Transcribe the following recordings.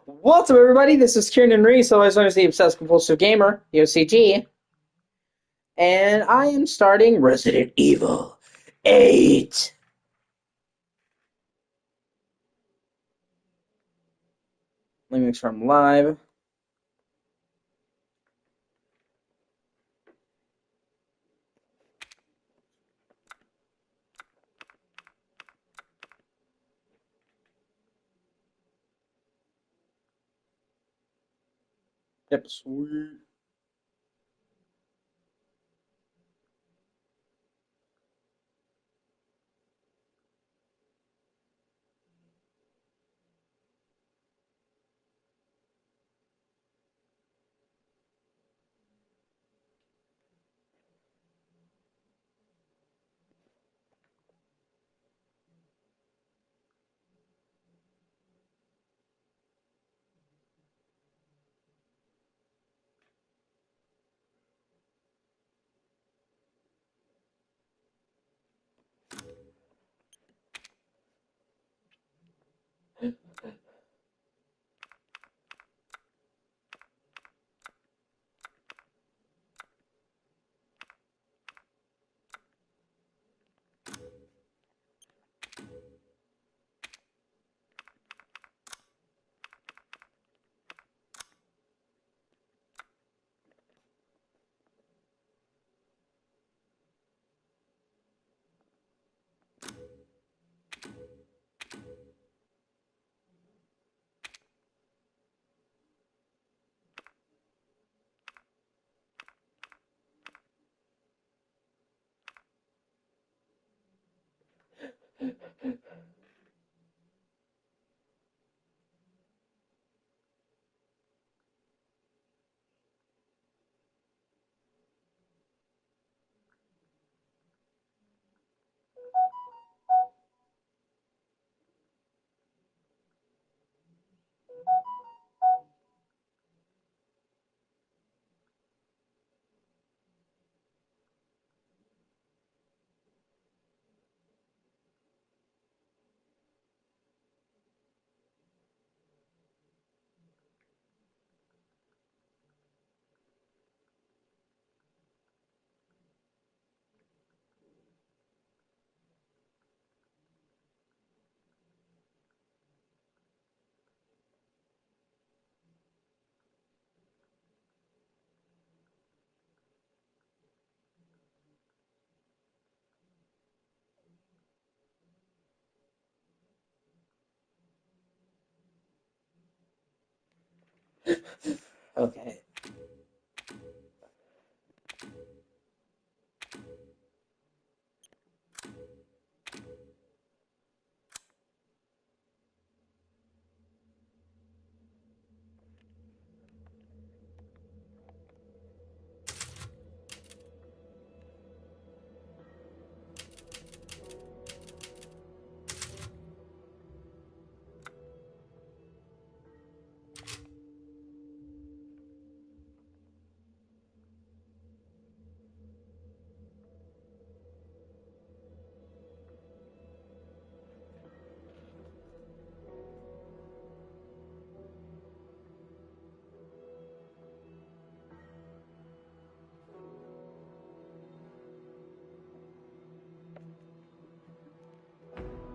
What's up, everybody? This is Kieran Reese, otherwise known as the Obsessed Compulsive Gamer, the O.C.G., and I am starting Resident Evil 8. Let me make sure I'm live. Yep, sweet. Okay.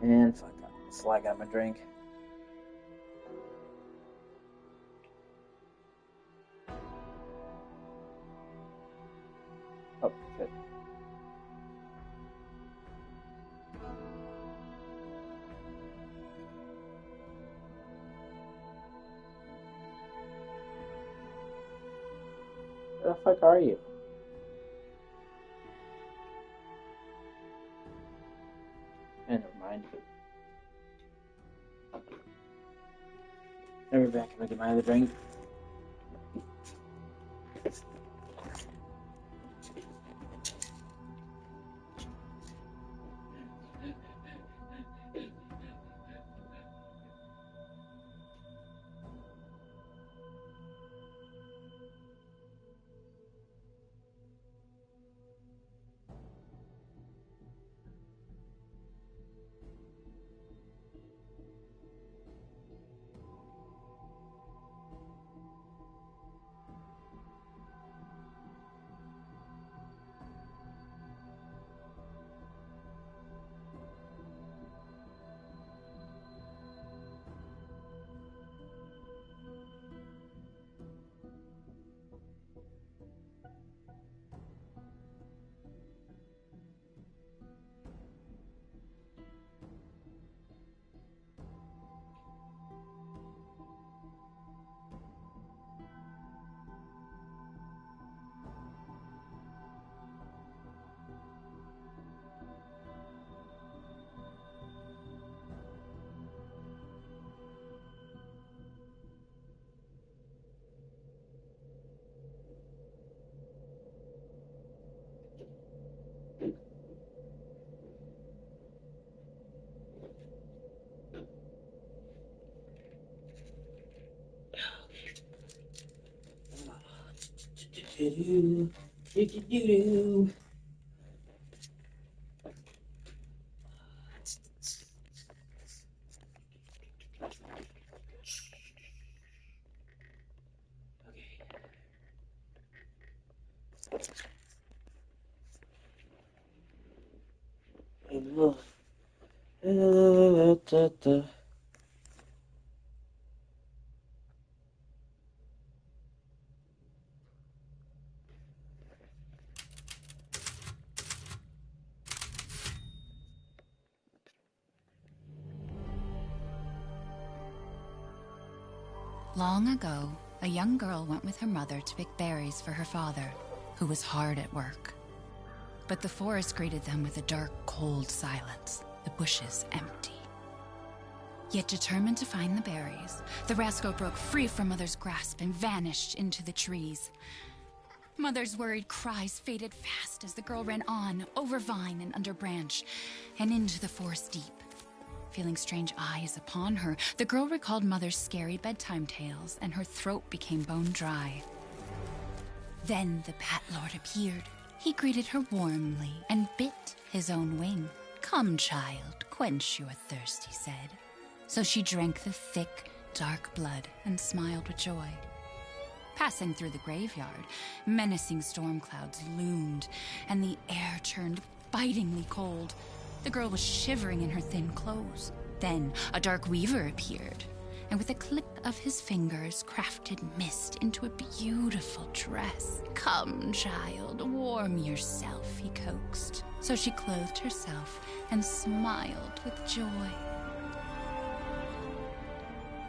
And fuck, I slag out my drink. Oh, shit. Where the fuck are you? Never mind. Never back and get my other drink. Long ago, a young girl went with her mother to pick berries for her father, who was hard at work. But the forest greeted them with a dark, cold silence, the bushes empty. Yet determined to find the berries, the rascal broke free from Mother's grasp and vanished into the trees. Mother's worried cries faded fast as the girl ran on, over vine and under branch, and into the forest deep. Feeling strange eyes upon her, the girl recalled Mother's scary bedtime tales, and her throat became bone dry. Then the Bat Lord appeared. He greeted her warmly and bit his own wing. "Come, child, quench your thirst," he said. So she drank the thick, dark blood and smiled with joy. Passing through the graveyard, menacing storm clouds loomed, and the air turned bitingly cold. The girl was shivering in her thin clothes. Then a dark weaver appeared, and with a click of his fingers crafted mist into a beautiful dress. "Come, child, warm yourself," he coaxed. So she clothed herself and smiled with joy.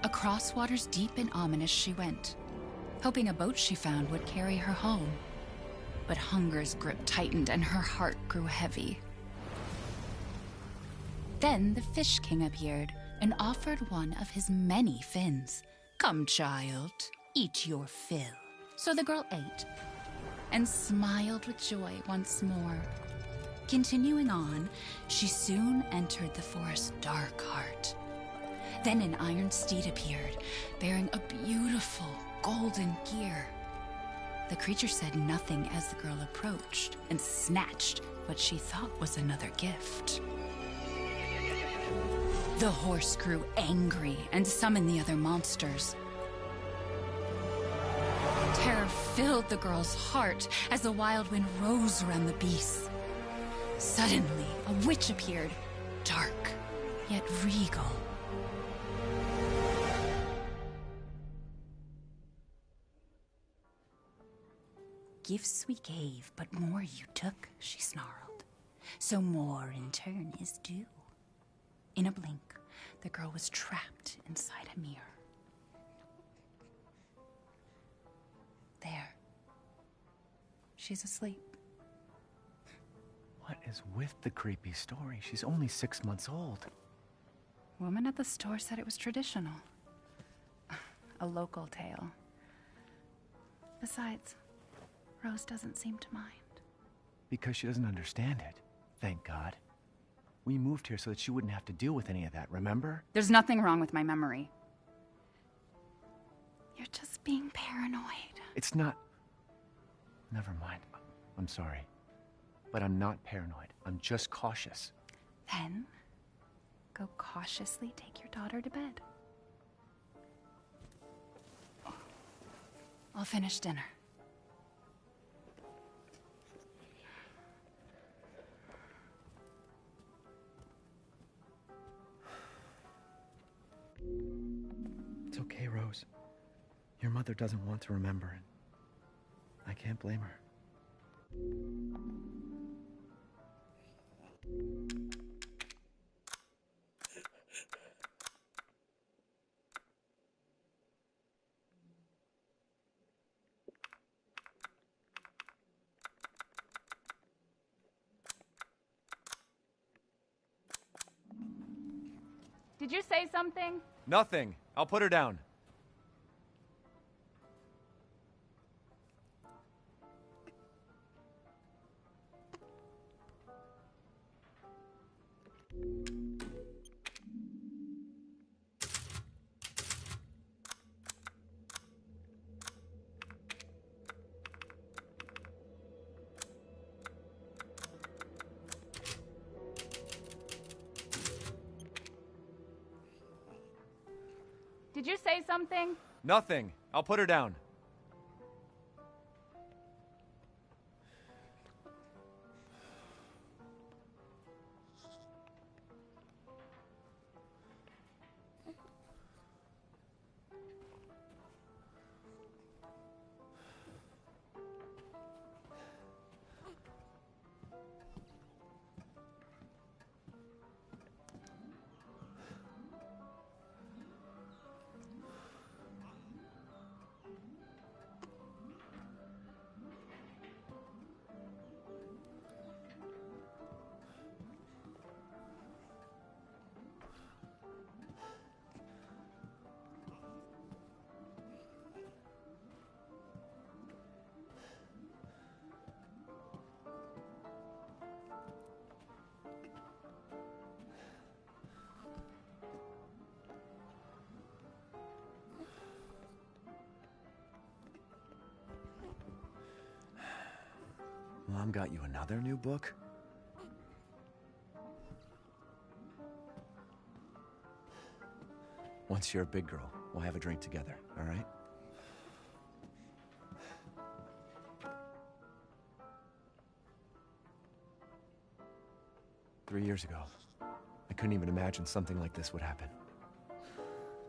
Across waters deep and ominous she went, hoping a boat she found would carry her home. But hunger's grip tightened and her heart grew heavy. Then the Fish King appeared and offered one of his many fins. "Come, child, eat your fill." So the girl ate and smiled with joy once more. Continuing on, she soon entered the forest's dark heart. Then an iron steed appeared, bearing a beautiful golden gear. The creature said nothing as the girl approached and snatched what she thought was another gift. The horse grew angry and summoned the other monsters. Terror filled the girl's heart as the wild wind rose around the beasts. Suddenly, a witch appeared, dark yet regal. "Gifts we gave, but more you took," she snarled. "So more in turn is due." In a blink, the girl was trapped inside a mirror. There. She's asleep. What is with the creepy story? She's only 6 months old. Woman at the store said it was traditional. A local tale. Besides, Rose doesn't seem to mind. Because she doesn't understand it. Thank God. We moved here so that she wouldn't have to deal with any of that, remember? There's nothing wrong with my memory. You're just being paranoid. It's not... Never mind. I'm sorry. But I'm not paranoid. I'm just cautious. Then, go cautiously take your daughter to bed. I'll finish dinner. It's okay, Rose. Your mother doesn't want to remember it. I can't blame her. Did you say something? Nothing. I'll put her down. Did you say something? Nothing. I'll put her down. Mom got you another new book? Once you're a big girl, we'll have a drink together, all right? Three years ago, I couldn't even imagine something like this would happen.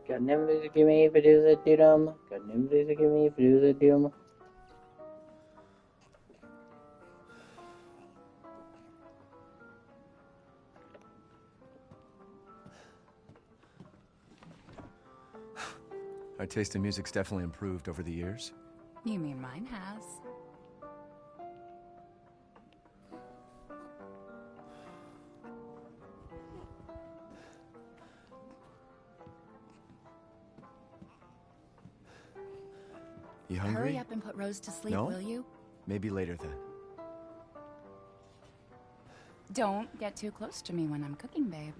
Got nimbles to give me for do the doom. Got nimbles to give me for do the doom. Our taste in music's definitely improved over the years. You mean mine has? You hungry? Hurry up and put Rose to sleep, No? will you? Maybe later then. Don't get too close to me when I'm cooking, babe.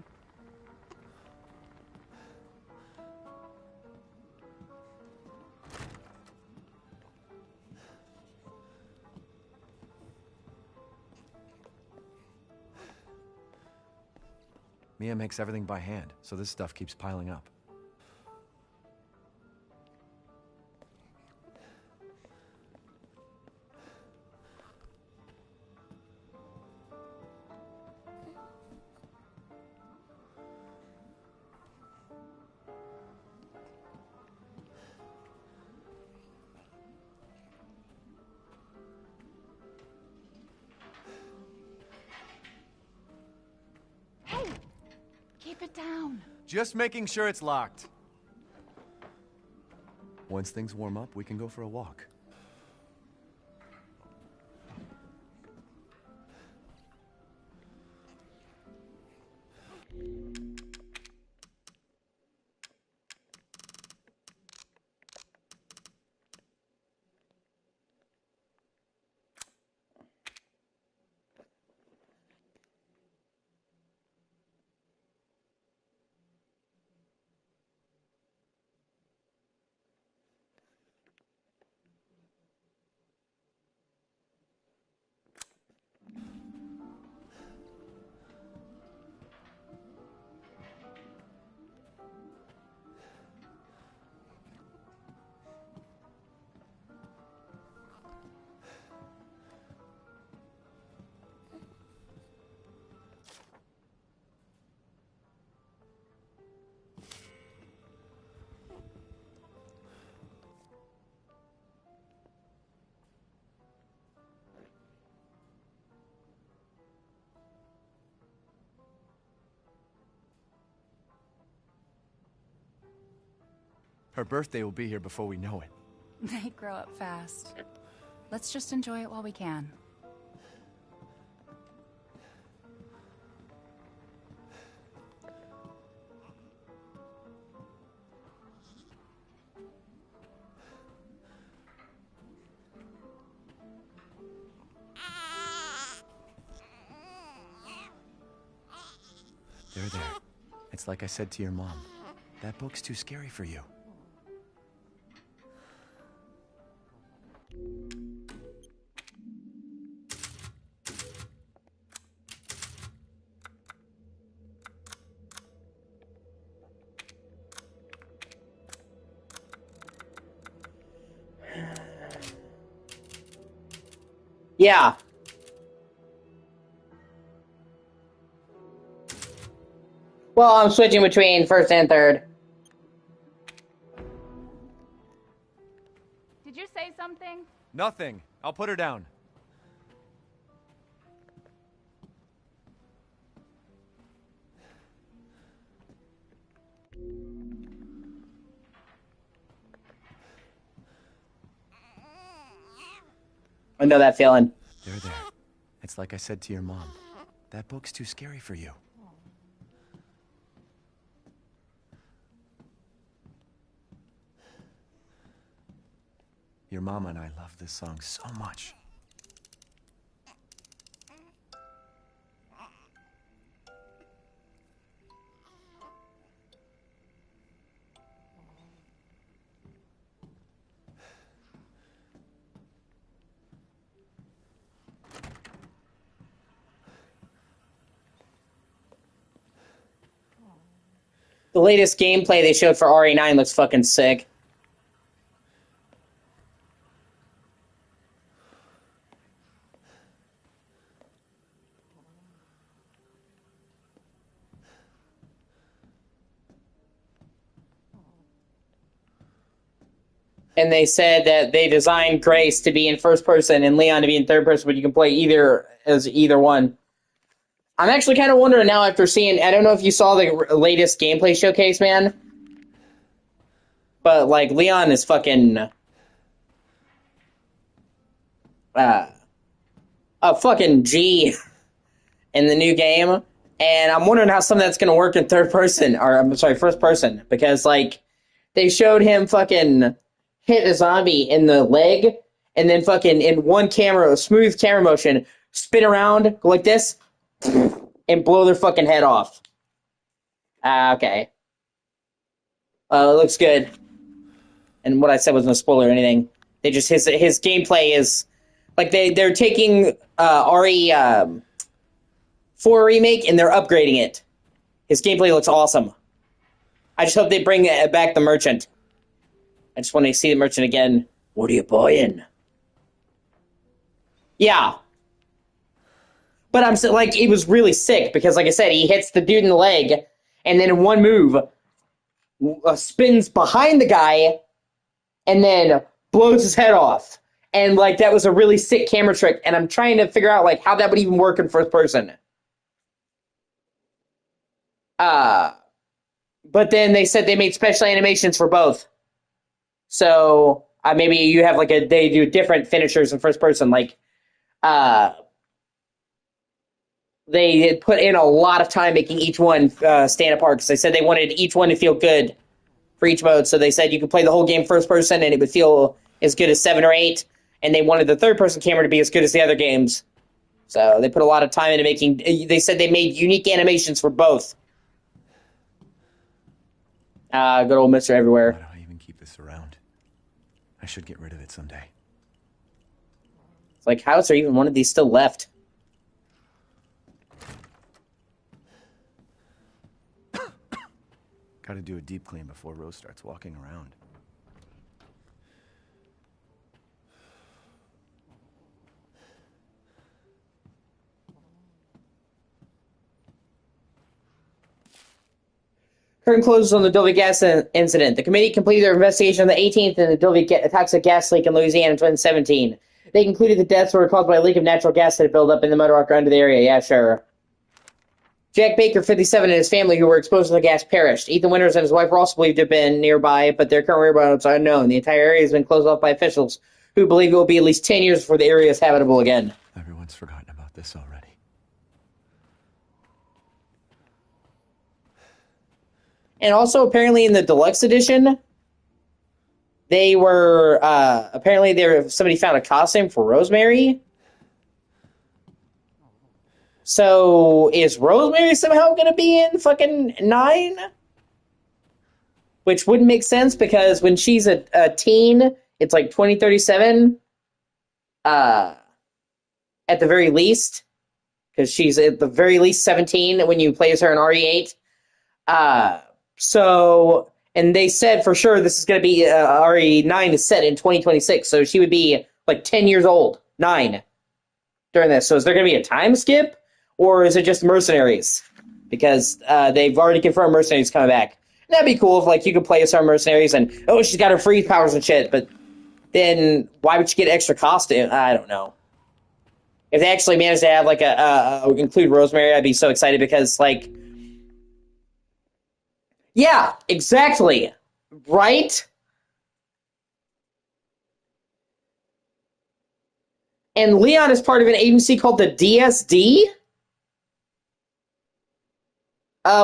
Mia makes everything by hand, so this stuff keeps piling up. Hey! Keep it down. Just making sure it's locked. Once things warm up, we can go for a walk. Her birthday will be here before we know it. They grow up fast. Let's just enjoy it while we can. There. It's like I said to your mom. That book's too scary for you. Yeah. Well, I'm switching between first and third. Did you say something? Nothing. I'll put her down. I know that feeling. There. It's like I said to your mom. That book's too scary for you. Your mama and I love this song so much. The latest gameplay they showed for RE9 looks fucking sick. And they said that they designed Grace to be in first person and Leon to be in third person, but you can play either one. I'm actually kind of wondering now after seeing, I don't know if you saw the latest gameplay showcase, man. But, like, Leon is fucking... a fucking G in the new game. And I'm wondering how some of that's going to work in third person, or, I'm sorry, first person. Because, like, they showed him fucking hit a zombie in the leg, and then fucking in one camera, smooth camera motion, spin around, go like this, and blow their fucking head off. Okay. It looks good. And what I said wasn't a spoiler or anything. They just, his gameplay is, like, they're taking RE 4 remake and they're upgrading it. His gameplay looks awesome. I just hope they bring back the merchant. I just want to see the merchant again. What are you buying? Yeah. But I'm like, it was really sick because, like I said, he hits the dude in the leg, and then in one move, spins behind the guy, and then blows his head off. And, like, that was a really sick camera trick, and I'm trying to figure out, like, how that would even work in first person. But then they said they made special animations for both. So, maybe you have, like, they do different finishers in first person, like, they had put in a lot of time making each one stand apart, because they said they wanted each one to feel good for each mode. So they said you could play the whole game first person and it would feel as good as 7 or 8, and they wanted the third person camera to be as good as the other games. So they put a lot of time into making, they said they made unique animations for both. Good old Mr. Everywhere. Why do I even keep this around? I should get rid of it someday. It's like, how is there even one of these still left? Gotta do a deep clean before Rose starts walking around. Curtain closes on the Dovey gas incident. The committee completed their investigation on the 18th in the Dovey toxic gas leak in Louisiana in 2017. They concluded the deaths were caused by a leak of natural gas that had built up in the mud rock under the area. Yeah, sure. Jack Baker, 57, and his family who were exposed to the gas perished. Ethan Winters and his wife were also believed to have been nearby, but their current whereabouts are unknown. The entire area has been closed off by officials who believe it will be at least 10 years before the area is habitable again. Everyone's forgotten about this already. And also, apparently in the deluxe edition, they were, somebody found a costume for Rosemary. So, is Rosemary somehow going to be in fucking 9? Which wouldn't make sense, because when she's a teen, it's like 2037. At the very least. Because she's at the very least 17 when you play as her in RE8. So, and they said for sure this is going to be, RE9 is set in 2026, so she would be like 10 years old. 9. during this. So is there going to be a time skip, or is it just mercenaries? Because they've already confirmed mercenaries coming back. And that'd be cool if like you could play as some mercenaries and she's got her freeze powers and shit. But then why would you get extra costume? I don't know. If they actually managed to have like include Rosemary, I'd be so excited because like, yeah, exactly, right. And Leon is part of an agency called the DSD,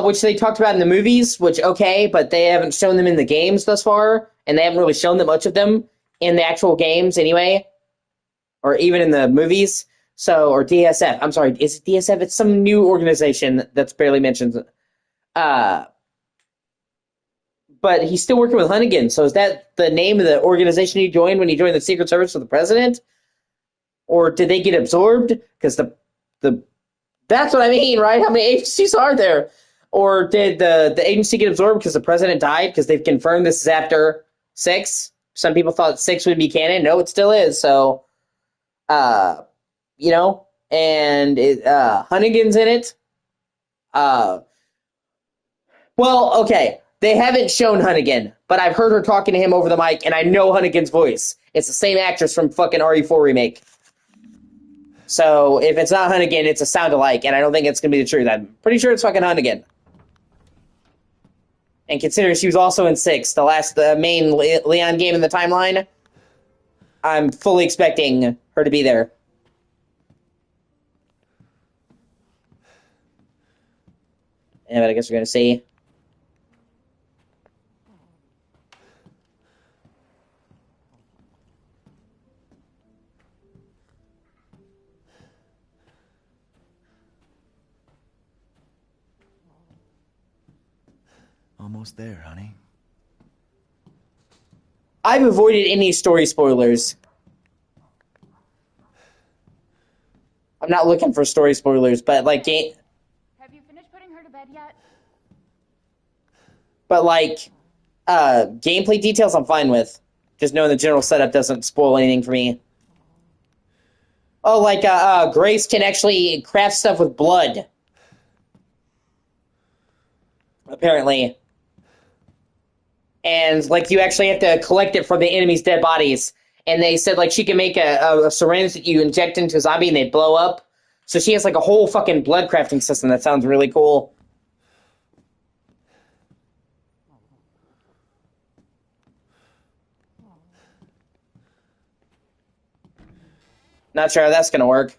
which they talked about in the movies, which, okay, but they haven't shown them in the games thus far, and they haven't really shown that much of them in the actual games anyway, or even in the movies. So, or DSF. I'm sorry, is it DSF? It's some new organization that's barely mentioned. But he's still working with Hunnigan, so is that the name of the organization he joined when he joined the Secret Service of the President? Or did they get absorbed? Because the that's what I mean, right? How many agencies are there? Or did the agency get absorbed because the president died? Because they've confirmed this is after 6. Some people thought 6 would be canon. No, it still is. So, you know, and Hunnigan's in it. Well, okay. They haven't shown Hunnigan, but I've heard her talking to him over the mic, and I know Hunnigan's voice. It's the same actress from fucking RE4 Remake. So if it's not Hunnigan, it's a sound-alike, and I don't think it's going to be the truth. I'm pretty sure it's fucking Hunnigan. And considering she was also in 6, the main Leon game in the timeline, I'm fully expecting her to be there. Yeah, but I guess we're going to see. Almost there, honey. I've avoided any story spoilers. I'm not looking for story spoilers, but like Have you finished putting her to bed yet? But like gameplay details I'm fine with. Just knowing the general setup doesn't spoil anything for me. Oh, like Grace can actually craft stuff with blood. Apparently. And like you actually have to collect it from the enemy's dead bodies. And they said like she can make a syringe that you inject into a zombie and they blow up. So she has like a whole fucking blood crafting system that sounds really cool. Not sure how that's gonna work.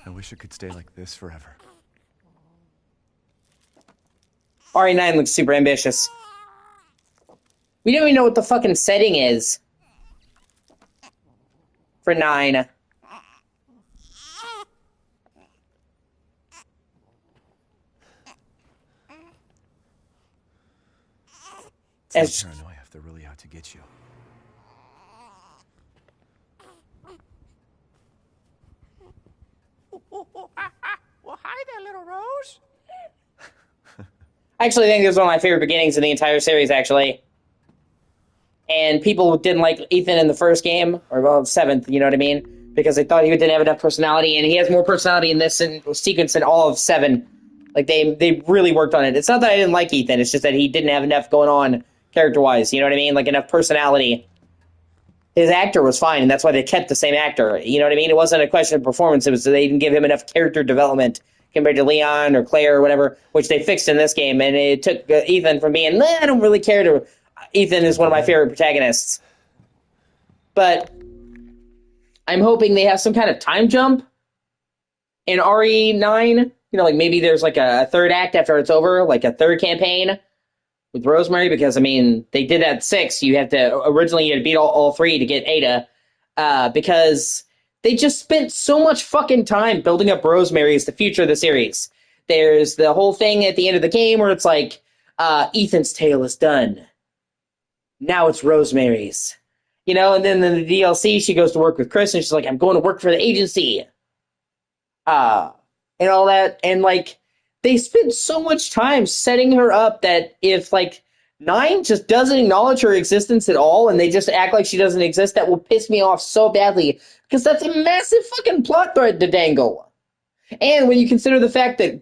I wish it could stay like this forever. RE9 looks super ambitious. We don't even know what the fucking setting is for 9. It's not paranoia if they're really out to get you. Well, hi there, little Rose. I actually think this is one of my favorite beginnings in the entire series, actually. And people didn't like Ethan in the first game, or well, 7th, you know what I mean? Because they thought he didn't have enough personality, and he has more personality in this sequence than all of 7. Like, they really worked on it. It's not that I didn't like Ethan, it's just that he didn't have enough going on character-wise, you know what I mean? Like, enough personality. His actor was fine, and that's why they kept the same actor, you know what I mean? It wasn't a question of performance, it was that they didn't give him enough character development compared to Leon or Claire or whatever, which they fixed in this game, and it took Ethan from being, I don't really care to... Ethan is one of my favorite protagonists. But I'm hoping they have some kind of time jump in RE9. You know, like maybe there's like a third act after it's over, like a third campaign with Rosemary, because, I mean, they did that 6. You had to, originally you had to beat all 3 to get Ada. because they just spent so much fucking time building up Rosemary as the future of the series. There's the whole thing at the end of the game where it's like, Ethan's tale is done. Now it's Rosemary's. You know, and then in the DLC, she goes to work with Chris, and she's like, I'm going to work for the agency. Uh, and all that. And, like, they spent so much time setting her up that if, like, 9 just doesn't acknowledge her existence at all, and they just act like she doesn't exist, that will piss me off so badly, because that's a massive fucking plot thread to dangle. And when you consider the fact that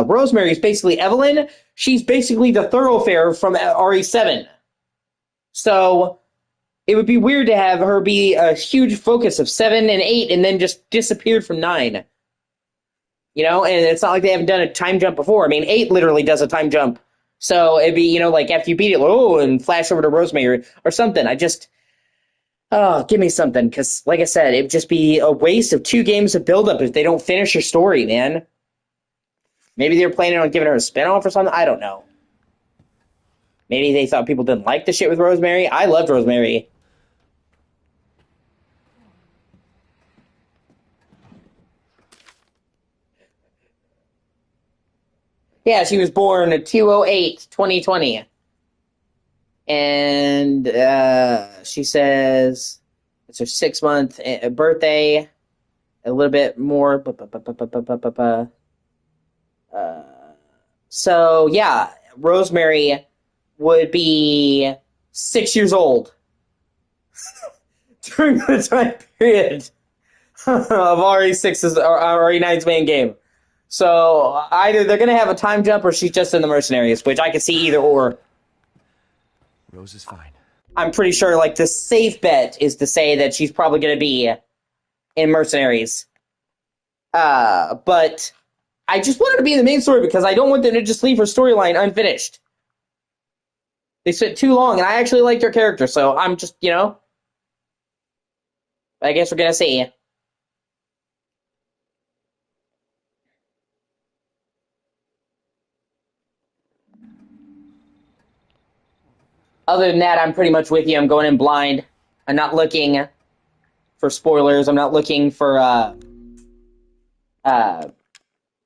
Rosemary is basically Evelyn, she's basically the thoroughfare from RE7. So it would be weird to have her be a huge focus of 7 and 8 and then just disappeared from 9. You know, and it's not like they haven't done a time jump before. I mean, 8 literally does a time jump. So it'd be, you know, like after you beat it, oh, and flash over to Rosemary or something. Oh, give me something. Because, like I said, it'd just be a waste of 2 games of buildup if they don't finish your story, man. Maybe they were planning on giving her a spinoff or something. I don't know. Maybe they thought people didn't like the shit with Rosemary. I loved Rosemary. Yeah, she was born 2/08/2020. And she says it's her 6-month birthday. A little bit more. So, yeah, Rosemary would be 6 years old during the time period of RE6's or RE9's main game. So either they're going to have a time jump or she's just in the mercenaries, which I can see either or. Rose is fine. I'm pretty sure, like, the safe bet is to say that she's probably going to be in mercenaries. But I just want her to be in the main story because I don't want them to just leave her storyline unfinished. They spent too long, and I actually liked her character, so I'm just, you know. I guess we're going to see. Other than that, I'm pretty much with you. I'm going in blind. I'm not looking for spoilers. I'm not looking for anything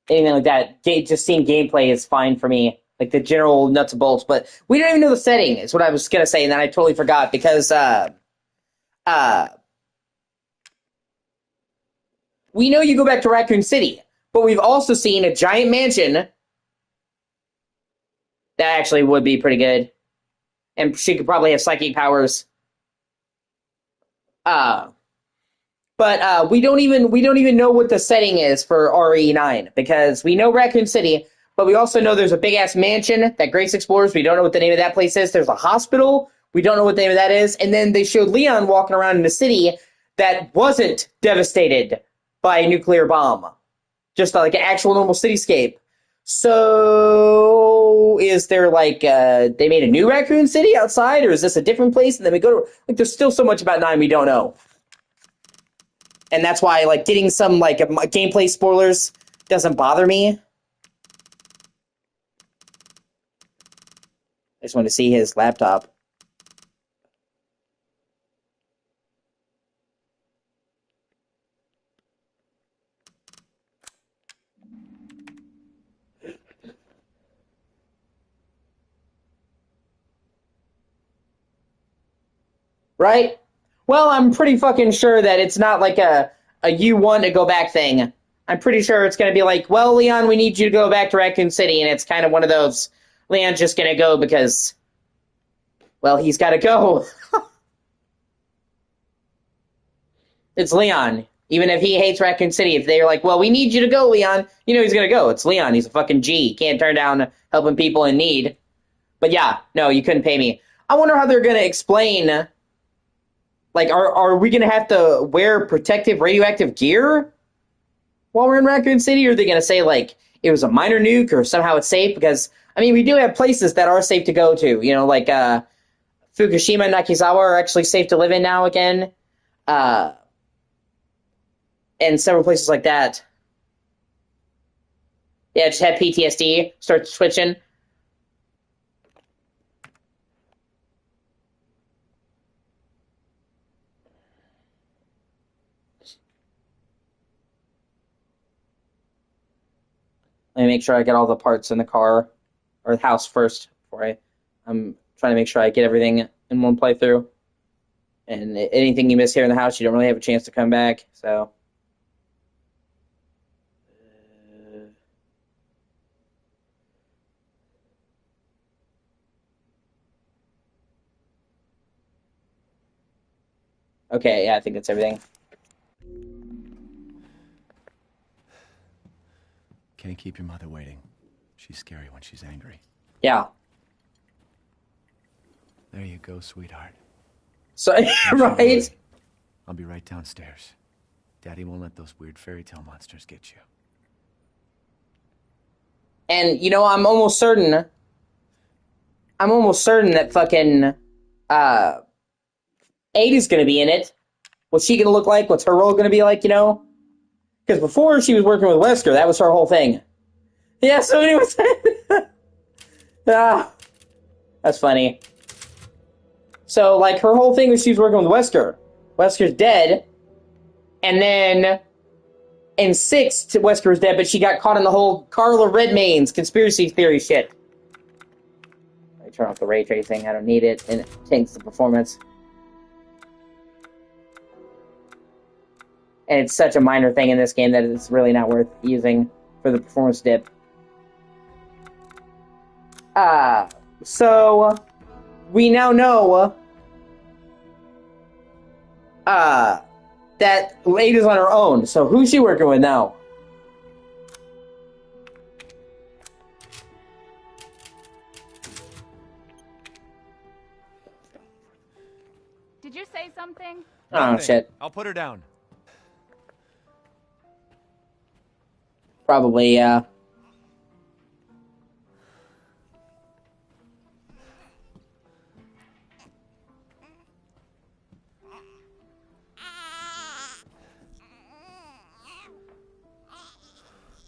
like that. Just seeing gameplay is fine for me. Like the general nuts and bolts. But we don't even know the setting, is what I was going to say, and then I totally forgot because we know you go back to Raccoon City, but we've also seen a giant mansion that actually would be pretty good. And she could probably have psychic powers. But we don't even know what the setting is for RE9 because we know Raccoon City, but we also know there's a big ass mansion that Grace explores. We don't know what the name of that place is. There's a hospital. We don't know what the name of that is. And then they showed Leon walking around in a city that wasn't devastated by a nuclear bomb, just like an actual normal cityscape. So is there like they made a new Raccoon City outside, or is this a different place? And then we go to like there's still so much about 9 we don't know. And that's why, like, getting some, like, gameplay spoilers doesn't bother me. I just want to see his laptop. Right? Well, I'm pretty fucking sure that it's not like a you want to go back thing. I'm pretty sure it's going to be like, well, Leon, we need you to go back to Raccoon City, and it's kind of one of those, Leon's just going to go because, well, he's got to go. It's Leon. Even if he hates Raccoon City, if they're like, well, we need you to go, Leon, you know he's going to go. It's Leon. He's a fucking G. He can't turn down helping people in need. But yeah, no, you couldn't pay me. I wonder how they're going to explain... Like, are we going to have to wear protective radioactive gear while we're in Raccoon City? Or are they going to say, like, it was a minor nuke or somehow it's safe? Because, I mean, we do have places that are safe to go to. You know, like Fukushima and Nakizawa are actually safe to live in now again. And several places like that. Yeah, just had PTSD, start twitching. Let me make sure I get all the parts in the car or the house first before I'm trying to make sure I get everything in one playthrough. And anything you miss here in the house, you don't really have a chance to come back. So, okay, yeah, I think that's everything. Can't keep your mother waiting. She's scary when she's angry. Yeah. There you go, sweetheart. So, Don't you right? worry. I'll be right downstairs. Daddy won't let those weird fairy tale monsters get you. And you know, I'm almost certain that fucking Ada's gonna be in it. What's she gonna look like? What's her role gonna be like? You know, because before she was working with Wesker, that was her whole thing. Yeah. So anyways, ah, that's funny. So like her whole thing was she was working with Wesker. Wesker's dead, and then in 6, Wesker's dead, but she got caught in the whole Carla Redmayne's conspiracy theory shit. Let me turn off the ray tracing. I don't need it, and it tanks the performance. And it's such a minor thing in this game that it's really not worth using for the performance dip. So we now know that Ada's on her own. So who's she working with now? Did you say something? Oh, shit. I'll put her down. Probably, yeah.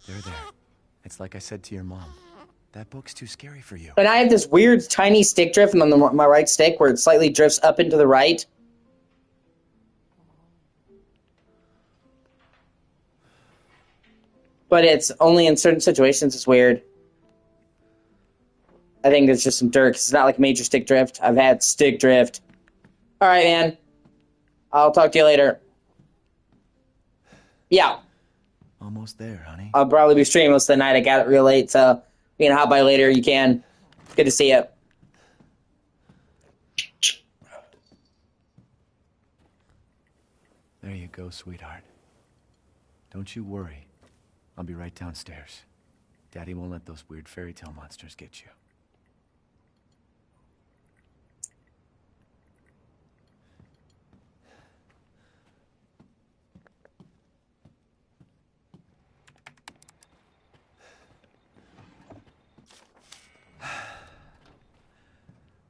There. It's like I said to your mom. That book's too scary for you. And I have this weird tiny stick drift on my right stick where it slightly drifts up and to the right. But it's only in certain situations. It's weird. I think it's just some dirt. It's not like major stick drift. I've had stick drift. All right, man. I'll talk to you later. Yeah. Almost there, honey. I'll probably be streaming most of the night. I got it real late, so you can hop by later. You can. Good to see you. There you go, sweetheart. Don't you worry. I'll be right downstairs. Daddy won't let those weird fairy tale monsters get you.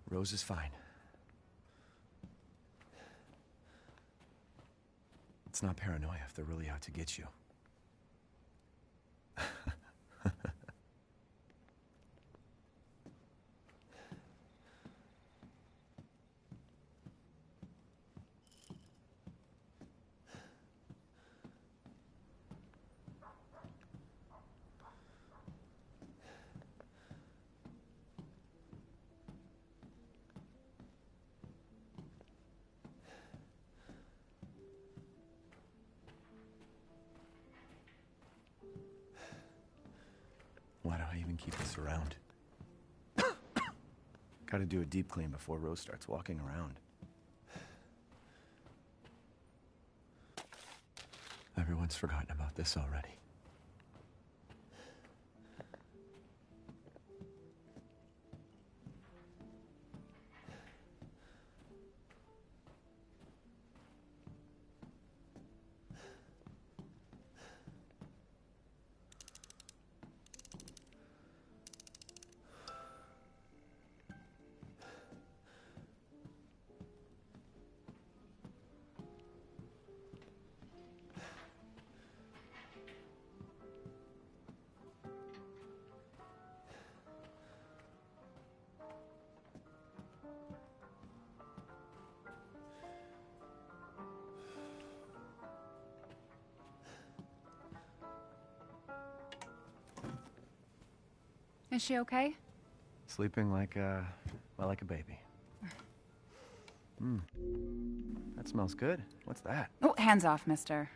Rose is fine. It's not paranoia if they're really out to get you. Why do I even keep this around? Gotta do a deep clean before Rose starts walking around. Everyone's forgotten about this already. Is she okay? Sleeping like, well, like a baby. That smells good. What's that? Oh, hands off, mister.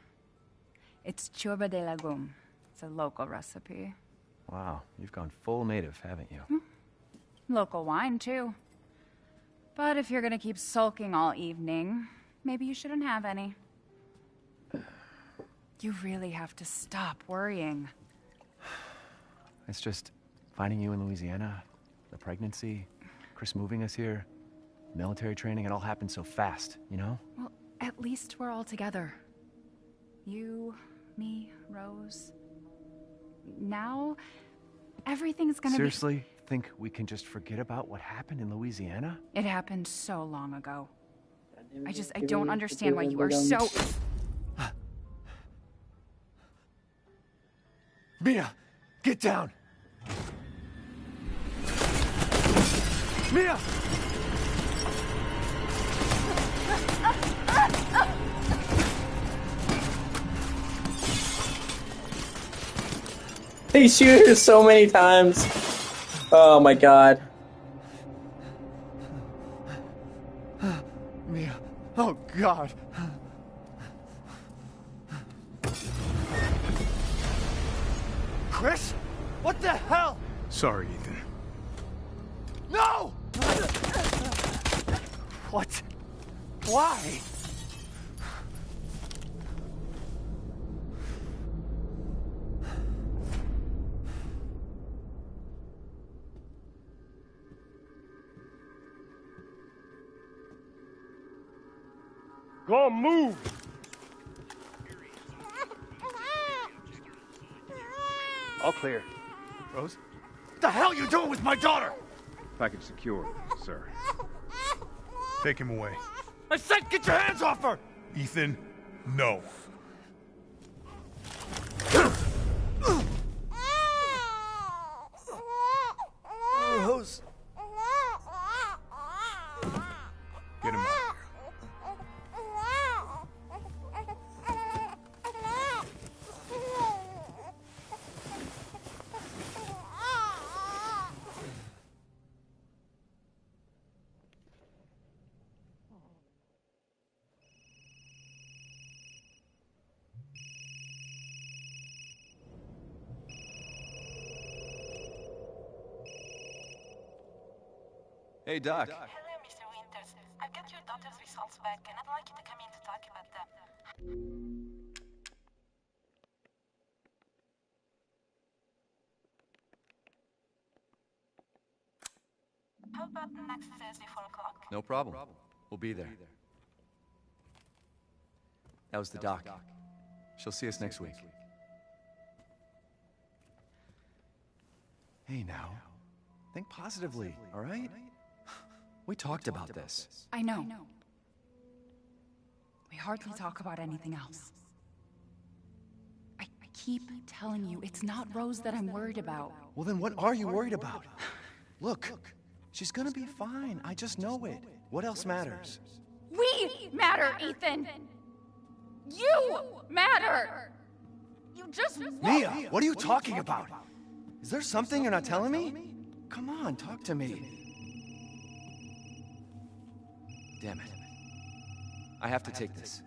It's ciorba de legume. It's a local recipe. Wow, you've gone full native, haven't you? Local wine, too. But if you're gonna keep sulking all evening, maybe you shouldn't have any. You really have to stop worrying. It's just finding you in Louisiana, the pregnancy, Chris moving us here, military training, it all happened so fast, you know? Well, at least we're all together. You, me, Rose. Now, everything's gonna Seriously? Think we can just forget about what happened in Louisiana? It happened so long ago. I don't understand why you are so... Mia! Get down! Mia! They shoot her so many times. Oh my god. Mia. Oh, God. Chris? What the hell? Sorry, Ethan. No! What? Why? Go move! All clear. Rose? What the hell are you doing with my daughter? Package secured, sir. Take him away. I said get your hands off her! Ethan, no. Rose. Get him out. Hey, Doc. Hello, Mr. Winters. I've got your daughter's results back, and I'd like you to come in to talk about them. How about next Thursday, 4 o'clock? No problem. We'll be there. That was the doc. She'll see us next week. Hey, now. Think positively, all right? We talked about this. I know. We hardly talk about anything else. I keep telling you, it's not Rose that I'm worried about. Well, then what are you worried about? Look, she's gonna be fine. I just know it. What else matters? We matter, Ethan! You matter! You just Mia, what are you talking about? Is there something you're not telling me? Come on, talk to me. Damn it. I have to take this.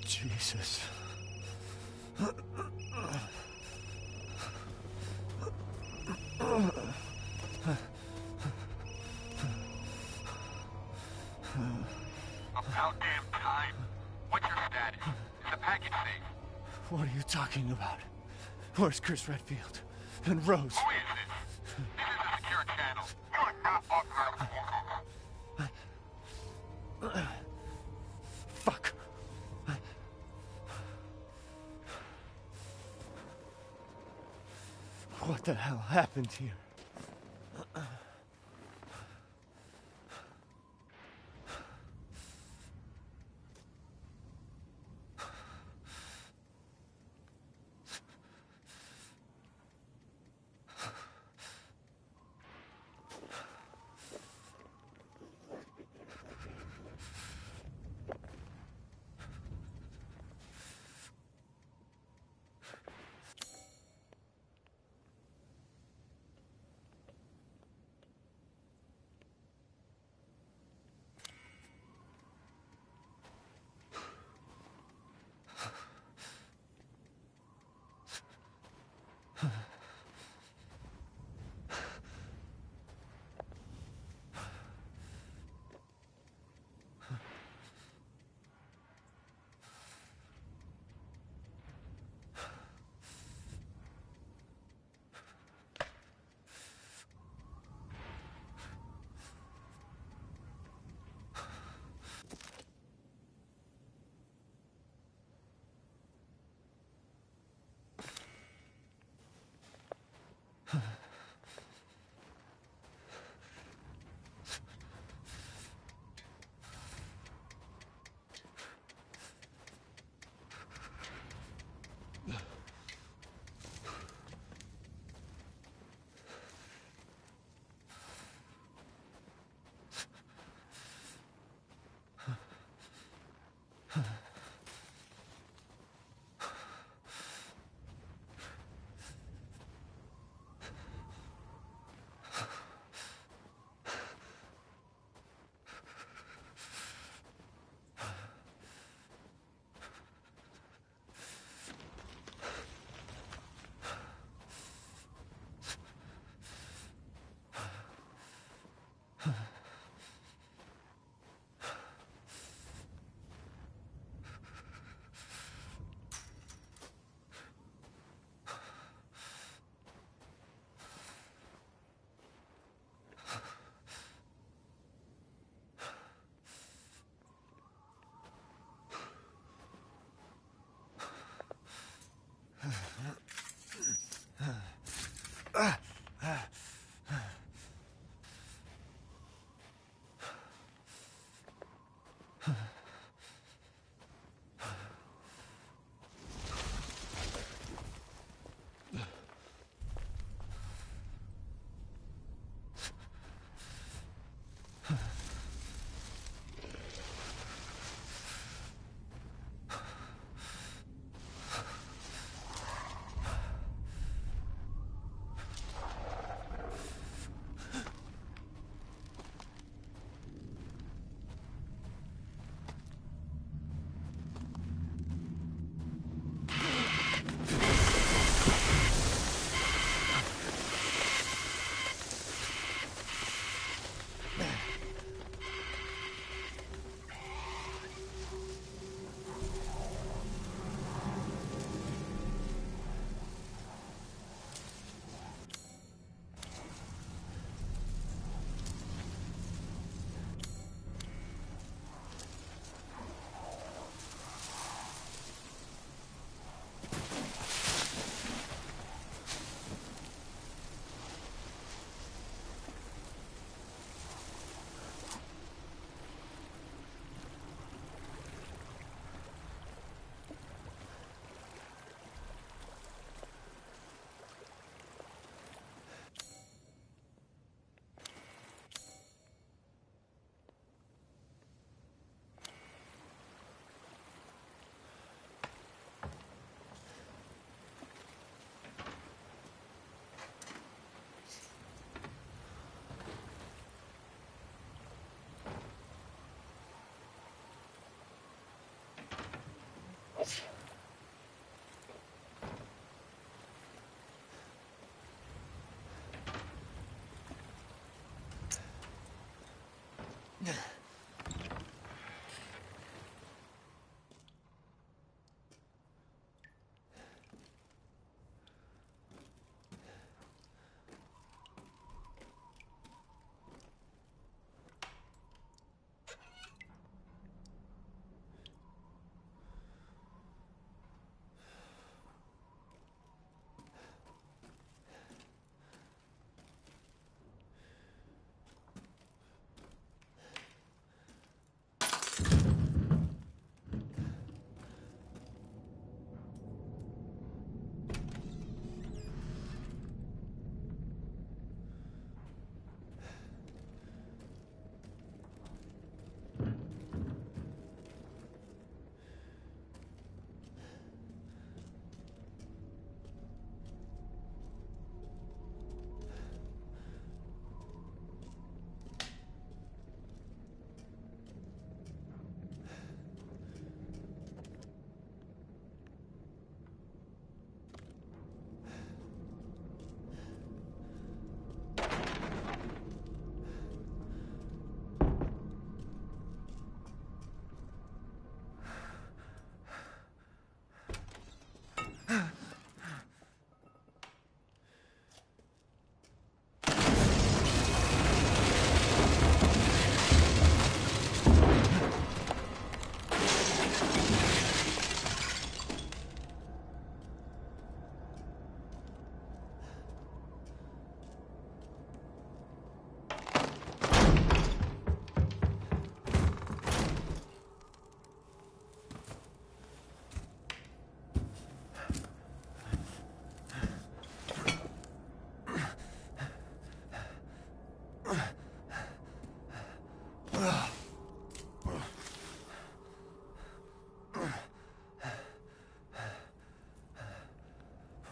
Jesus. About damn time. What's your status? Is the package safe? What are you talking about? Where's Chris Redfield? And Rose? Who is this? This is a secure channel. You are not authorized. Fuck. What the hell happened here?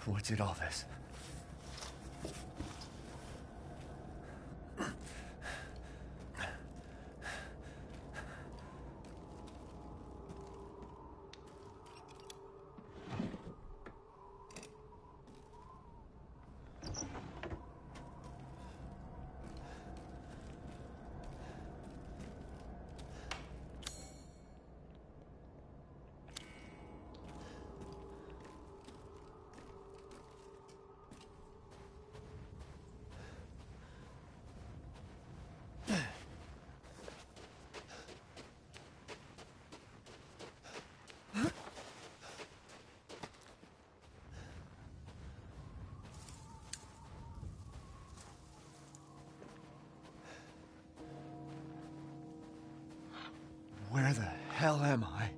What did all this? Where the hell am I?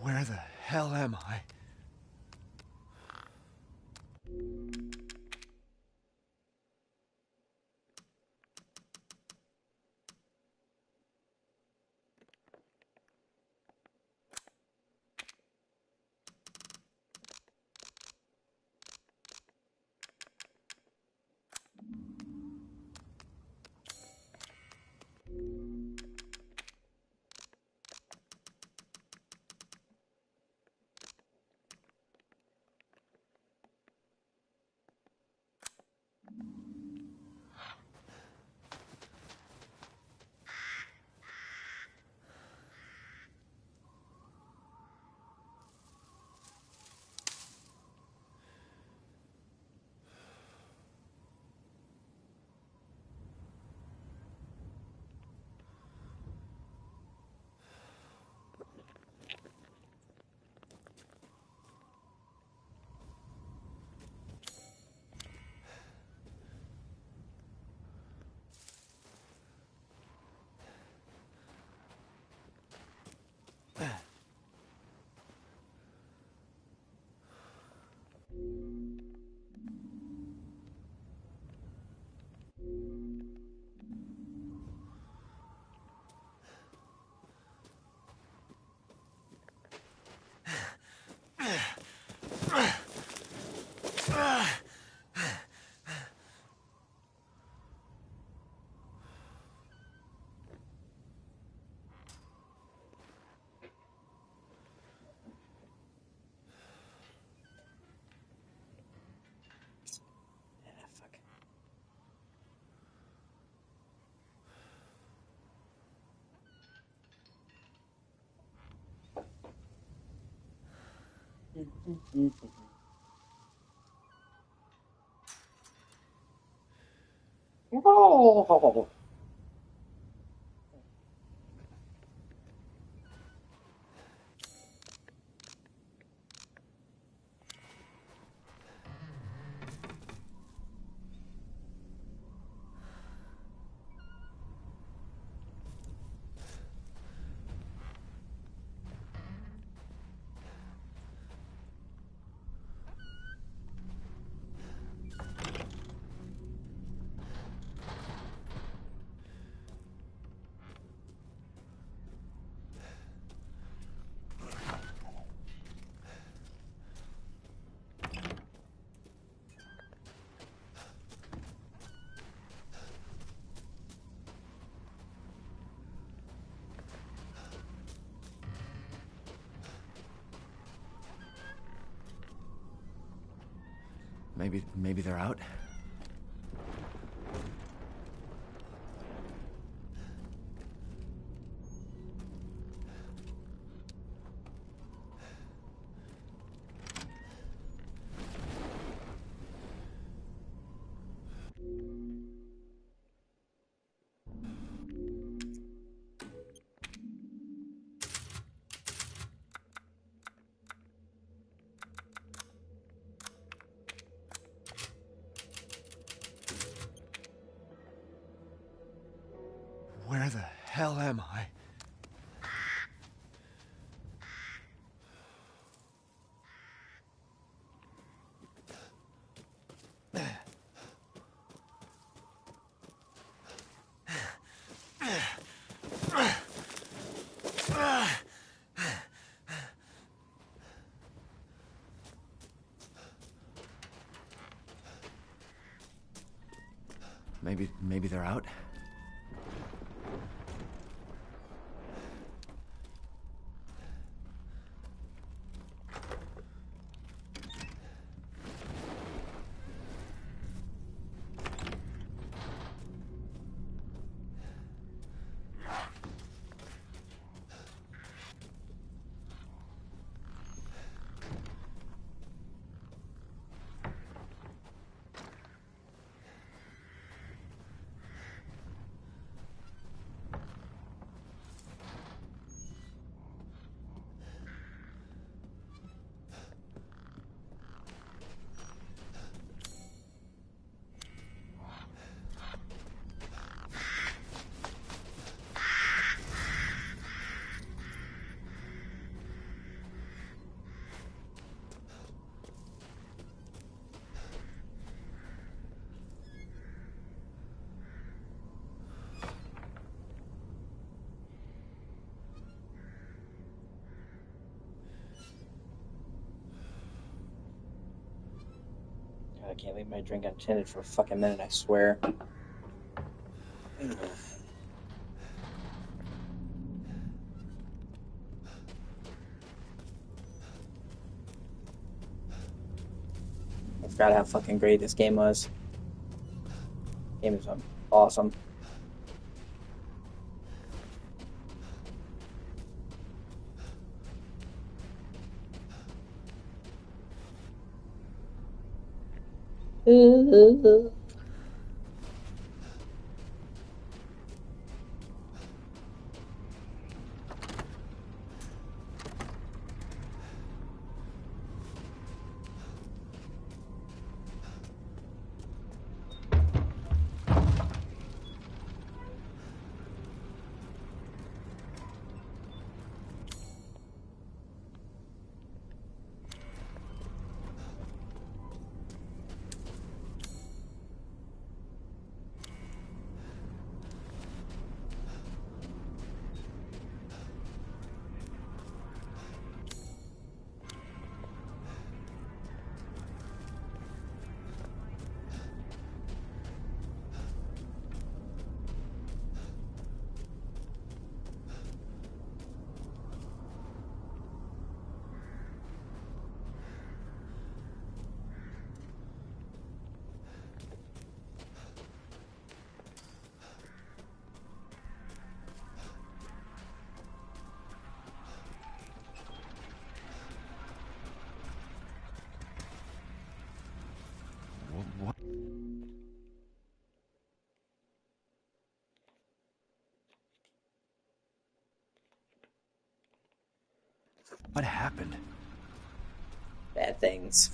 Where the hell am I? Oh. Maybe they're out? Where the hell am I? Maybe they're out? I can't leave my drink unattended for a fucking minute, I swear. I forgot how fucking great this game was. Game is awesome. What happened? Bad things.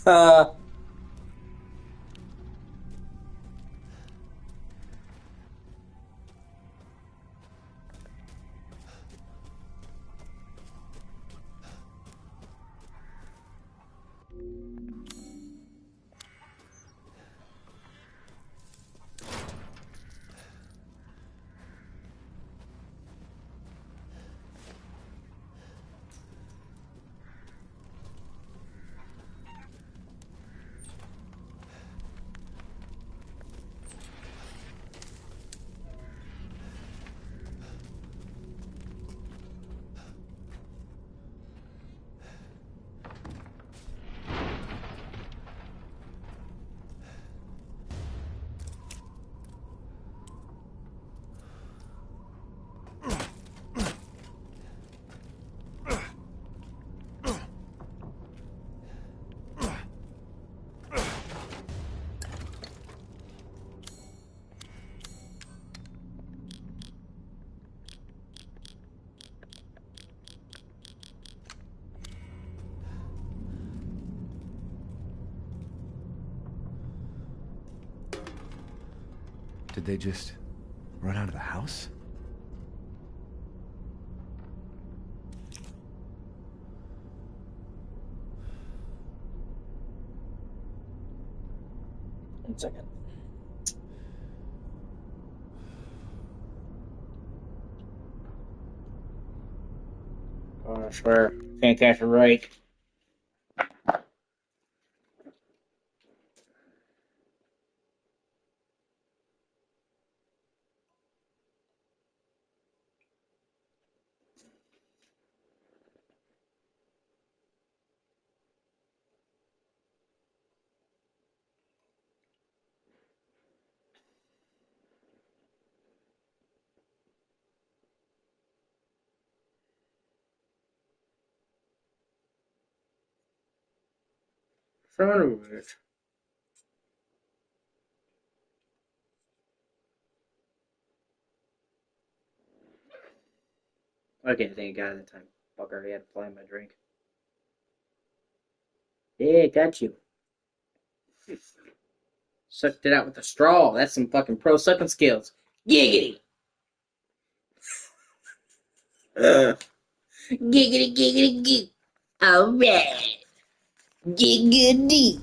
Did they just run out of the house? One second. Oh, I swear. Can't catch a break. Son of a bitch. Okay, I think I got it that time. Fucker, I had to fly my drink. Yeah, got you. Sucked it out with a straw. That's some fucking pro sucking skills. Giggity! Giggity, giggity, gig. Alright. Giggity.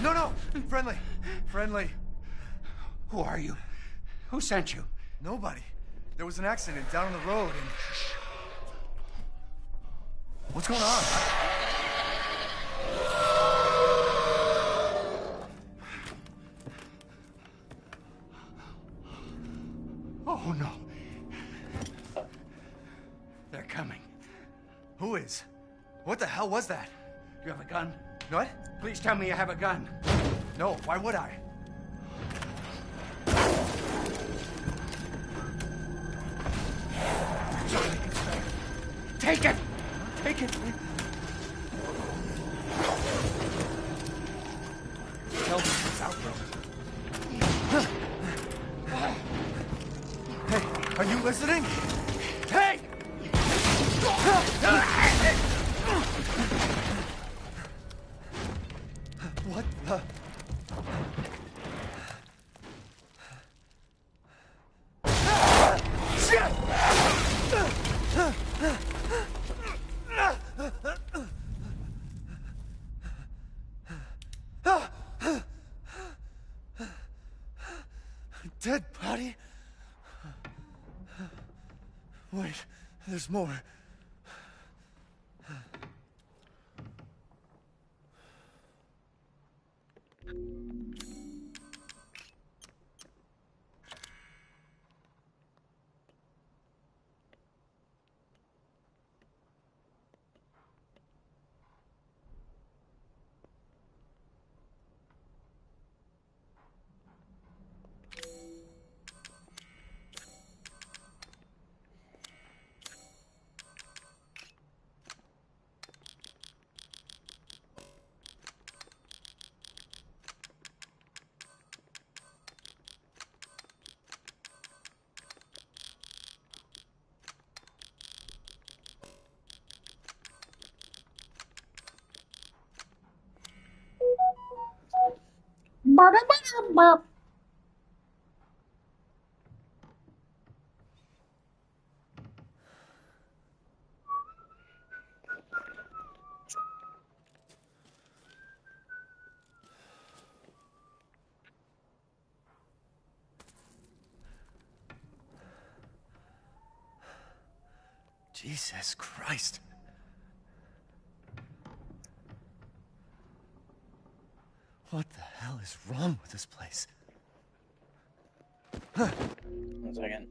No, no! Friendly! Friendly! Who are you? Who sent you? Nobody. There was an accident down on the road and... What's going on? Oh, no. They're coming. Who is? What the hell was that? You have a gun? What? Please tell me you have a gun. No, why would I? Take it! Take it! Tell me what's out, bro. Hey, are you listening? Hey! What the... Dead body? Wait, there's more. Jesus Christ. What the hell is wrong with this place? 1 second.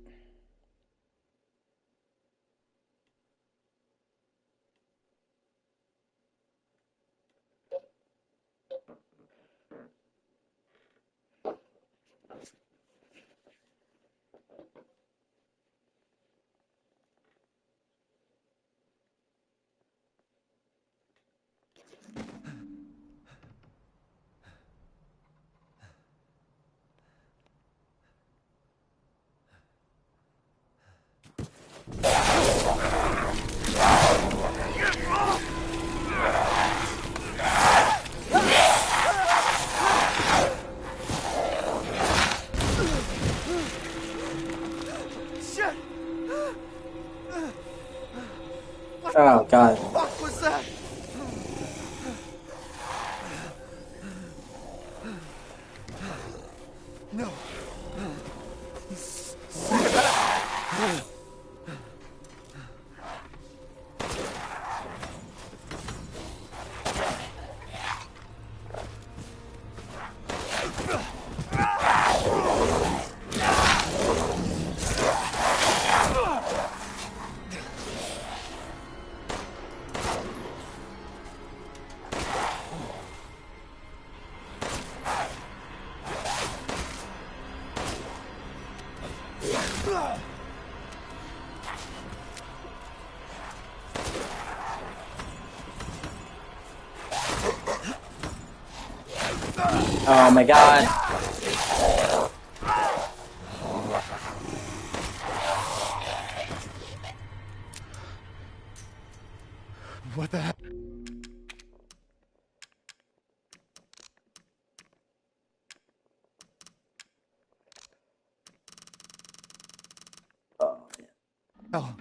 Oh god. What was that? No. Stay back. Oh my god. What the heck? Oh, Oh.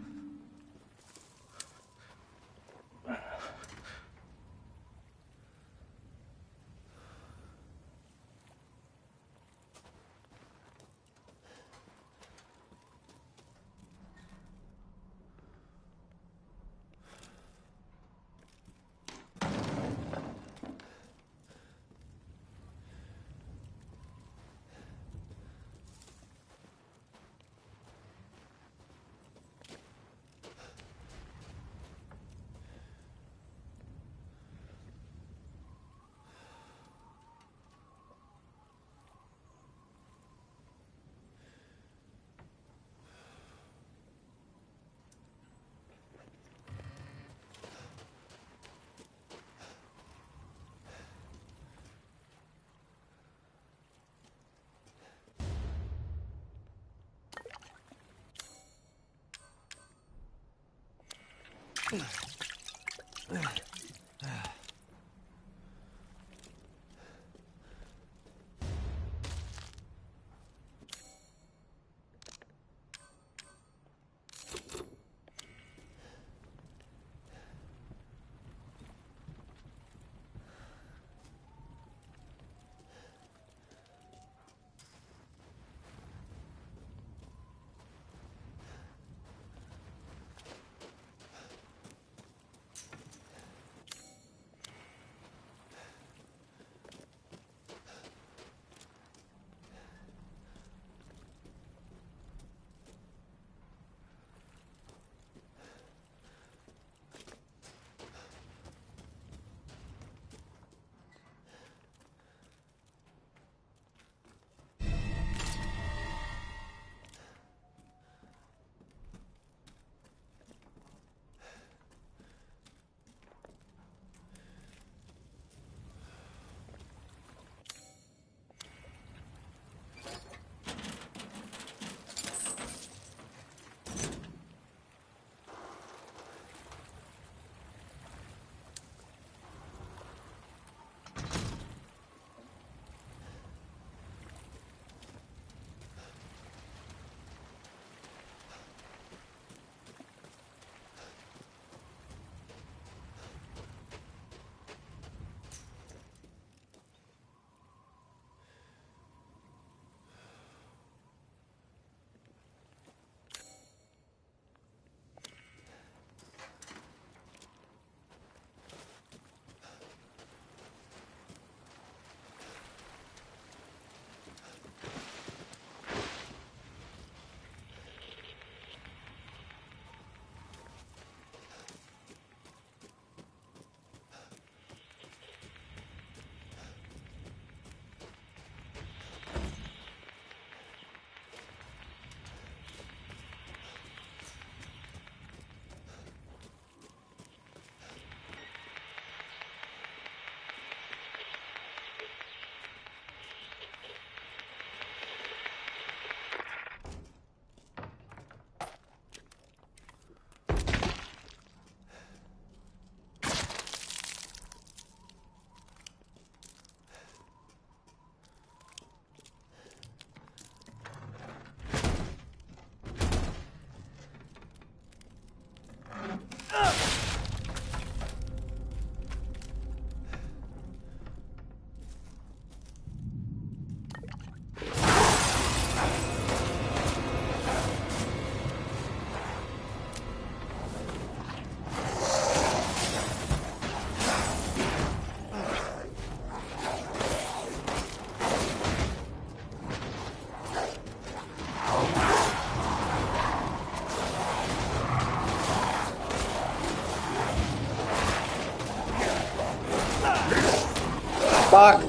Fuck.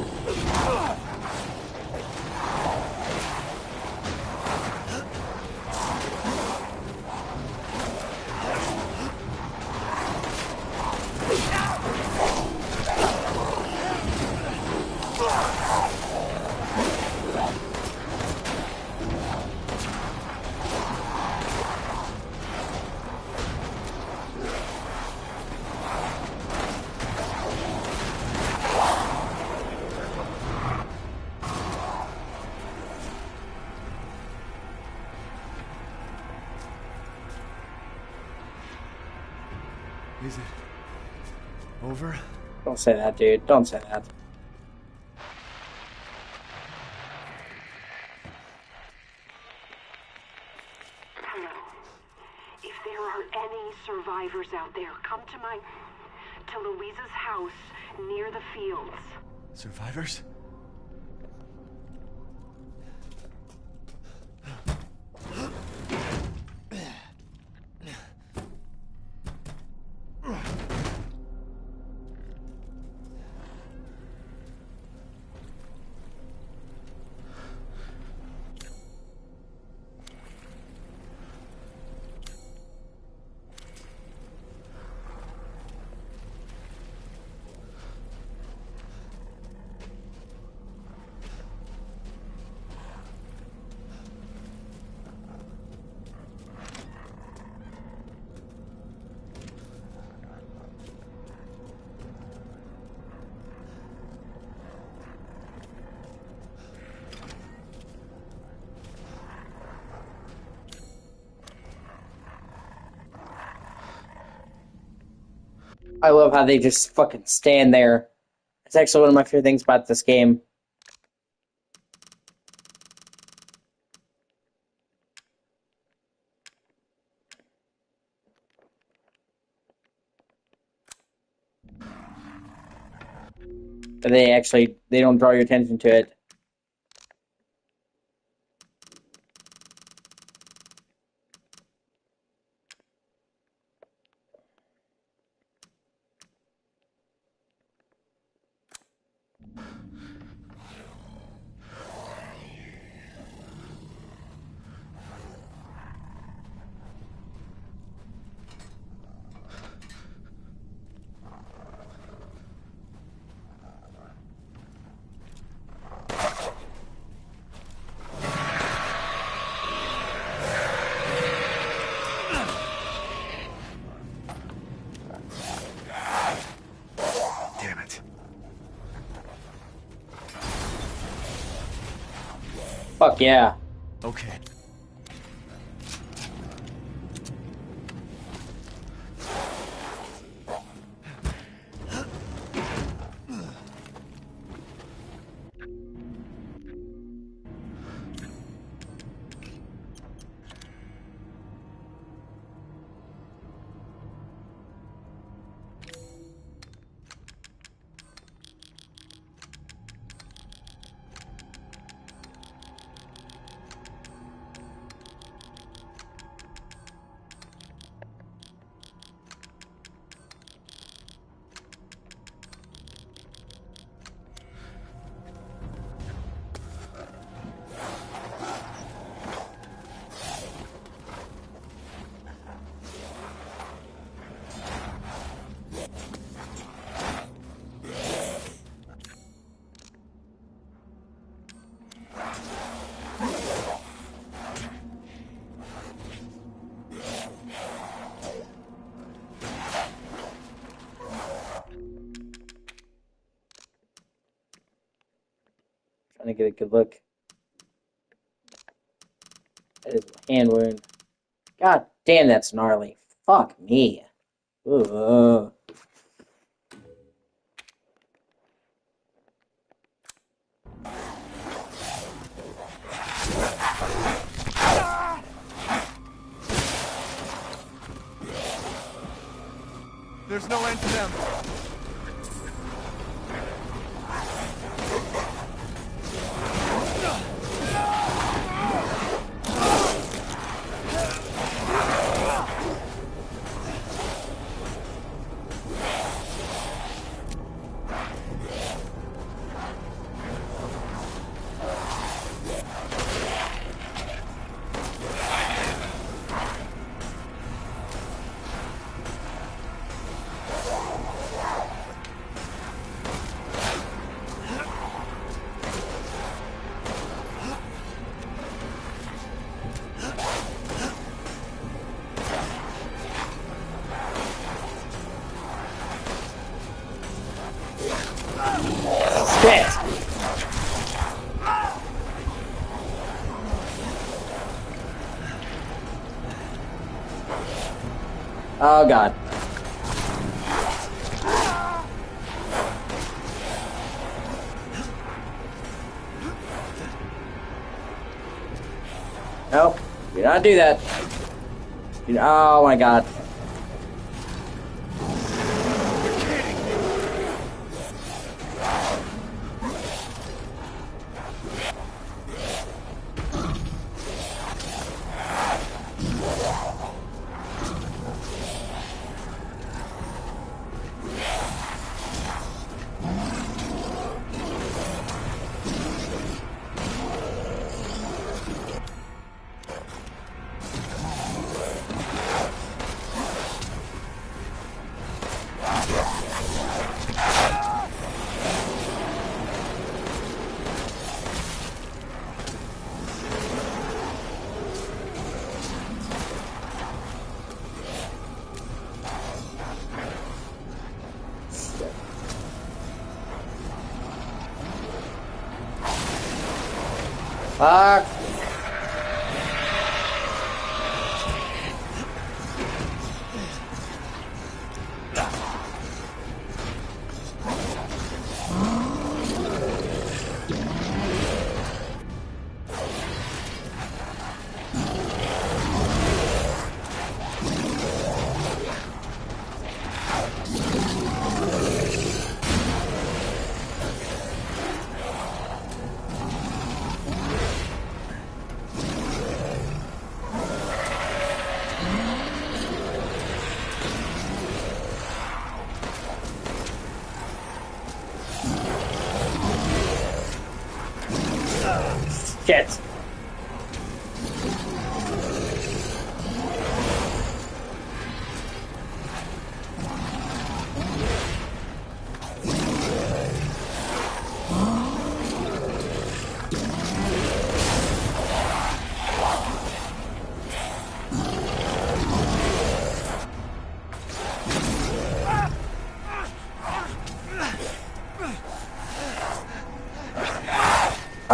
Is it over? Don't say that, dude. Don't say that. Hello. If there are any survivors out there, come to Louisa's house near the fields. Survivors? I love how they just fucking stand there. It's actually one of my favorite things about this game. But they don't draw your attention to it. Damn it. Fuck yeah. Okay. Trying to get a good look. That is a hand wound. God damn, that's gnarly. Fuck me. Ugh. There's no end to them. Oh god. Nope. Do not do that. Oh my god. Fuck. Shit.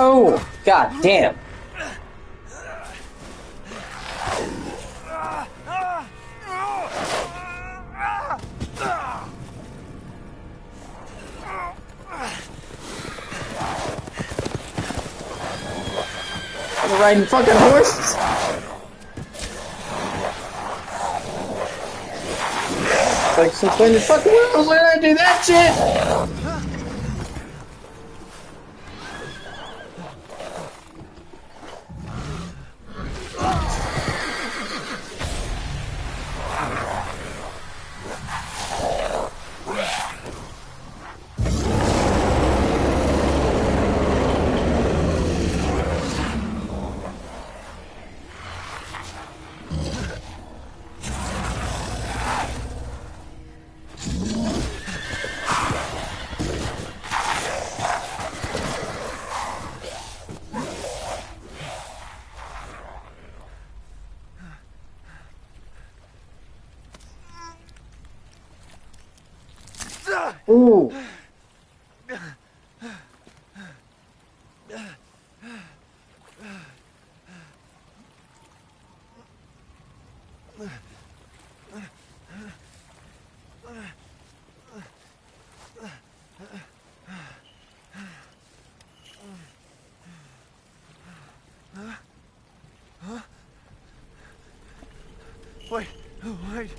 Oh, god damn. We're riding fucking horses. Like some splendid fucking world. Why did I do that shit? Ooh. Wait, wait.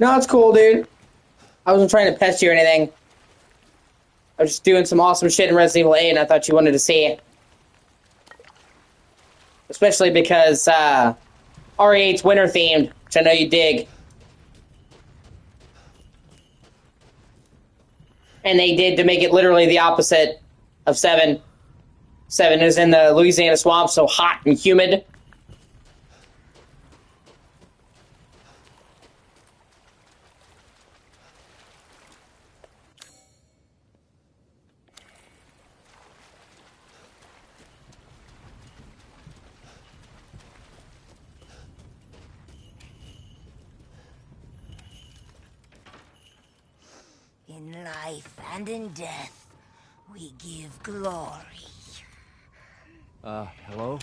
No, it's cool, dude. I wasn't trying to pest you or anything. I was just doing some awesome shit in Resident Evil 8, and I thought you wanted to see it. Especially because RE8's winter themed, which I know you dig. And they did to make it literally the opposite of 7. 7 is in the Louisiana swamp, so hot and humid. In life and in death, we give glory. Hello?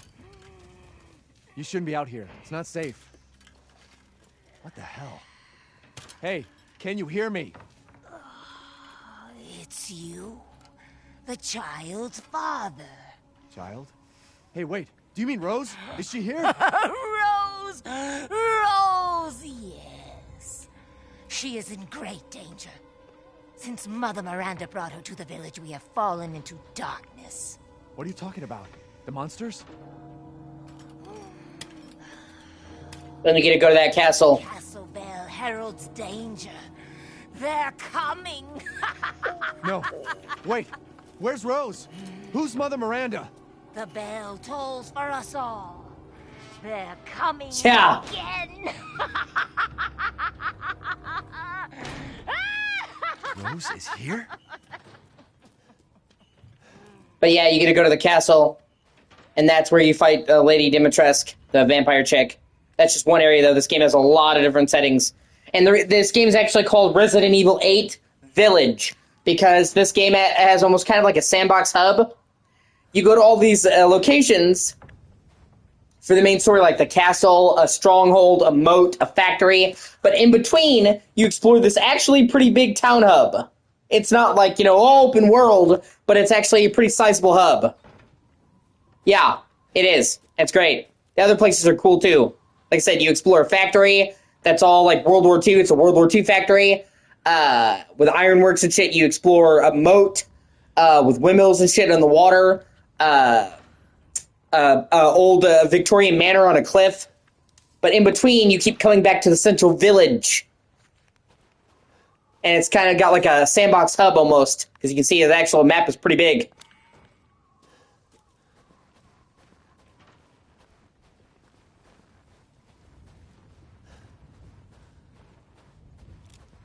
You shouldn't be out here. It's not safe. What the hell? Hey, can you hear me? It's you, the child's father. Child? Hey, wait. Do you mean Rose? Is she here? Rose! Rose, yes. She is in great danger. Since Mother Miranda brought her to the village, we have fallen into darkness. What are you talking about? The monsters? Then we get to go to that castle. Castle bell heralds danger. They're coming. No. Wait. Where's Rose? Who's Mother Miranda? The bell tolls for us all. They're coming Yeah. again. Rose is here? But yeah, you get to go to the castle, and that's where you fight Lady Dimitrescu, the vampire chick. That's just one area, though. This game has a lot of different settings. And this game is actually called Resident Evil 8 Village, because this game has almost kind of like a sandbox hub. You go to all these locations for the main story, like the castle, a stronghold, a moat, a factory. But in between, you explore this actually pretty big town hub. It's not like, all open world, but it's actually a pretty sizable hub. Yeah, it is. It's great. The other places are cool, too. Like I said, you explore a factory that's all like World War II. It's a World War II factory with ironworks and shit. You explore a moat with windmills and shit on the water. Old Victorian manor on a cliff. But in between, you keep coming back to the central village. And it's kind of got like a sandbox hub almost. Because you can see the actual map is pretty big.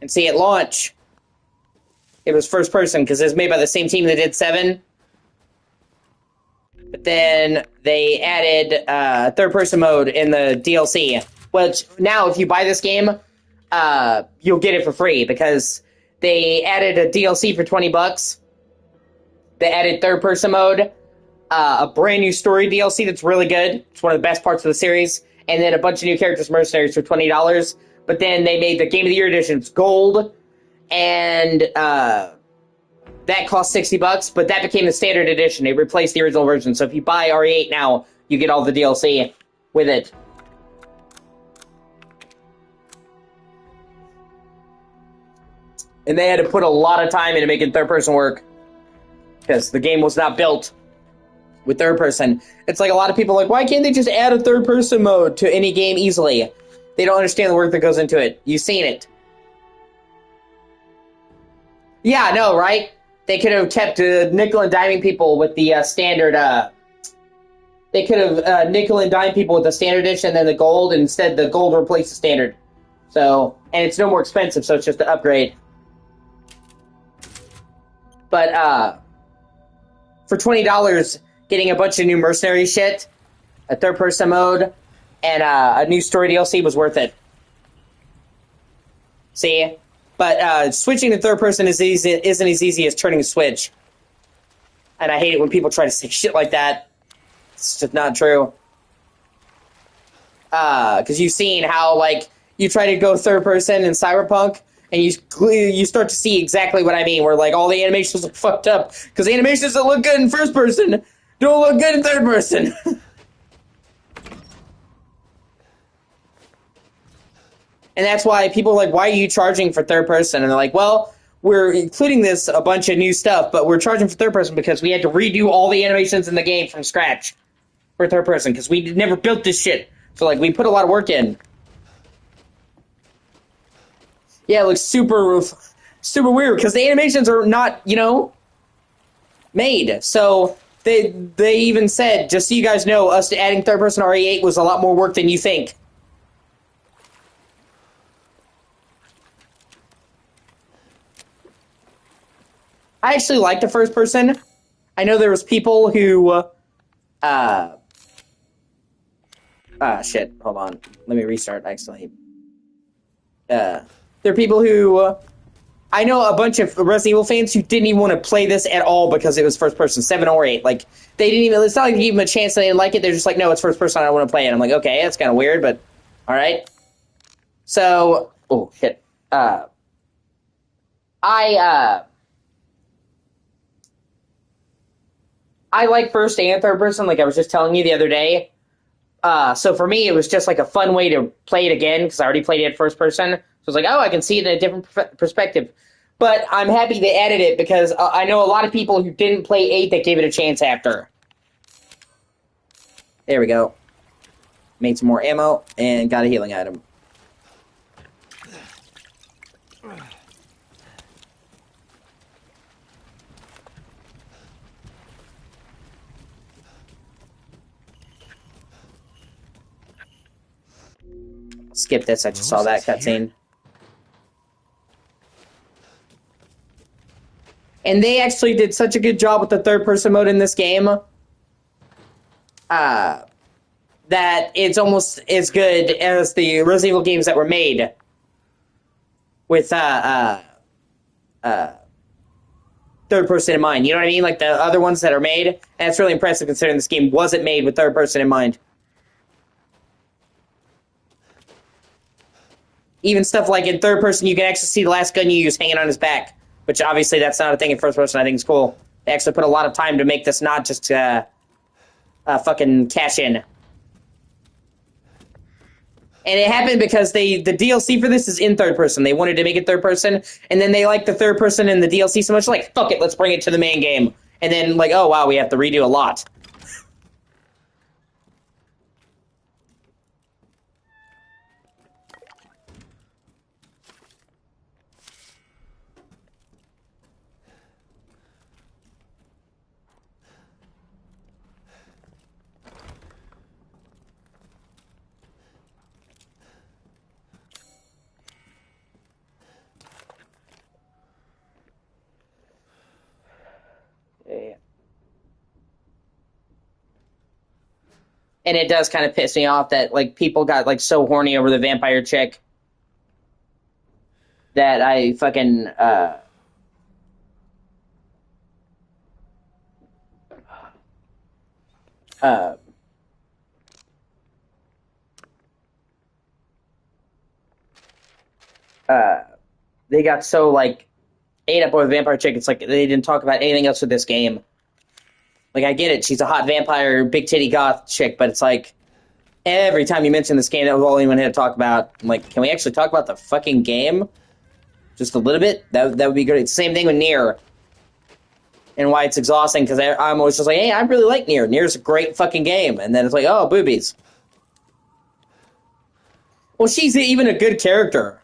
And see, at launch, it was first person because it was made by the same team that did 7. But then they added third person mode in the DLC. Which now, if you buy this game, you'll get it for free because they added a DLC for $20. They added third person mode, a brand new story DLC that's really good. It's one of the best parts of the series. And then a bunch of new characters, mercenaries for $20. But then they made the Game of the Year edition. It's gold, and that cost $60. But that became the standard edition. They replaced the original version. So if you buy RE8 now, you get all the DLC with it. And they had to put a lot of time into making third person work because the game was not built with third person. It's like a lot of people are like, why can't they just add a third person mode to any game easily? They don't understand the work that goes into it. You've seen it. Yeah, I know, right? They could have kept nickel and diming people with the standard. They could have nickel and dime people with the standard edition and then the gold, and instead the gold replaced the standard. So, and it's no more expensive, so it's just an upgrade. But for $20, getting a bunch of new mercenary shit, a third person mode, and a new story DLC was worth it. See? But switching to third person isn't as easy as turning a switch. And I hate it when people try to say shit like that. It's just not true. Because you've seen how, like, you try to go third person in Cyberpunk, and you start to see exactly what I mean, where, like, all the animations are fucked up. Because the animations that look good in first person don't look good in third person. And that's why people are like, why are you charging for third person? And they're like, well, we're including this a bunch of new stuff, but we're charging for third person because we had to redo all the animations in the game from scratch for third person because we never built this shit. So like, we put a lot of work in. Yeah, it looks super weird because the animations are not, you know, made. So they even said, just so you guys know, us adding third person RE8 was a lot more work than you think. I actually like the first person. I know there was people who, shit, hold on. Let me restart, actually. There are people who, I know a bunch of Resident Evil fans who didn't even want to play this at all because it was first person, 7 or 8. Like, they didn't even, it's not like they gave them a chance that they didn't like it. They're just like, no, it's first person, I don't want to play it. I'm like, okay, that's kind of weird, but alright. So, oh, shit. I like first and third person, like I was just telling you the other day. So for me, it was just like a fun way to play it again, because I already played it first person. So I was like, oh, I can see it in a different perspective. But I'm happy they added it, because I know a lot of people who didn't play 8 that gave it a chance after. There we go. Made some more ammo, and got a healing item. Skip this, I just saw that cutscene. And they actually did such a good job with the third-person mode in this game, that it's almost as good as the Resident Evil games that were made with third-person in mind. You know what I mean? Like the other ones that are made. And that's really impressive considering this game wasn't made with third-person in mind. Even stuff like in third person, you can actually see the last gun you use hanging on his back, which obviously that's not a thing in first person. I think is cool. They actually put a lot of time to make this not just fucking cash in. And it happened because the DLC for this is in third person. They wanted to make it third person, and then they liked the third person in the DLC so much, like, fuck it, let's bring it to the main game. And then, like, oh wow, we have to redo a lot. And it does kind of piss me off that, like, people got, like, so horny over the vampire chick that I fucking, they got so, like, ate up over the vampire chick, it's like they didn't talk about anything else with this game. Like, I get it, she's a hot vampire, big titty goth chick, but it's like, every time you mention this game, that was all anyone had to talk about. I'm like, can we actually talk about the fucking game? Just a little bit? That would be great. It's the same thing with Nier. And why it's exhausting, because I'm always just like, hey, I really like Nier. Nier's a great fucking game. And then it's like, oh, boobies. Well, she's even a good character.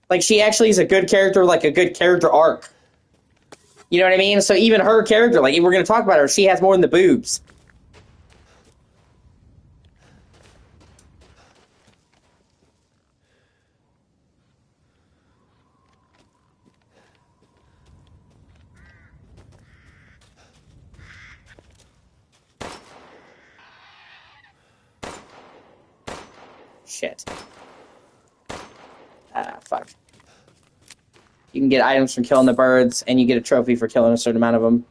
Like, she actually is a good character, like a good character arc. You know what I mean? So even her character, like, if we're going to talk about her, she has more than the boobs. Shit. Fuck. You can get items from killing the birds, and you get a trophy for killing a certain amount of them.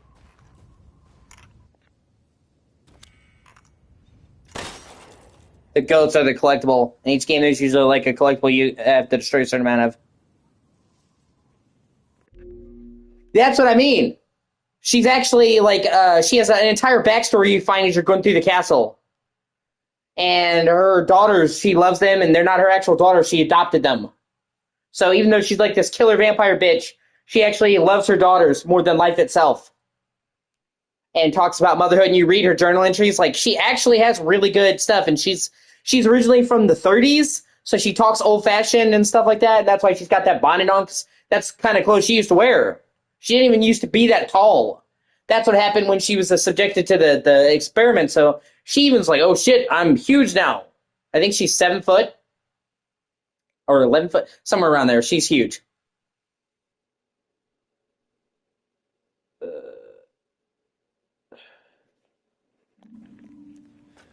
The goats are the collectible. In each game, there's usually, like, a collectible you have to destroy a certain amount of. That's what I mean. She's actually, like, she has an entire backstory you find as you're going through the castle. And her daughters, she loves them, and they're not her actual daughters. She adopted them. So even though she's like this killer vampire bitch, she actually loves her daughters more than life itself. And talks about motherhood, and you read her journal entries, like she actually has really good stuff, and she's originally from the 30s, so she talks old-fashioned and stuff like that, and that's why she's got that bonnet on, 'cause that's kind of clothes she used to wear. She didn't even used to be that tall. That's what happened when she was subjected to the experiment, so she even was like, oh shit, I'm huge now. I think she's 7 foot, or 11 foot, somewhere around there. She's huge.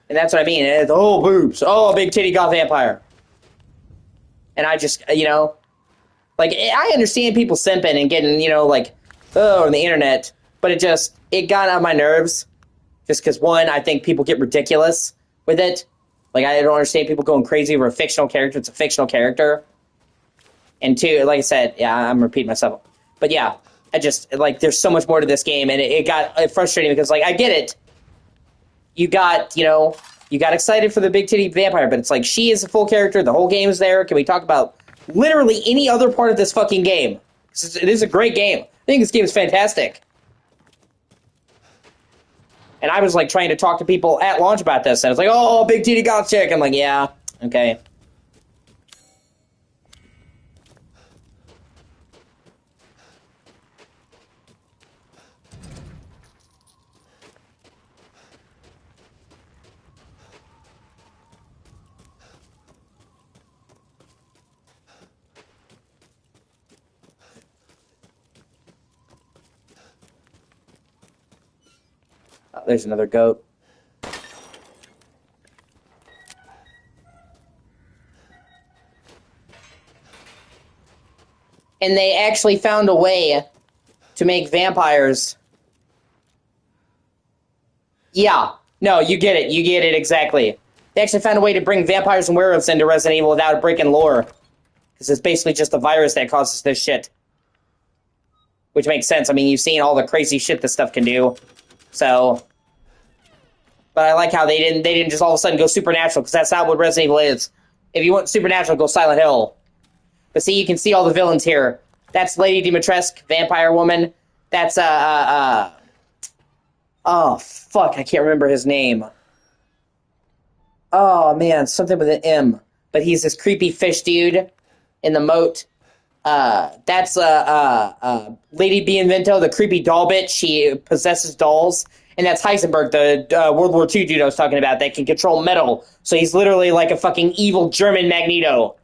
And that's what I mean. It's, oh, boobs. Oh, big titty goth vampire. And I just, like, I understand people simping and getting, like, oh, on the internet. But it got on my nerves. Just because, one, I think people get ridiculous with it. Like, I don't understand people going crazy over a fictional character. It's a fictional character. And two, like I said, yeah, I'm repeating myself. But yeah, I just, like, there's so much more to this game. And it got frustrating because, like, I get it. You got excited for the big titty vampire, but it's like, she is a full character, the whole game is there. Can we talk about literally any other part of this fucking game? It is a great game. I think this game is fantastic. And I was like trying to talk to people at launch about this, and I was like, oh, big titty goth chick. I'm like, yeah, okay. Oh, there's another goat. And they actually found a way to make vampires. Yeah. No, you get it. You get it exactly. They actually found a way to bring vampires and werewolves into Resident Evil without breaking lore. Because it's basically just a virus that causes this shit. Which makes sense. I mean, you've seen all the crazy shit this stuff can do. So, but I like how they didn't just all of a sudden go supernatural, because that's not what Resident Evil is. If you want supernatural, go Silent Hill. But see, you can see all the villains here. That's Lady Dimitrescu, vampire woman. That's oh fuck, I can't remember his name. Oh man, something with an M. But he's this creepy fish dude in the moat. That's Lady Bienvento, the creepy doll bitch. She possesses dolls. And that's Heisenberg, the World War II dude I was talking about that can control metal. So he's literally like a fucking evil German Magneto.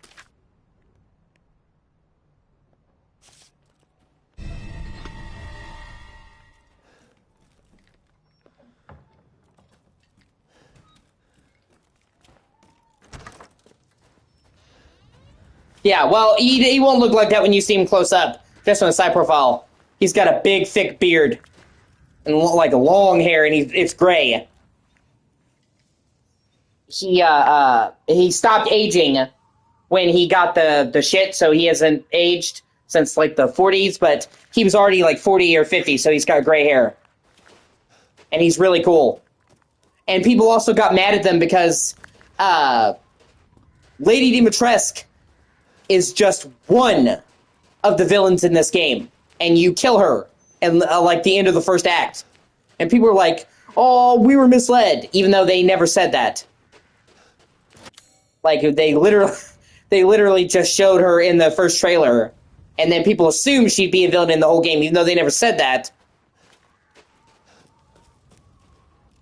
Yeah, well, he won't look like that when you see him close up. Just on the side profile. He's got a big, thick beard. And like long hair, and it's gray. He stopped aging when he got the shit, so he hasn't aged since like the 40s, but he was already like 40 or 50, so he's got gray hair. And he's really cool. And people also got mad at them because Lady Dimitrescu is just one of the villains in this game. And you kill her and like the end of the first act. And people were like, oh, we were misled, even though they never said that. Like, they literally just showed her in the first trailer, and then people assumed she'd be a villain in the whole game, even though they never said that.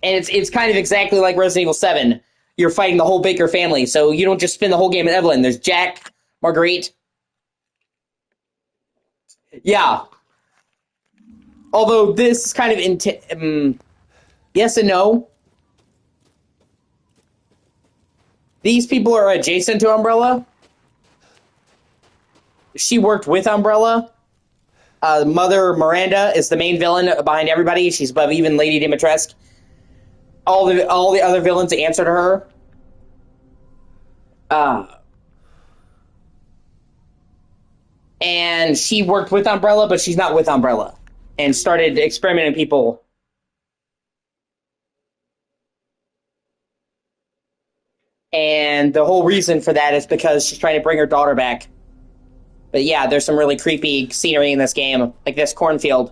And it's kind of exactly like Resident Evil 7. You're fighting the whole Baker family, so you don't just spend the whole game in Evelyn. There's Jack, Marguerite. Yeah. Although this is kind of yes and no. These people are adjacent to Umbrella. She worked with Umbrella. Mother Miranda is the main villain behind everybody. She's above even Lady Dimitrescu. All the other villains answer to her. And she worked with Umbrella, but she's not with Umbrella. And started experimenting on people. And the whole reason for that is because she's trying to bring her daughter back. But yeah, there's some really creepy scenery in this game, like this cornfield.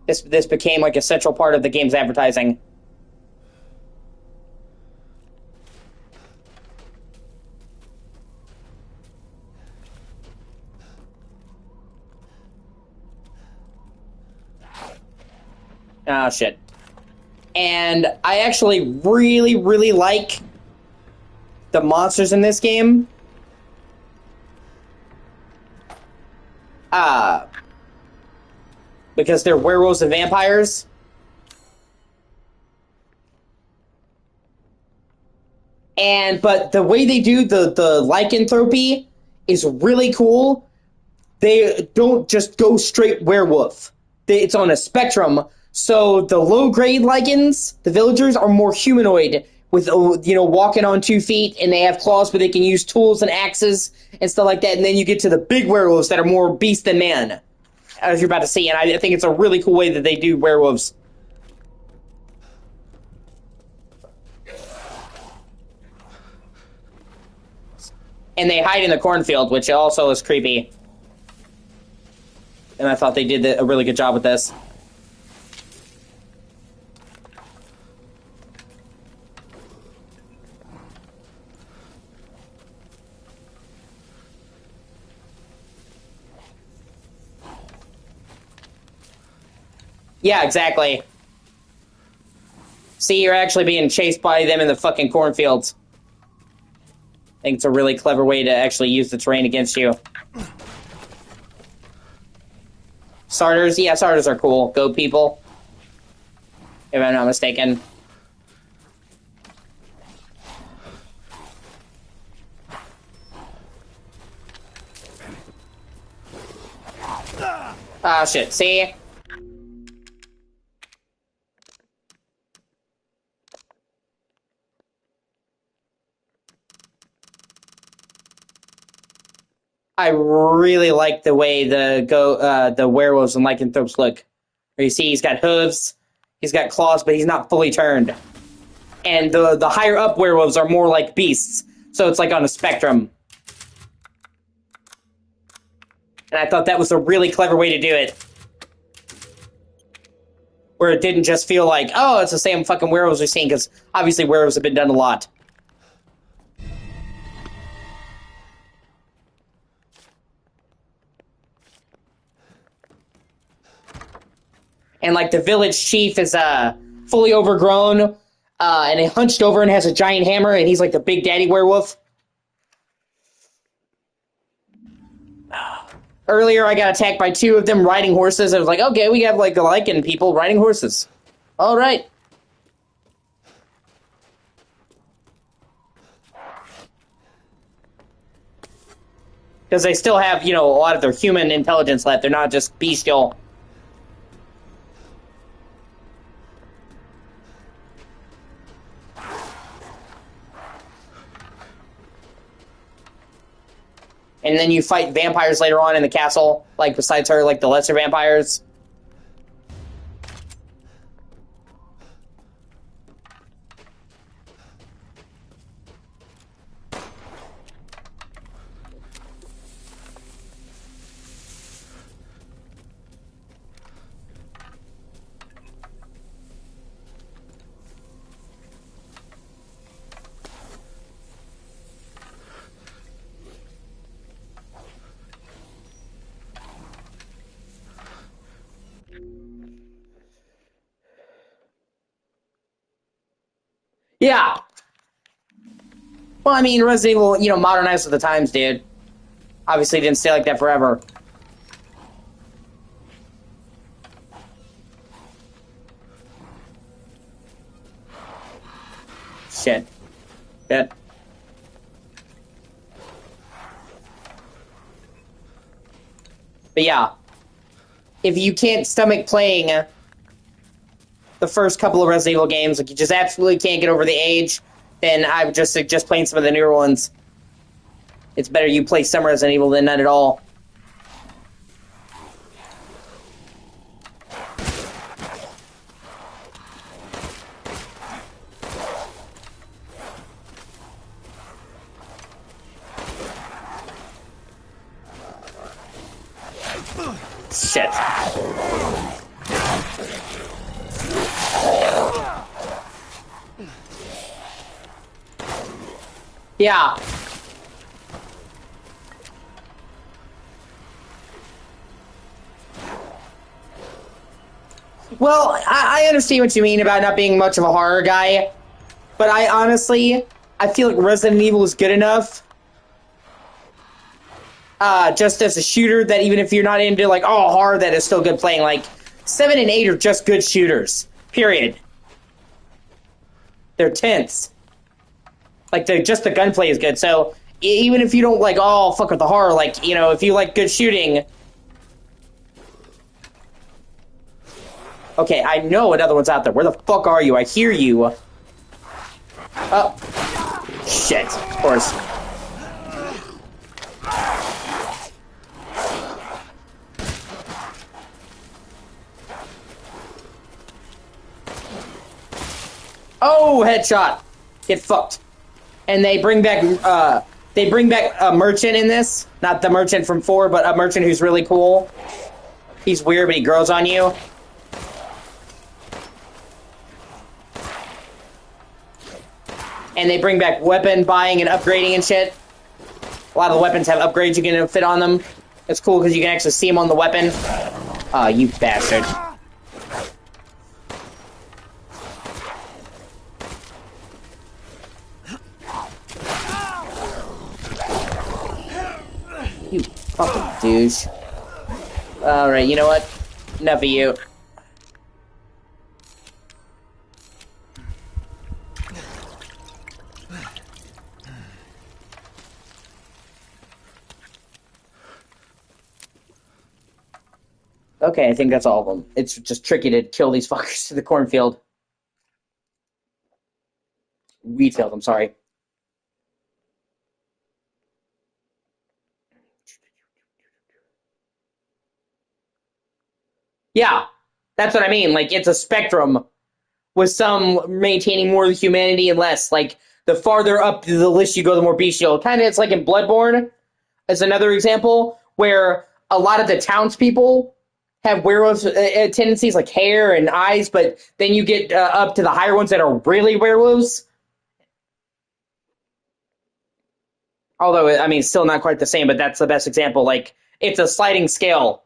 This became like a central part of the game's advertising. Oh, shit. And I actually really, really like the monsters in this game. Because they're werewolves and vampires. But the way they do the lycanthropy is really cool. They don't just go straight werewolf. It's on a spectrum. So the low-grade lycans, the villagers, are more humanoid, with, walking on 2 feet, and they have claws, but they can use tools and axes and stuff like that. And then you get to the big werewolves that are more beast than man, as you're about to see. And I think it's a really cool way that they do werewolves. And they hide in the cornfield, which also is creepy. And I thought they did a really good job with this. Yeah, exactly. See, you're actually being chased by them in the fucking cornfields. I think it's a really clever way to actually use the terrain against you. Starters? Yeah, starters are cool. Go people. If I'm not mistaken. Ah, shit. See? I really like the way the werewolves and lycanthropes look. Where you see he's got hooves, he's got claws, but he's not fully turned. And the higher up werewolves are more like beasts, so it's like on a spectrum. And I thought that was a really clever way to do it. Where it didn't just feel like, oh, it's the same fucking werewolves we've seen, because obviously werewolves have been done a lot. And like the village chief is fully overgrown, and he hunched over and has a giant hammer, and he's like the big daddy werewolf. Earlier, I got attacked by 2 of them riding horses. I was like, okay, we have like Lycan people riding horses. All right. Because they still have, a lot of their human intelligence left. They're not just bestial. And then you fight vampires later on in the castle, like besides her, like the lesser vampires. Yeah. Well, I mean, Resident Evil, modernized with the times, dude. Obviously, it didn't stay like that forever. Shit. Shit. But yeah. If you can't stomach playing the first couple of Resident Evil games, like you just absolutely can't get over the age, then I would just suggest playing some of the newer ones. It's better you play some Resident Evil than none at all. Shit. Yeah. Well, I understand what you mean about not being much of a horror guy, but I feel like Resident Evil is good enough, just as a shooter, that even if you're not into, like, oh, horror, that is still good playing. Like, 7 and 8 are just good shooters. Period. They're tense. Like, just the gunplay is good, so even if you don't, like, oh, fuck with the horror, like, you know, if you like good shooting... Okay, I know another one's out there. Where the fuck are you? I hear you. Oh. Shit, of course. Oh, headshot. Get fucked. And they bring back a merchant in this. Not the merchant from 4, but a merchant who's really cool. He's weird, but he grows on you. And they bring back weapon buying and upgrading and shit. A lot of the weapons have upgrades you can fit on them. It's cool because you can actually see them on the weapon. Oh, you bastard. You fucking douche. Alright, you know what? Enough of you. Okay, I think that's all of them. It's just tricky to kill these fuckers to the cornfield. Wheat field, I'm sorry. Yeah, that's what I mean. Like, it's a spectrum with some maintaining more humanity and less. Like, the farther up the list you go, the more bestial. Kind of, it's like in Bloodborne, as another example, where a lot of the townspeople have werewolf tendencies, like hair and eyes, but then you get up to the higher ones that are really werewolves. Although, I mean, still not quite the same, but that's the best example. Like, it's a sliding scale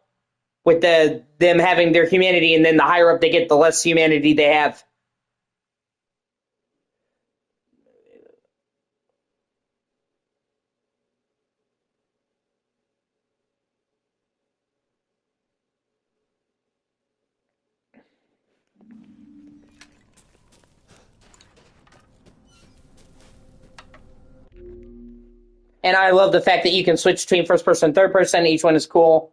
with them having their humanity, and then the higher up they get, the less humanity they have. And I love the fact that you can switch between first person and third person. Each one is cool.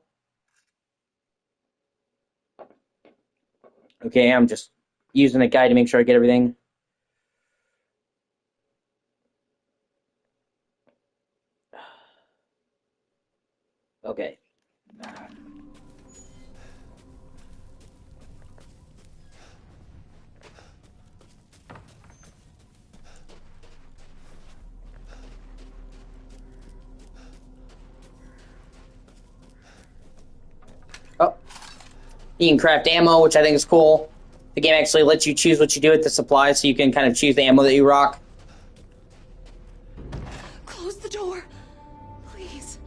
Okay, I'm just using a guide to make sure I get everything. Okay. Oh. You can craft ammo, which I think is cool. The game actually lets you choose what you do with the supply, so you can kind of choose the ammo that you rock. Close the door, please.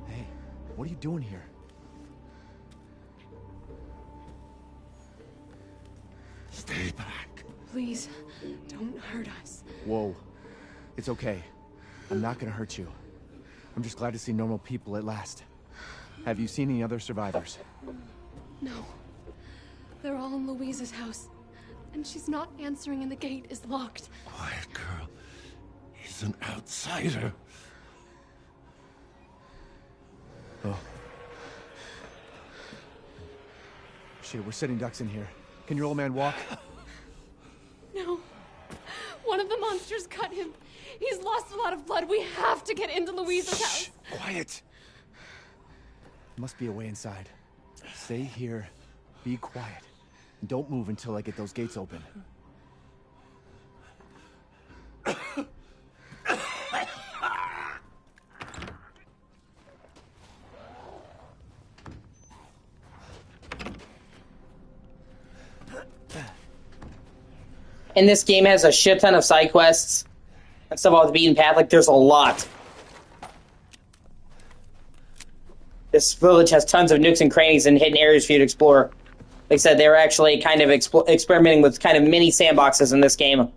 Hey, what are you doing here? Stay back. Please, don't hurt us. Whoa. It's okay. I'm not gonna hurt you. I'm just glad to see normal people at last. Have you seen any other survivors? No. They're all in Louise's house. And she's not answering and the gate is locked. Quiet girl. He's an outsider. Oh. Shit, we're sitting ducks in here. Can your old man walk? No. One of the monsters cut him. He's lost a lot of blood. We have to get into Louise's house. Quiet. Must be a way inside. Stay here. Be quiet. And don't move until I get those gates open. And this game has a shit ton of side quests and stuff off the beaten path. Like, there's a lot. This village has tons of nooks and crannies and hidden areas for you to explore. Like I said, they were actually kind of experimenting with kind of mini sandboxes in this game.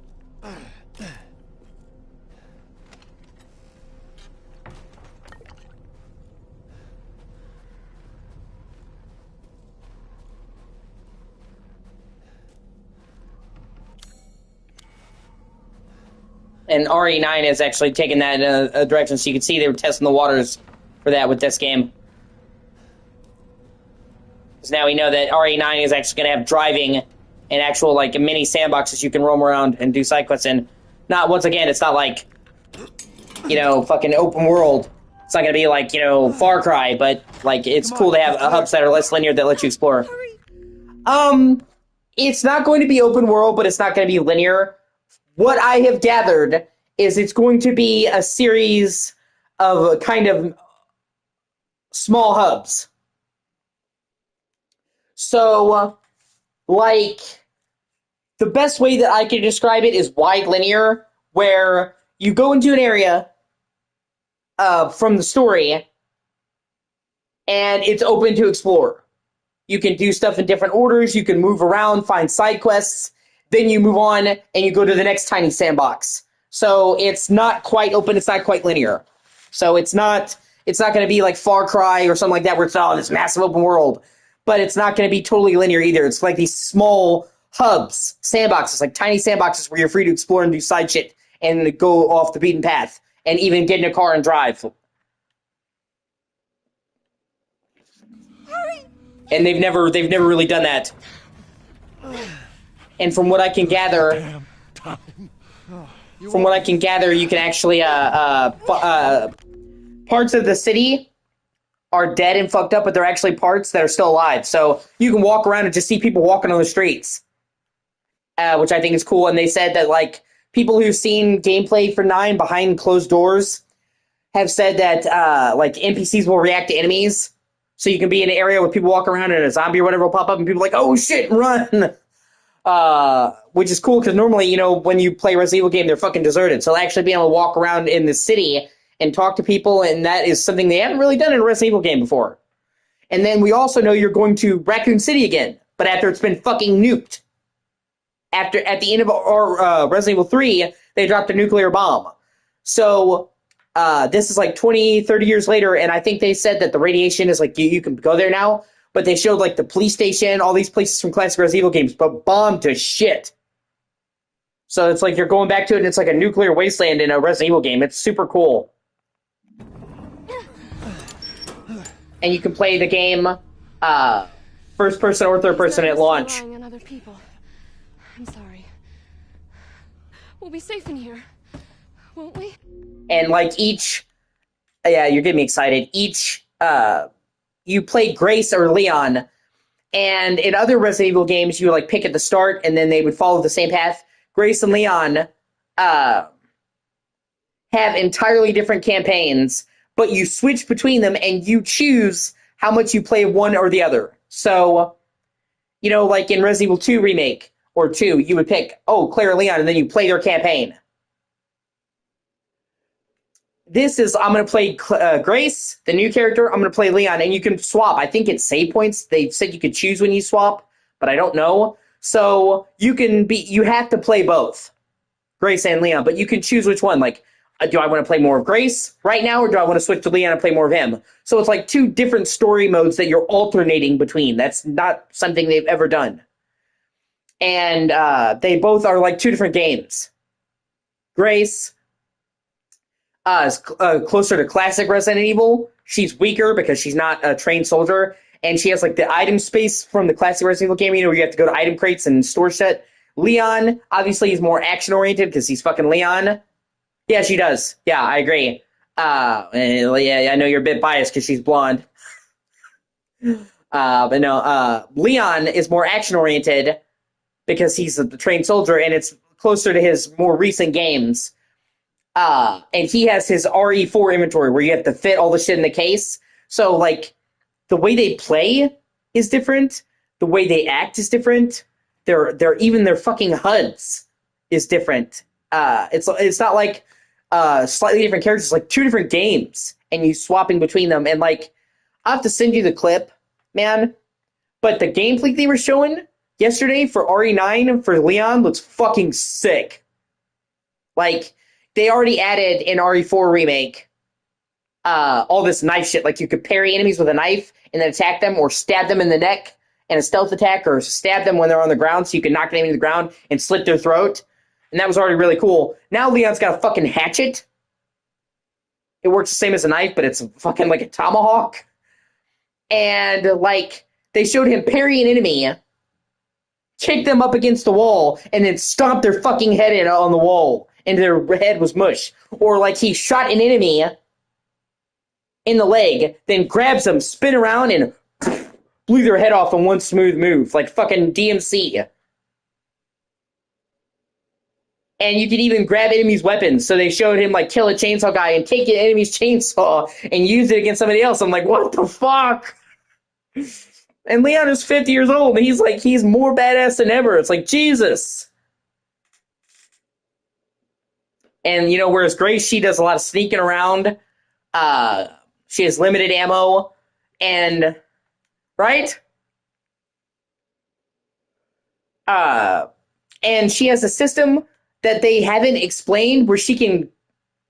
And RE9 has actually taken that in a direction, so you can see they were testing the waters for that with this game. Because now we know that RE9 is actually going to have driving and actual, like, mini sandboxes you can roam around and do side quests in. Not, once again, it's not like, you know, fucking open world. It's not going to be like, you know, Far Cry, but, like, it's cool to have hubs that are less linear that let you explore. It's not going to be open world, but it's not going to be linear. What I have gathered is it's going to be a series of kind of small hubs. So, like, the best way that I can describe it is wide linear, where you go into an area from the story, and it's open to explore. You can do stuff in different orders, you can move around, find side quests, then you move on, and you go to the next tiny sandbox. So it's not quite open, it's not quite linear. So it's not going to be like Far Cry or something like that, where it's all this massive open world. But it's not going to be totally linear either. It's like these small hubs, sandboxes, like tiny sandboxes where you're free to explore and do side shit and go off the beaten path and even get in a car and drive. Hurry! And they've never really done that. And from what I can gather, you can actually parts of the city are dead and fucked up, but they're actually parts that are still alive. So you can walk around and just see people walking on the streets, which I think is cool. And they said that, like, people who've seen gameplay for 9 behind closed doors have said that, like, NPCs will react to enemies. So you can be in an area where people walk around and a zombie or whatever will pop up and people are like, oh shit, run! Which is cool because normally, you know, when you play a Resident Evil game, they're fucking deserted. So actually being able to walk around in the city and talk to people, and that is something they haven't really done in a Resident Evil game before. And then we also know you're going to Raccoon City again, but after it's been fucking nuked. At the end of Resident Evil 3, they dropped a nuclear bomb. So this is like 20, 30 years later, and I think they said that the radiation is like, you can go there now, but they showed like the police station, all these places from classic Resident Evil games, but bombed to shit. So it's like you're going back to it, and it's like a nuclear wasteland in a Resident Evil game. It's super cool. And you can play the game first person or third person at launch. Relying on other people. I'm sorry. We'll be safe in here, won't we? And like each, yeah, you're getting me excited. Each, you play Grace or Leon, and in other Resident Evil games, you would like pick at the start, and then they would follow the same path. Grace and Leon have entirely different campaigns, but you switch between them and you choose how much you play one or the other. So, you know, like in Resident Evil 2 Remake or 2, you would pick, oh, Claire and Leon, and then you play their campaign. This is, I'm going to play Grace, the new character, I'm going to play Leon, and you can swap. I think it's save points. They said you could choose when you swap, but I don't know. So you have to play both, Grace and Leon, but you can choose which one. Like, do I want to play more of Grace right now, or do I want to switch to Leon and play more of him? So it's like 2 different story modes that you're alternating between. That's not something they've ever done. And they both are like 2 different games. Grace is closer to classic Resident Evil. She's weaker because she's not a trained soldier. And she has like the item space from the classic Resident Evil game, you know, where you have to go to item crates and store shit. Leon, obviously, is more action-oriented because he's fucking Leon. Yeah, she does. Yeah, I agree. Yeah, I know you're a bit biased because she's blonde. But no, Leon is more action-oriented because he's the trained soldier, and it's closer to his more recent games. And he has his RE4 inventory where you have to fit all the shit in the case. So, like, the way they play is different. The way they act is different. They're even their fucking HUDs is different. It's not like slightly different characters. It's like two different games, and you swapping between them. And like, I have to send you the clip, man. But the gameplay they were showing yesterday for RE9 for Leon looks fucking sick. Like, they already added in RE4 remake all this knife shit. Like, you could parry enemies with a knife and then attack them, or stab them in the neck and a stealth attack, or stab them when they're on the ground so you can knock an enemy to the ground and slit their throat. And that was already really cool. Now Leon's got a fucking hatchet. It works the same as a knife, but it's fucking like a tomahawk. And, like, they showed him parry an enemy, kick them up against the wall, and then stomp their fucking head in on the wall, and their head was mush. Or, like, he shot an enemy in the leg, then grabs them, spin around, and blew their head off in one smooth move, like fucking DMC. And you can even grab enemies' weapons. So they showed him, like, kill a chainsaw guy and take an enemy's chainsaw and use it against somebody else. I'm like, what the fuck? And Leon is 50 years old, and he's more badass than ever. It's like, Jesus. And, you know, whereas Grace, she does a lot of sneaking around. She has limited ammo. And, right? And she has a system that they haven't explained where she can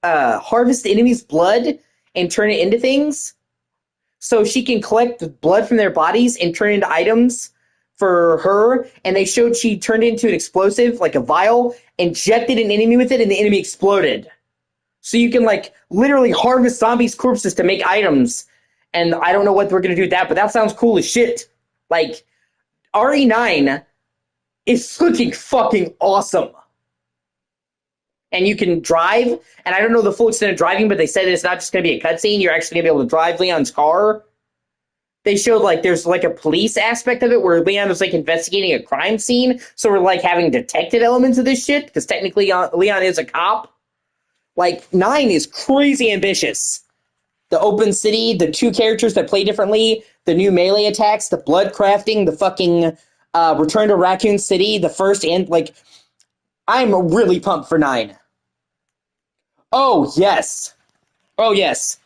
harvest the enemy's blood and turn it into things. So she can collect the blood from their bodies and turn it into items for her. And they showed she turned it into an explosive, like a vial, injected an enemy with it, and the enemy exploded. So you can, like, literally harvest zombies' corpses to make items. And I don't know what we're going to do with that, but that sounds cool as shit. Like, RE9 is looking fucking awesome. And you can drive, and I don't know the full extent of driving, but they said it's not just going to be a cutscene. You're actually going to be able to drive Leon's car. They showed, like, there's, like, a police aspect of it where Leon was, like, investigating a crime scene. So we're, like, having detective elements of this shit, because technically Leon is a cop. Like, 9 is crazy ambitious. The open city, the two characters that play differently, the new melee attacks, the blood crafting, the fucking Return to Raccoon City, the first, and, like, I'm really pumped for 9. Oh, yes. Oh, yes.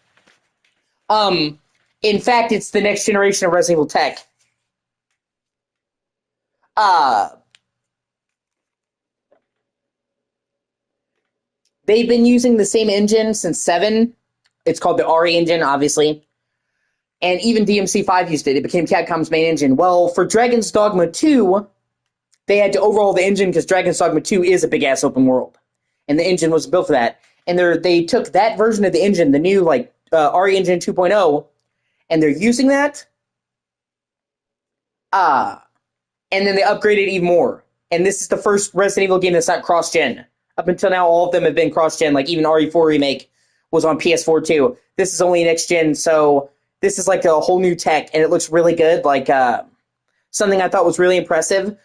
In fact, it's the next generation of Resident Evil tech. They've been using the same engine since 7. It's called the RE engine, obviously. And even DMC5 used it. It became Capcom's main engine. Well, for Dragon's Dogma 2, they had to overhaul the engine because Dragon's Dogma 2 is a big-ass open world. And the engine was built for that. And they took that version of the engine, the new, like, RE Engine 2.0, and they're using that. And then they upgraded even more. And this is the first Resident Evil game that's not cross-gen. Up until now, all of them have been cross-gen. Like, even RE4 Remake was on PS4 too. This is only next-gen, so this is like a whole new tech, and it looks really good. Like, something I thought was really impressive.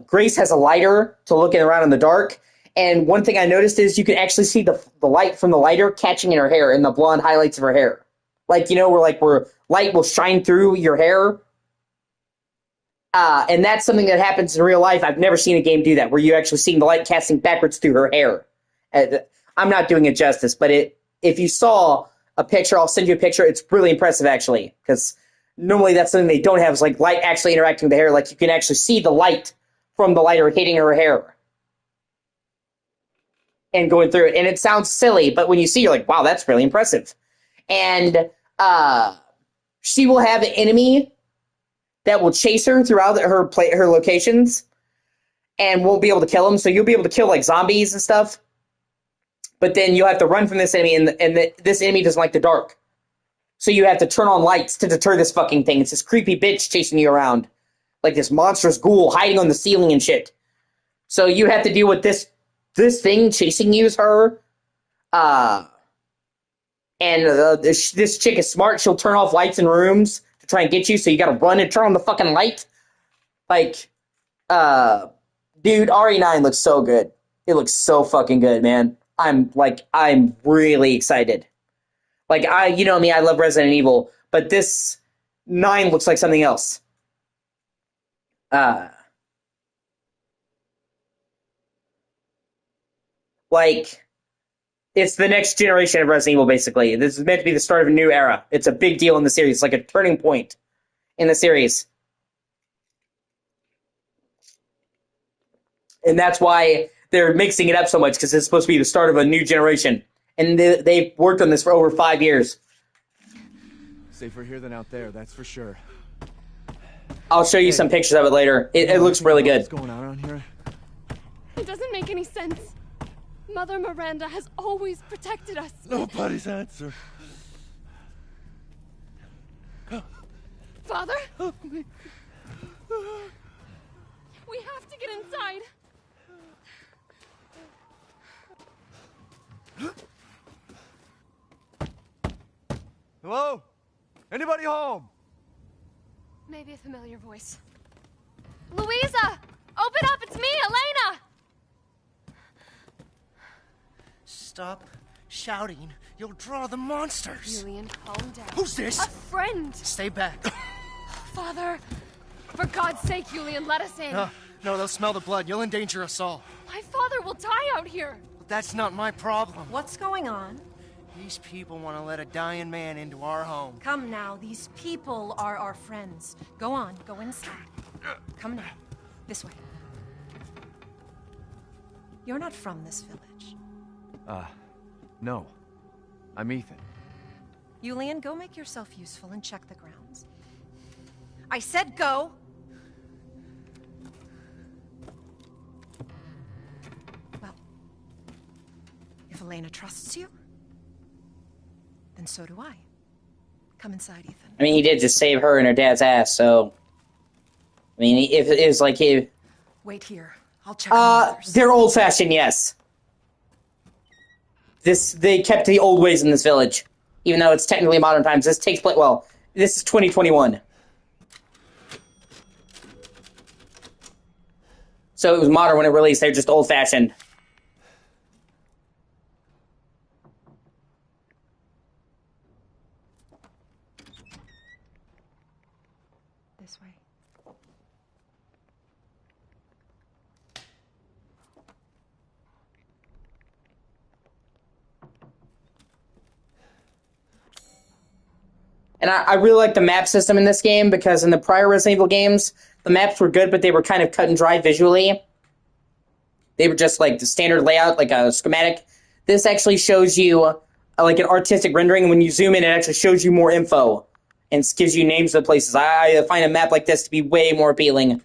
Grace has a lighter to look around in the dark. And one thing I noticed is you can actually see the light from the lighter catching in her hair and the blonde highlights of her hair. Like, you know, where light will shine through your hair. And that's something that happens in real life. I've never seen a game do that, where you actually see the light casting backwards through her hair. I'm not doing it justice, but if you saw a picture, I'll send you a picture. It's really impressive, actually, because normally that's something they don't have, is like light actually interacting with the hair. Like, you can actually see the light from the lighter hitting her hair and going through it. And it sounds silly, but when you see, you're like, wow, that's really impressive. And she will have an enemy that will chase her throughout her locations and won't be able to kill them. So you'll be able to kill, like, zombies and stuff. But then you'll have to run from this enemy, and this enemy doesn't like the dark. So you have to turn on lights to deter this fucking thing. It's this creepy bitch chasing you around. Like this monstrous ghoul hiding on the ceiling and shit. So you have to deal with this thing chasing you as her. This chick is smart. She'll turn off lights in rooms to try and get you, so you gotta run and turn on the fucking light. Like, dude, RE9 looks so good. It looks so fucking good, man. I'm really excited. Like, you know me, I love Resident Evil, but this 9 looks like something else. Like, it's the next generation of Resident Evil, basically. This is meant to be the start of a new era. It's a big deal in the series. It's like a turning point in the series. And that's why they're mixing it up so much, because it's supposed to be the start of a new generation. And they've worked on this for over 5 years. Safer here than out there, that's for sure. I'll show you some pictures of it later. It looks really good. What's going on around here? It doesn't make any sense. Mother Miranda has always protected us. Nobody's answer. Father? Help me. We have to get inside. Hello? Anybody home? Maybe a familiar voice. Louisa! Open up! It's me, Elena! Stop shouting. You'll draw the monsters. Julian, calm down. Who's this? A friend! Stay back. Father! For God's sake, Julian, let us in. No, they'll smell the blood. You'll endanger us all. My father will die out here. But that's not my problem. What's going on? These people want to let a dying man into our home. Come now, these people are our friends. Go on, go inside. Come now, this way. You're not from this village. No. I'm Ethan. Julian, go make yourself useful and check the grounds. I said go! Well, if Elena trusts you, then so do I. Come inside, Ethan. I mean, he did just save her and her dad's ass, so... I mean, if it is like he... Wait here. I'll check on the others. They're old-fashioned, yes. They kept the old ways in this village. Even though it's technically modern times. This takes place... Well, this is 2021. So it was modern when it released. They're just old-fashioned. This way. And I really like the map system in this game, because in the prior Resident Evil games, the maps were good, but they were kind of cut and dry visually. They were just like the standard layout, like a schematic. This actually shows you like an artistic rendering, and when you zoom in, it actually shows you more info and gives you names of the places. I find a map like this to be way more appealing.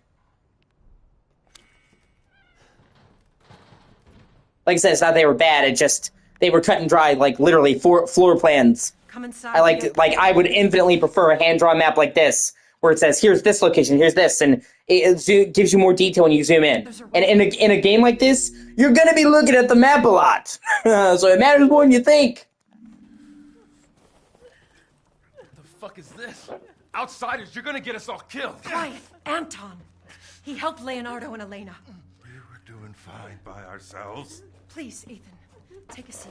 Like I said, it's not they were bad, it just, they were cut and dry, like literally floor plans. Come inside. I would infinitely prefer a hand-drawn map like this, where it says, here's this location, here's this, and it gives you more detail when you zoom in. And in a game like this, you're gonna be looking at the map a lot. So it matters more than you think. What the fuck is this? Outsiders, you're gonna get us all killed. Quiet, Anton. He helped Leonardo and Elena. We were doing fine by ourselves. Please, Ethan, take a seat.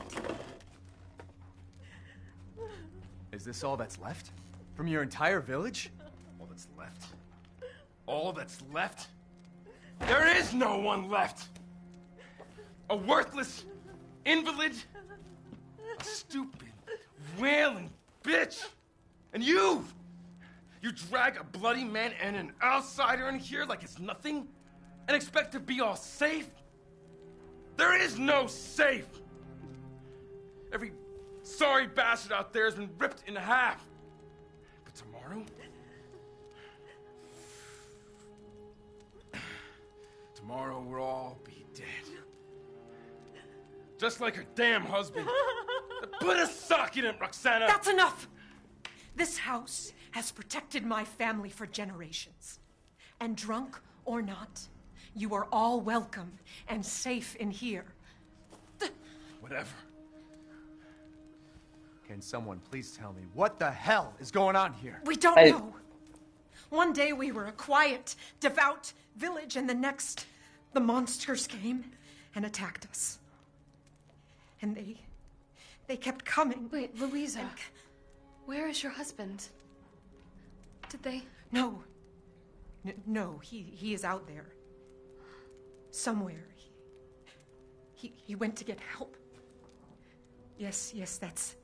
Is this all that's left? From your entire village? All that's left? All that's left? There is no one left! A worthless invalid? A stupid, wailing bitch! And you! You drag a bloody man and an outsider in here like it's nothing? And expect to be all safe? There is no safe! Every sorry bastard out there has been ripped in half. But tomorrow? Tomorrow we'll all be dead. Just like her damn husband. Put a sock in it, Roxana! That's enough! This house has protected my family for generations. And drunk or not, you are all welcome and safe in here. Whatever. Can someone please tell me what the hell is going on here? We don't know. One day we were a quiet, devout village, and the next, the monsters came and attacked us. And they kept coming. Wait, Louisa, where is your husband? Did they? No. No, he is out there. Somewhere. He went to get help. Yes, that's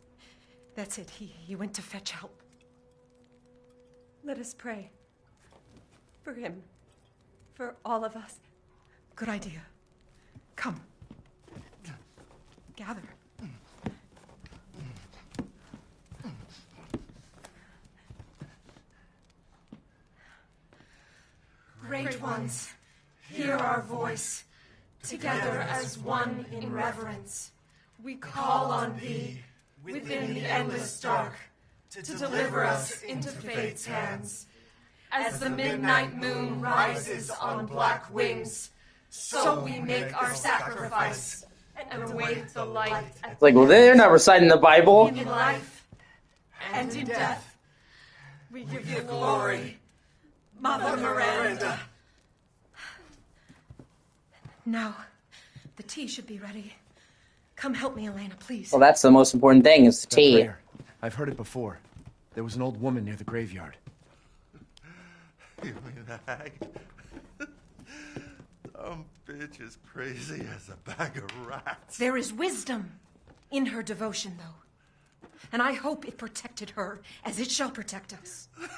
it. He went to fetch help. Let us pray. For him. For all of us. Good idea. Come. Gather. Great ones, hear our voice. Together as one in reverence, we call on thee within the endless dark to deliver us into fate's hands. As the midnight moon rises on black wings, so we make our sacrifice and await the light. It's like, well, they're not reciting the Bible. In life and in death, we give you glory, Mother Miranda. Now, the tea should be ready. Come help me, Elena, please. Well, that's the most important thing, is the tea. Prayer. I've heard it before. There was an old woman near the graveyard. You mean the hag? Dumb bitch is crazy as a bag of rats. There is wisdom in her devotion, though. And I hope it protected her as it shall protect us. What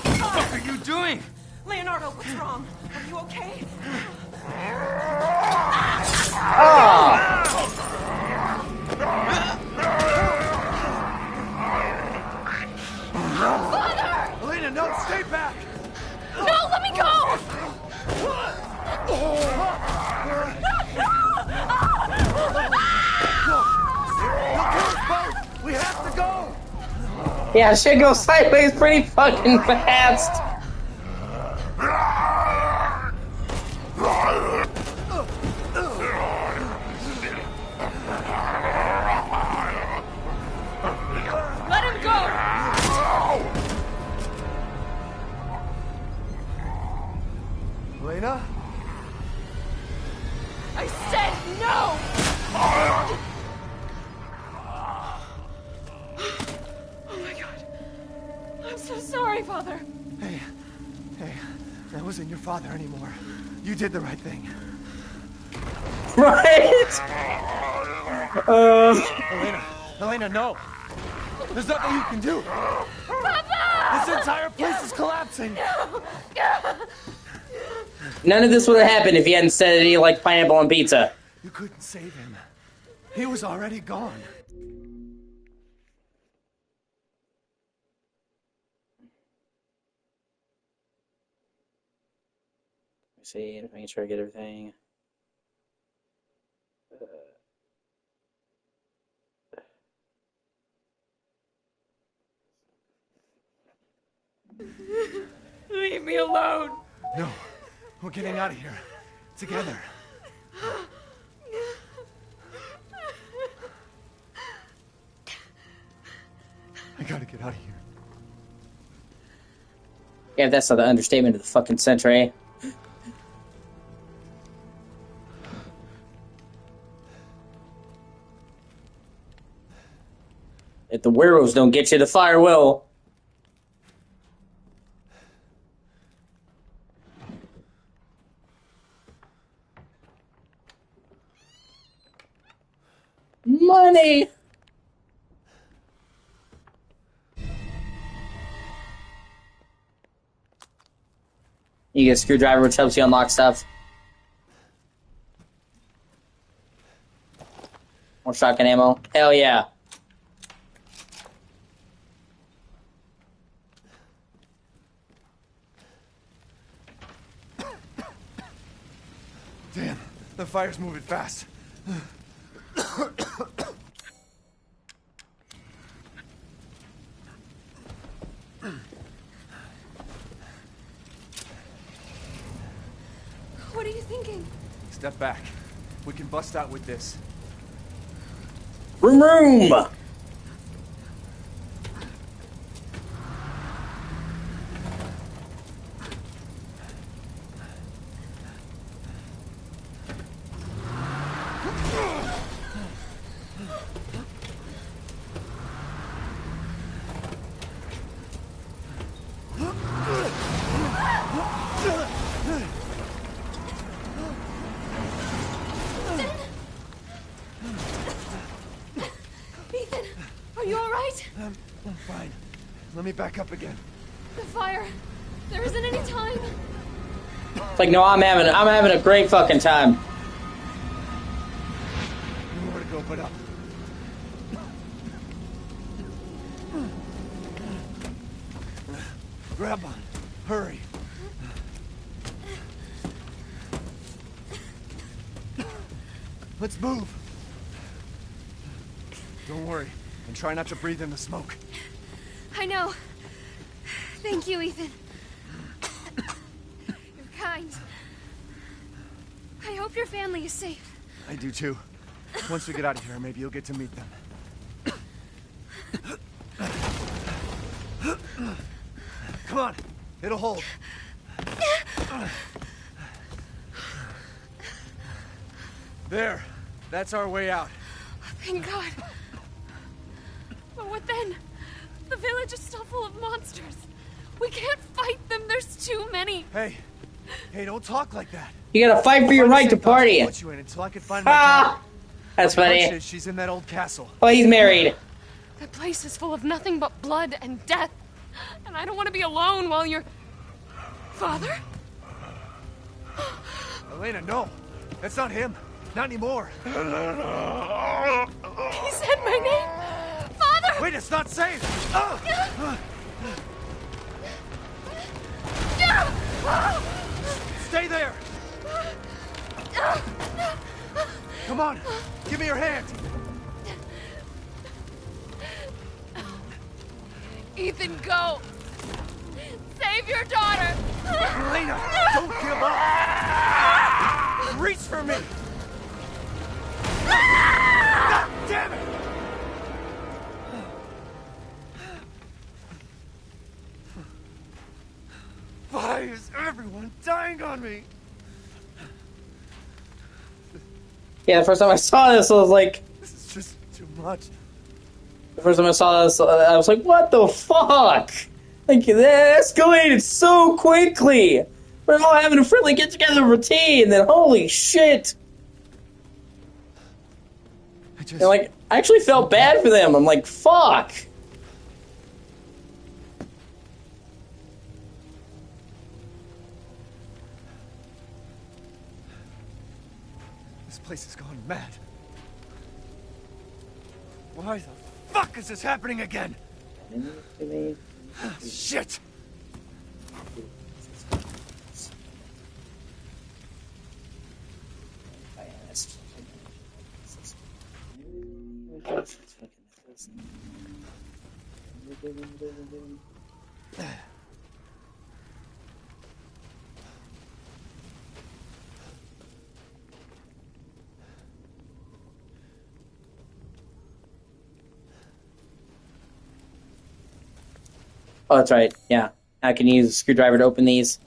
the fuck are you doing? Leonardo, what's wrong? Are you okay? Father! Elena, no, stay back! No, let me go! We have to go! Yeah, shit goes sideways pretty fucking fast. Let him go! Elena? I said no! Oh my god. I'm so sorry, Father. Hey, that wasn't your father anymore. You did the right thing. Right? Elena, no! There's nothing you can do! Papa! This entire place is collapsing! None of this would have happened if you hadn't said that he liked pineapple on pizza. You couldn't save him. He was already gone. Let me see, making sure I get everything. Leave me alone. No, we're getting out of here. Together. I gotta get out of here. Yeah, that's not the understatement of the fucking century. If the werewolves don't get you, the fire will. Money! You get a screwdriver, which helps you unlock stuff. More shotgun ammo. Hell yeah. Damn, the fire's moving fast. What are you thinking? Step back. We can bust out with this. Room, room! I'm fine. Let me back up again. The fire. There isn't any time. It's like, no, I'm having a great fucking time. Nowhere to go but up. Grab on. Hurry. Let's move. Don't worry, and try not to breathe in the smoke. I know. Thank you, Ethan. You're kind. I hope your family is safe. I do too. Once we get out of here, maybe you'll get to meet them. Come on, it'll hold. There, that's our way out. Thank God. But what then? The village is still full of monsters. We can't fight them. There's too many. Hey, don't talk like that. You gotta fight for your right to party. Put you in until I can find my daughter. That's funny. She's in that old castle. Oh, he's married. That place is full of nothing but blood and death. And I don't want to be alone while you're... Father? Elena, no. That's not him. Not anymore. He said my name. Father! Wait, it's not safe. Stay there. Come on. Give me your hand. Ethan, go. Save your daughter. Elena, don't give up. Reach for me. God damn it. Why is everyone dying on me? Yeah, the first time I saw this, I was like... This is just too much. The first time I saw this, I was like, what the fuck? Like, that escalated so quickly. We're all having a friendly get-together routine, and then holy shit. And like, I actually felt bad for them. I'm like, fuck. This place has gone mad. Why the fuck is this happening again? Shit! Oh, that's right. Yeah. I can use a screwdriver to open these.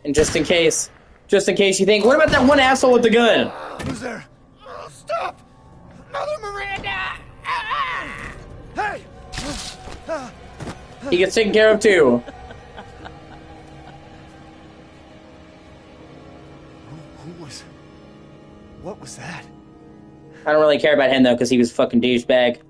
And just in case you think, what about that one asshole with the gun? Who's there? Oh, stop! Mother Miranda! Hey! He gets taken care of too. What was that? I don't really care about him though, because he was a fucking douchebag.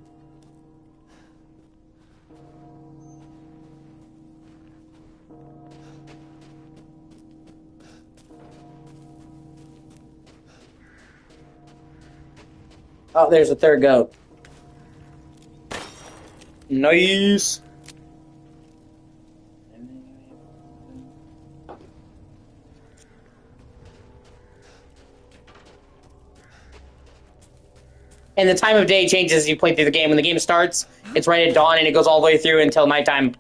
Oh, there's a third goat. Nice. And the time of day changes as you play through the game. When the game starts, it's right at dawn, and it goes all the way through until nighttime.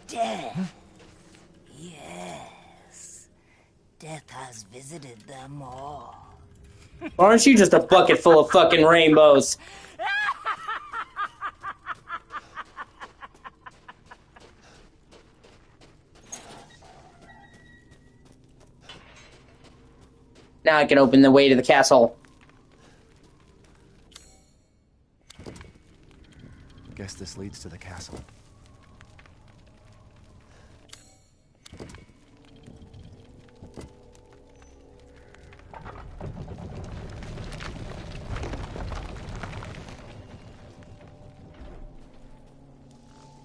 Death. Yes. Death has visited them all. Aren't you just a bucket full of fucking rainbows? Now I can open the way to the castle. Guess this leads to the castle.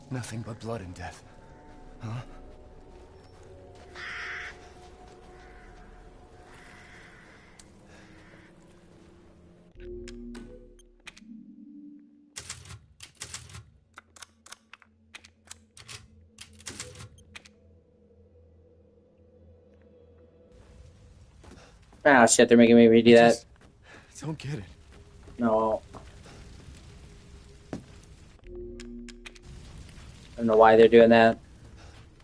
Nothing but blood and death. Huh? Oh shit, they're making me redo that. Don't get it. No. I don't know why they're doing that.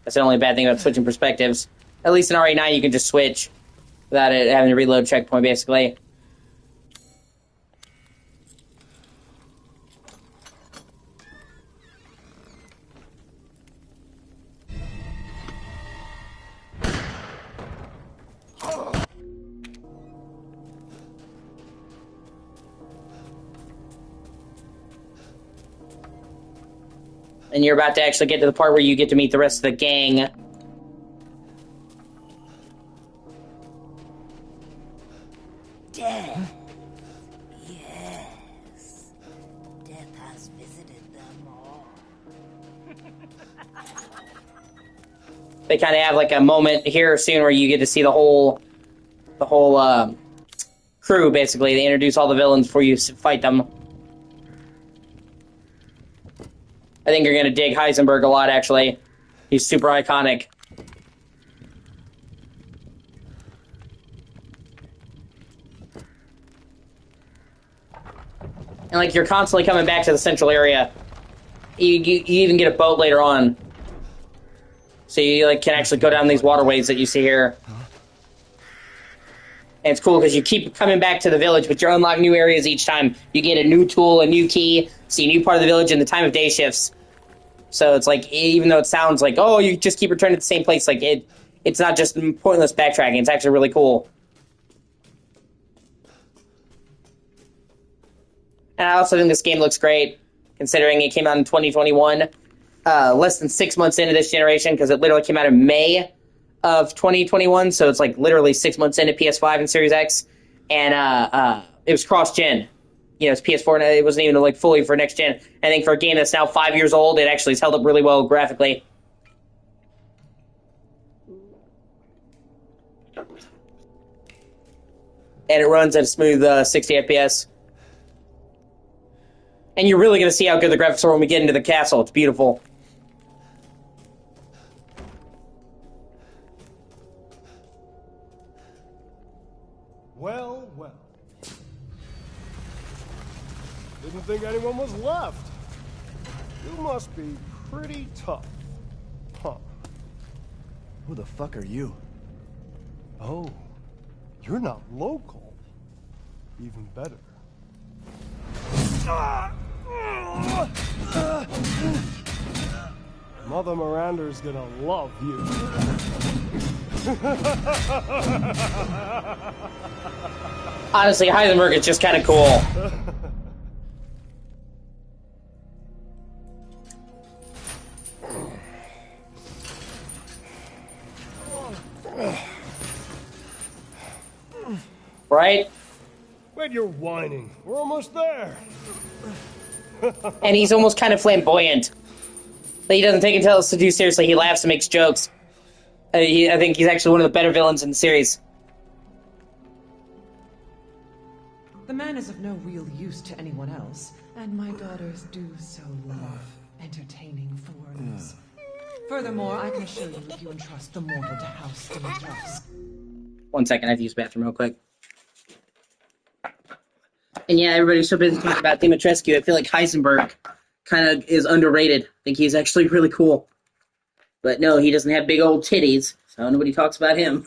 That's the only bad thing about switching perspectives. At least in RE9 you can just switch without it having to reload checkpoint, basically. And you're about to actually get to the part where you get to meet the rest of the gang. Death. Yes. Death has visited them all. They kind of have like a moment here soon where you get to see the whole crew, basically. They introduce all the villains before you fight them. I think you're going to dig Heisenberg a lot, actually. He's super iconic. And, like, you're constantly coming back to the central area. You even get a boat later on. So you, like, can actually go down these waterways that you see here. And it's cool because you keep coming back to the village, but you unlock new areas each time. You get a new tool, a new key, see a new part of the village in the time of day shifts. So it's like, even though it sounds like, oh, you just keep returning to the same place, like, it's not just pointless backtracking. It's actually really cool. And I also think this game looks great, considering it came out in 2021. Less than 6 months into this generation, because it literally came out in May of 2021, so it's like literally 6 months into PS5 and Series X. And it was cross-gen. You know, it's PS4, and it wasn't even like fully for next gen. I think for a game that's now 5 years old, it actually has held up really well graphically. And it runs at a smooth 60 FPS. And you're really going to see how good the graphics are when we get into the castle. It's beautiful. Well, well. Didn't think anyone was left. You must be pretty tough. Huh. Who the fuck are you? Oh, you're not local. Even better. Mother Miranda's gonna love you. Honestly, Heisenberg is just kind of cool. Right? Wait, you're whining. We're almost there. And he's almost kind of flamboyant. But he doesn't take himself too seriously. He laughs and makes jokes. I think he's actually one of the better villains in the series. The man is of no real use to anyone else, and my daughters do so love entertaining foreigners. Furthermore, I can assure you if you entrust the mortal to House Dimitrescu. 1 second, I have to use the bathroom real quick. And yeah, everybody's so busy talking about Dimitrescu. I feel like Heisenberg kind of is underrated. I think he's actually really cool. But no, he doesn't have big old titties, so nobody talks about him.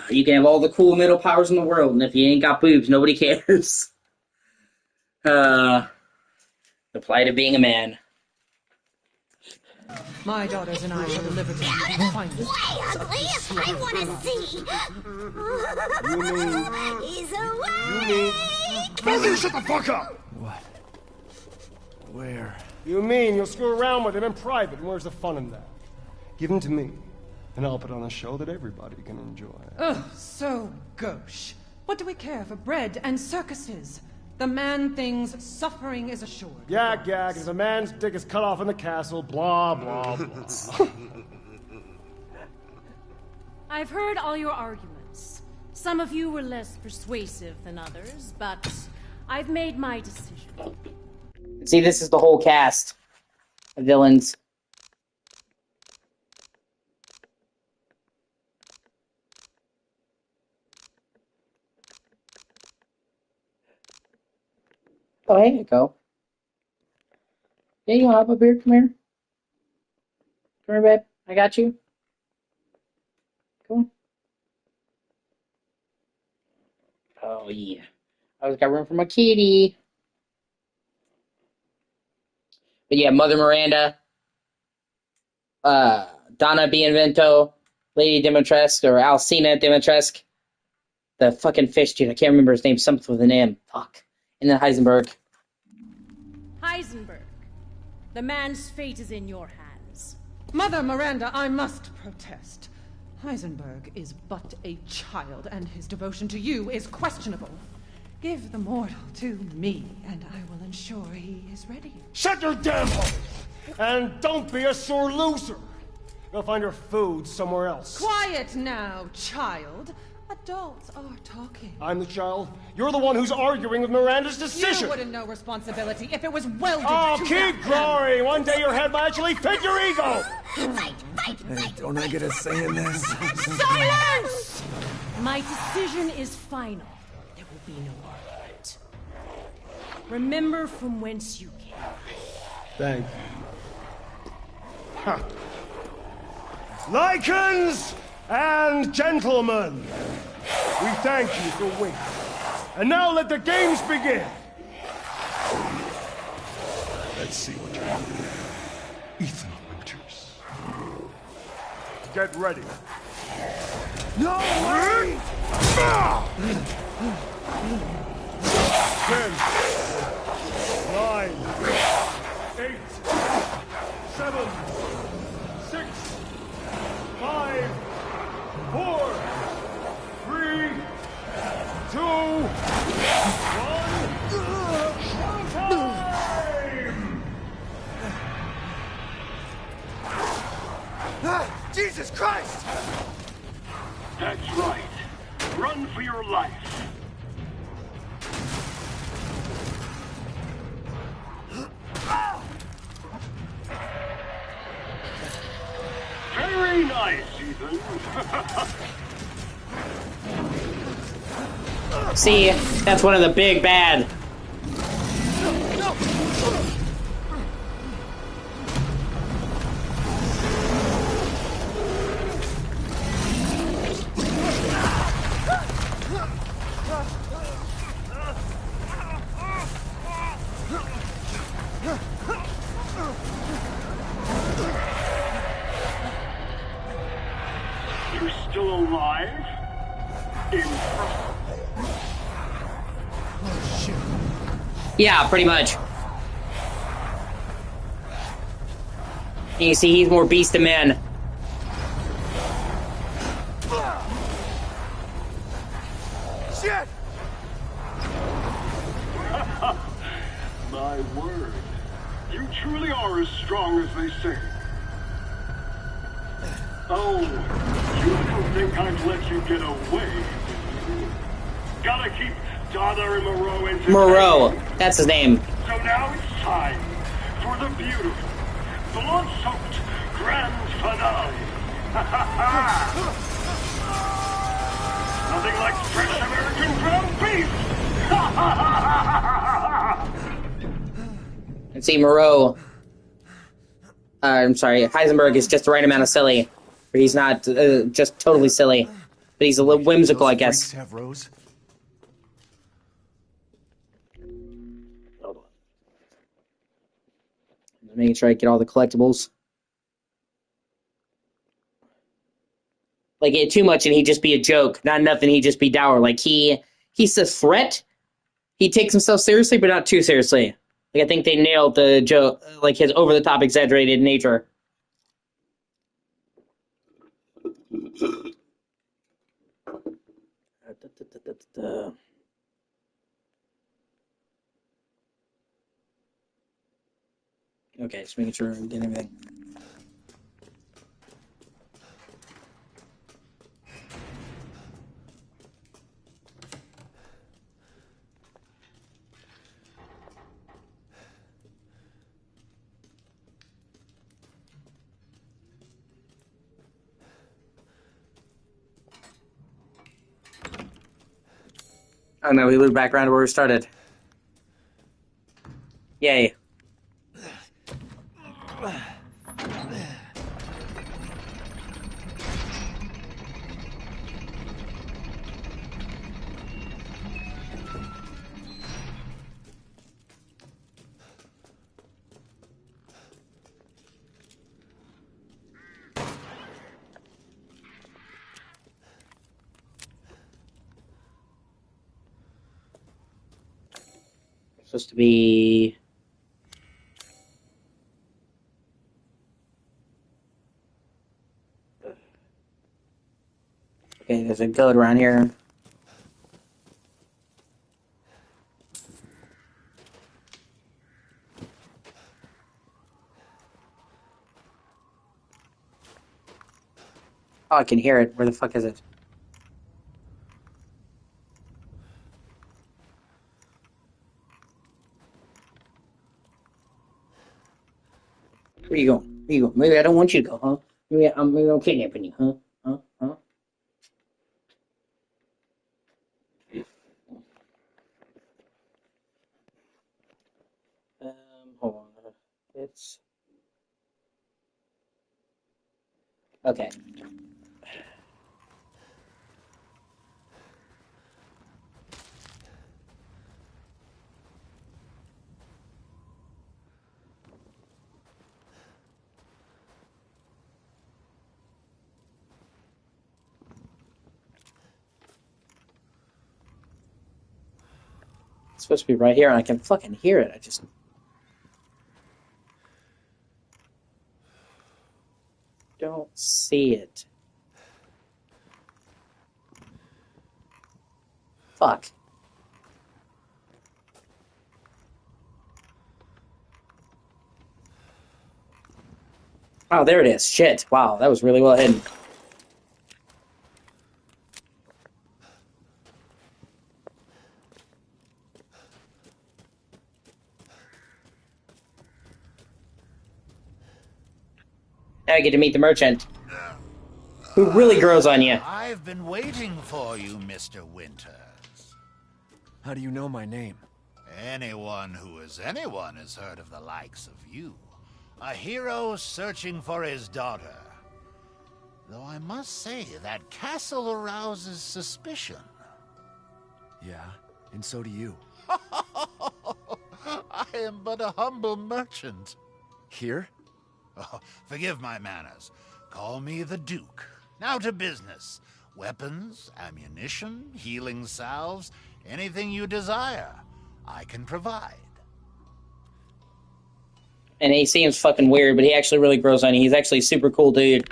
You can have all the cool middle powers in the world, and if you ain't got boobs, nobody cares. The plight of being a man. My daughters and I shall deliver to you the finest. Way ugly! I want to see! You mean... He's awake! Brother, shut the fuck up! What? Where? You mean you'll screw around with him in private, and where's the fun in that? Give him to me, and I'll put on a show that everybody can enjoy. Ugh, so gauche. What do we care for bread and circuses? The man thing's suffering is assured. Yak, yak, if a man's dick is cut off in the castle, blah, blah, blah. I've heard all your arguments. Some of you were less persuasive than others, but I've made my decision. See, this is the whole cast of villains. Oh, hey, Echo. Yeah, you want up a beer? Come here. Come here, babe. I got you. Come on. Oh, yeah. I always got room for my kitty. But yeah, Mother Miranda, Donna Bienvento, Lady Dimitrescu, or Alcina Dimitrescu. The fucking fish dude. I can't remember his name. Something with an M. Fuck. And then Heisenberg. Heisenberg, the man's fate is in your hands. Mother Miranda, I must protest. Heisenberg is but a child, and his devotion to you is questionable. Give the mortal to me, and I will ensure he is ready. Shut your damn hole! And don't be a sore loser! Go find your food somewhere else. Quiet now, child. Adults are talking. I'm the child. You're the one who's arguing with Miranda's decision. You wouldn't know responsibility if it was welded Oh, to keep growing! One day your head might actually fit your ego! Hey, don't I get a say in this? Silence! My decision is final. There will be no argument. Remember from whence you came. Thank you. Huh. Lycans and gentlemen, we thank you for waiting. And now let the games begin! Let's see what you're doing. Ethan Winters. Get ready. No way! 10, 9, 8, 7, 6, 5, 4, 3, 2, 1. Showtime! Jesus Christ! That's right. Run for your life. Very nice, Ethan. See, that's one of the big bad. You're still alive? Impressive. Yeah, pretty much. And you see, he's more beast than man. Shit! My word. You truly are as strong as they say. Oh, you don't think I'd let you get away, did you? Gotta keep Donna and Moreau entertained. Moreau, that's his name. So now it's time for the beautiful, blood-soaked grand finale. Nothing like fresh American ground beef. And see, Moreau, I'm sorry, Heisenberg is just the right amount of silly. He's not just totally silly, but he's a little whimsical, I guess. Have Rose? Hold on. Just making sure I get all the collectibles. Like, too much and he'd just be a joke. Not enough and he'd just be dour. Like, he's a threat. He takes himself seriously, but not too seriously. Like, I think they nailed the joke, like his over-the-top exaggerated nature. Okay, just making sure I'm getting everything. Oh no, we looped back around to where we started. Yay. Supposed to be... Okay, there's a goat around here. Oh, I can hear it. Where the fuck is it? Where you going? Where you going? Maybe I don't want you to go, huh? Maybe I'm kidnapping you, huh? Huh? Huh? Hold on. It's... Okay. It's supposed to be right here, and I can fucking hear it. I just... don't see it. Fuck. Oh, there it is. Shit. Wow, that was really well hidden. Now I get to meet the merchant, who really grows on you. I've been waiting for you, Mr. Winters. How do you know my name? Anyone who is anyone has heard of the likes of you. A hero searching for his daughter. Though I must say, that castle arouses suspicion. Yeah, and so do you. I am but a humble merchant. Here? Oh, forgive my manners. Call me the Duke. Now to business. Weapons, ammunition, healing salves, anything you desire, I can provide. And he seems fucking weird, but he actually really grows on you. He's actually a super cool dude.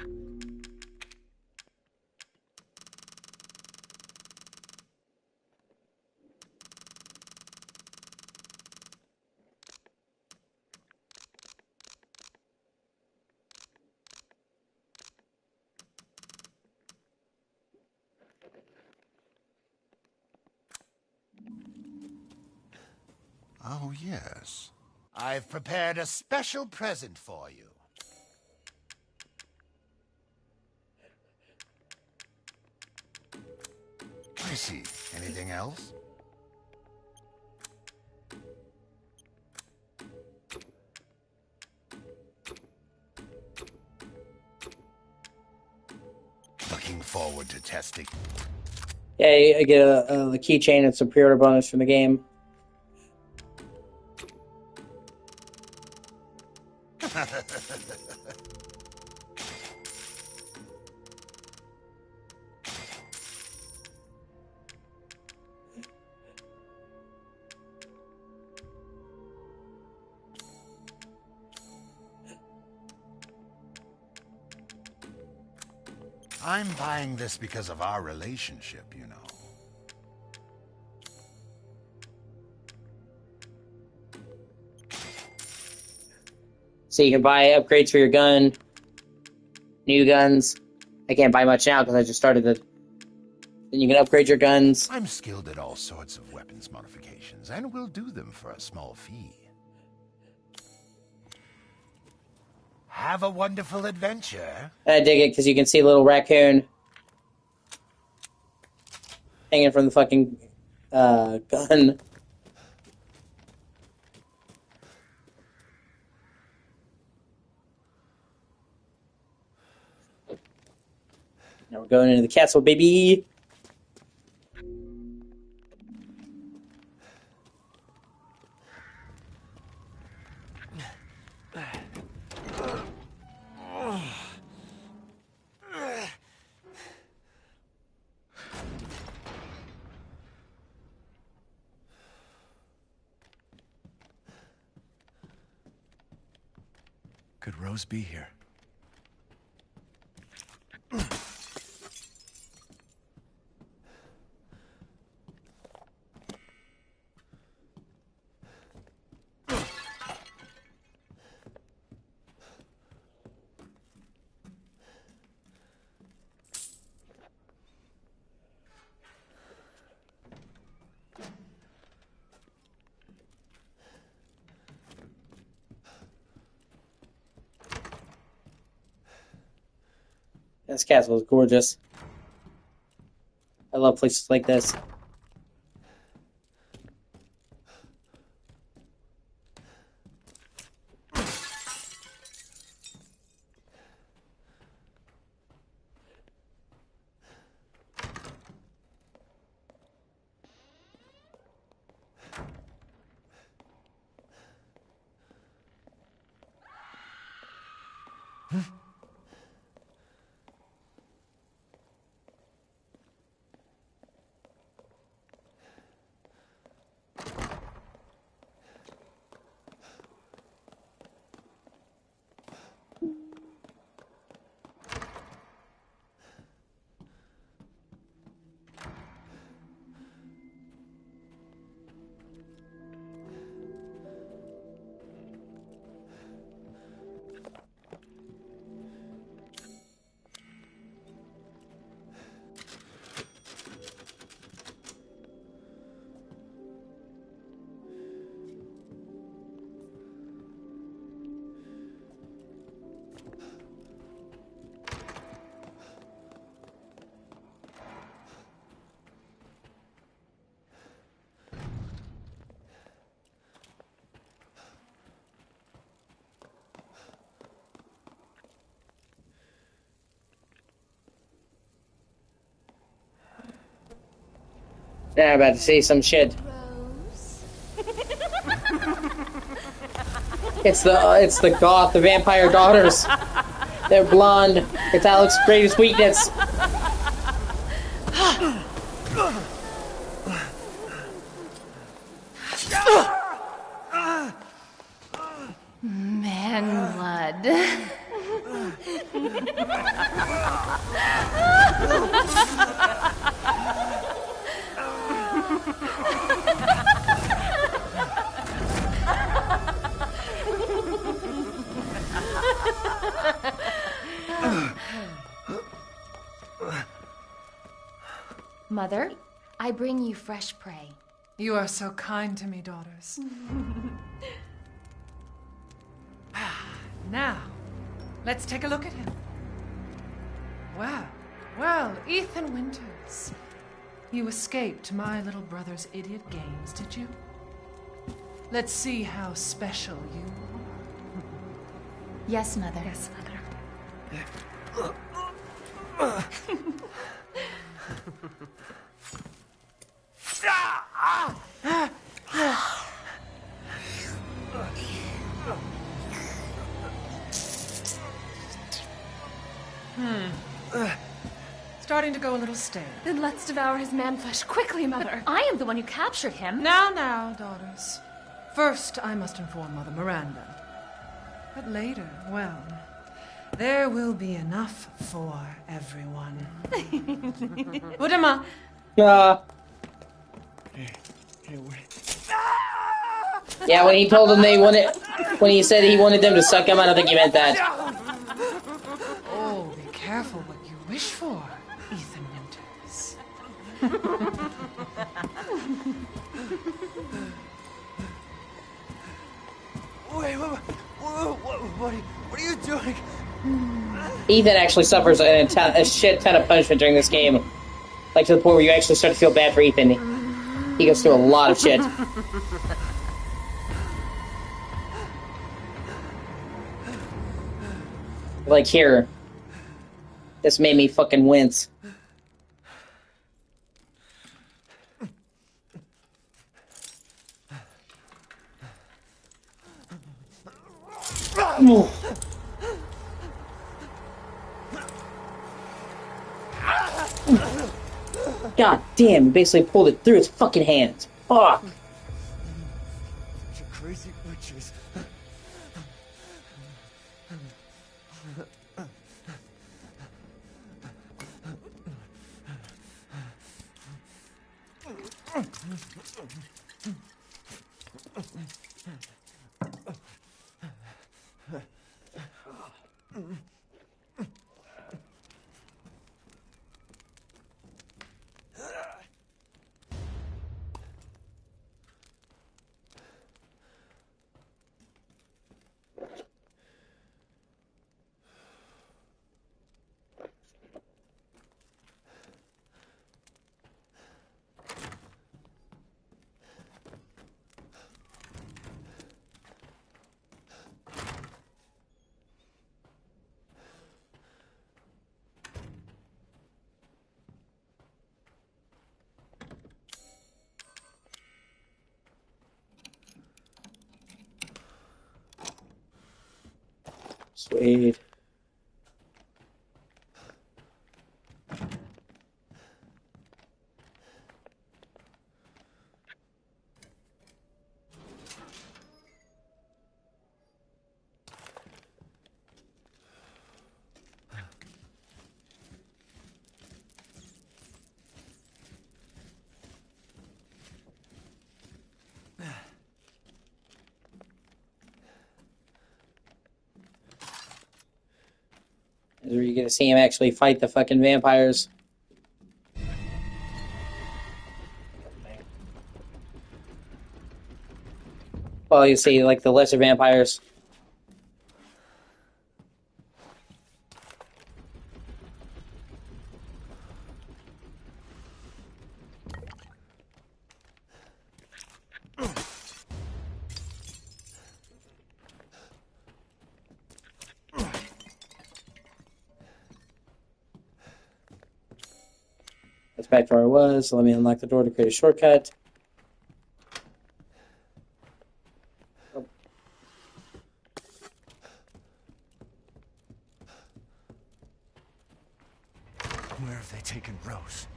Oh, yes. I've prepared a special present for you. I see. Anything else? forward to testing. Yeah, I get a keychain and some pre-order bonus from the game. I'm buying this because of our relationship, you know. So you can buy upgrades for your gun, new guns. I can't buy much now because I just started the... Then you can upgrade your guns. I'm skilled at all sorts of weapons modifications, and will do them for a small fee. Have a wonderful adventure. I dig it because you can see a little raccoon hanging from the fucking gun. Now we're going into the castle, baby. Could Rose be here? This castle is gorgeous. I love places like this. Yeah, I'm about to say some shit. It's the goth, the vampire daughters. They're blonde. It's Alex's greatest weakness. Man blood. Mother, I bring you fresh prey. You are so kind to me, daughters. Now, let's take a look at him. Well, Ethan Winters. You escaped my little brother's idiot games, did you? Let's see how special you are. Yes, Mother. Yes, Mother. Starting to go a little stale. Then let's devour his man-flesh quickly, Mother. I am the one who captured him. Now, daughters. First, I must inform Mother Miranda. But later, well, there will be enough for everyone. Udama! Yeah, when he told them they wanted, when he said he wanted them to suck him, I don't think he meant that. Oh, be careful what you wish for, Ethan Winters. Wait, what are you doing? Ethan actually suffers a shit ton of punishment during this game. Like, to the point where you actually start to feel bad for Ethan. He goes through a lot of shit. Like, here. This made me fucking wince. God damn, he basically pulled it through his fucking hands. Fuck. You crazy witches. Sweet. Are you gonna see him actually fight the fucking vampires? Well, you see, like, the lesser vampires. That's back to where I was, so let me unlock the door to create a shortcut. Where have they taken Rose?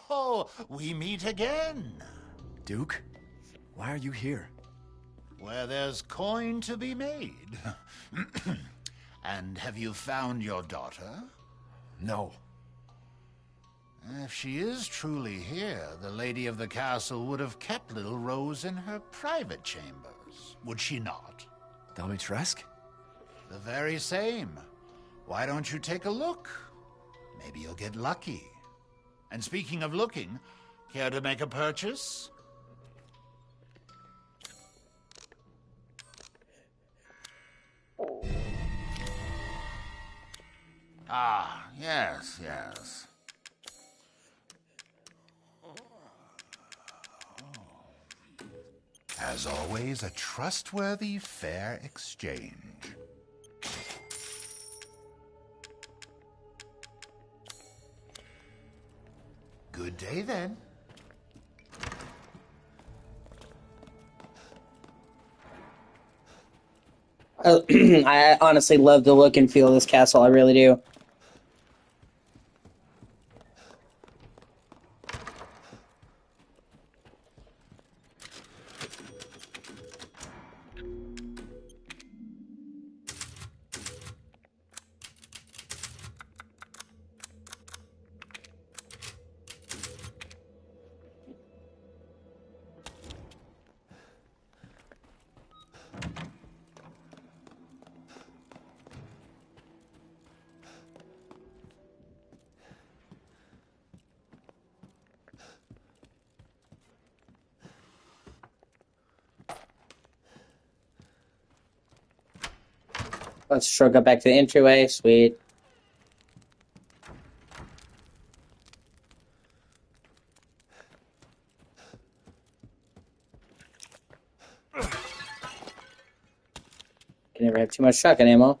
Oh, we meet again. Duke? Why are you here? Where there's coin to be made. And have you found your daughter? No. If she is truly here, the lady of the castle would have kept little Rose in her private chambers, would she not? Domitresk? The very same. Why don't you take a look? Maybe you'll get lucky. And speaking of looking, care to make a purchase? Ah, yes, yes. As always, a trustworthy, fair exchange. Good day, then. I honestly love the look and feel of this castle. I really do. Let's stroke up back to the entryway. Sweet. Can never have too much shotgun ammo.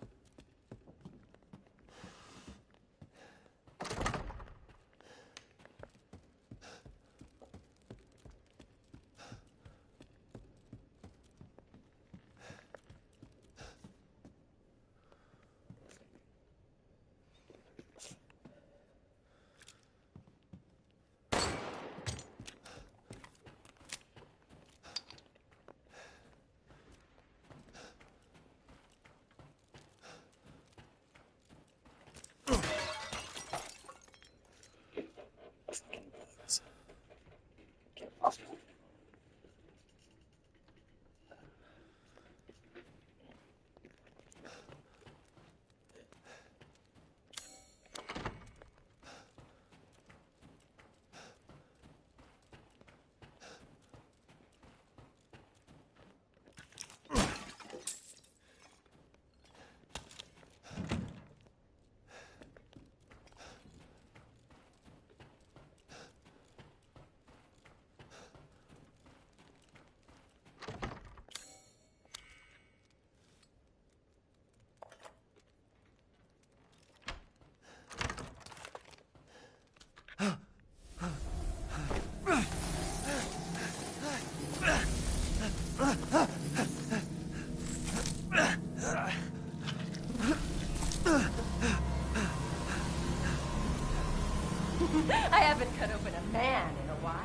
I haven't cut open a man in a while.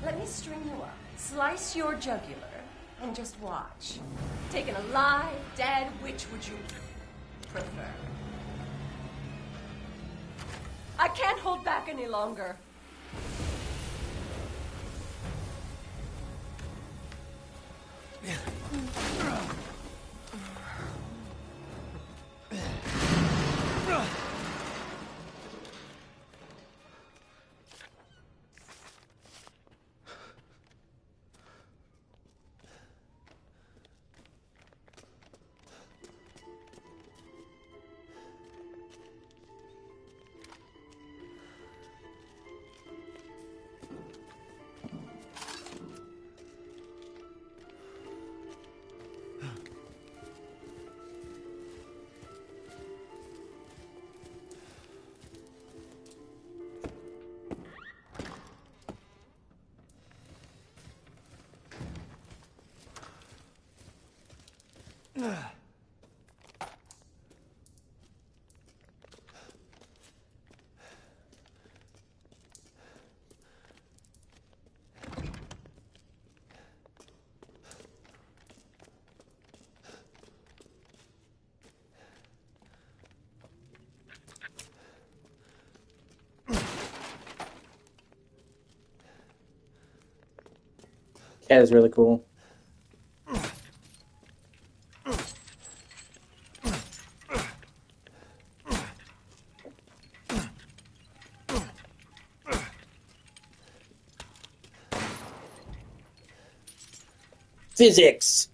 Let me string you up, slice your jugular, and just watch. Taken alive, dead, which would you prefer? I can't hold back any longer. That is really cool. Physics.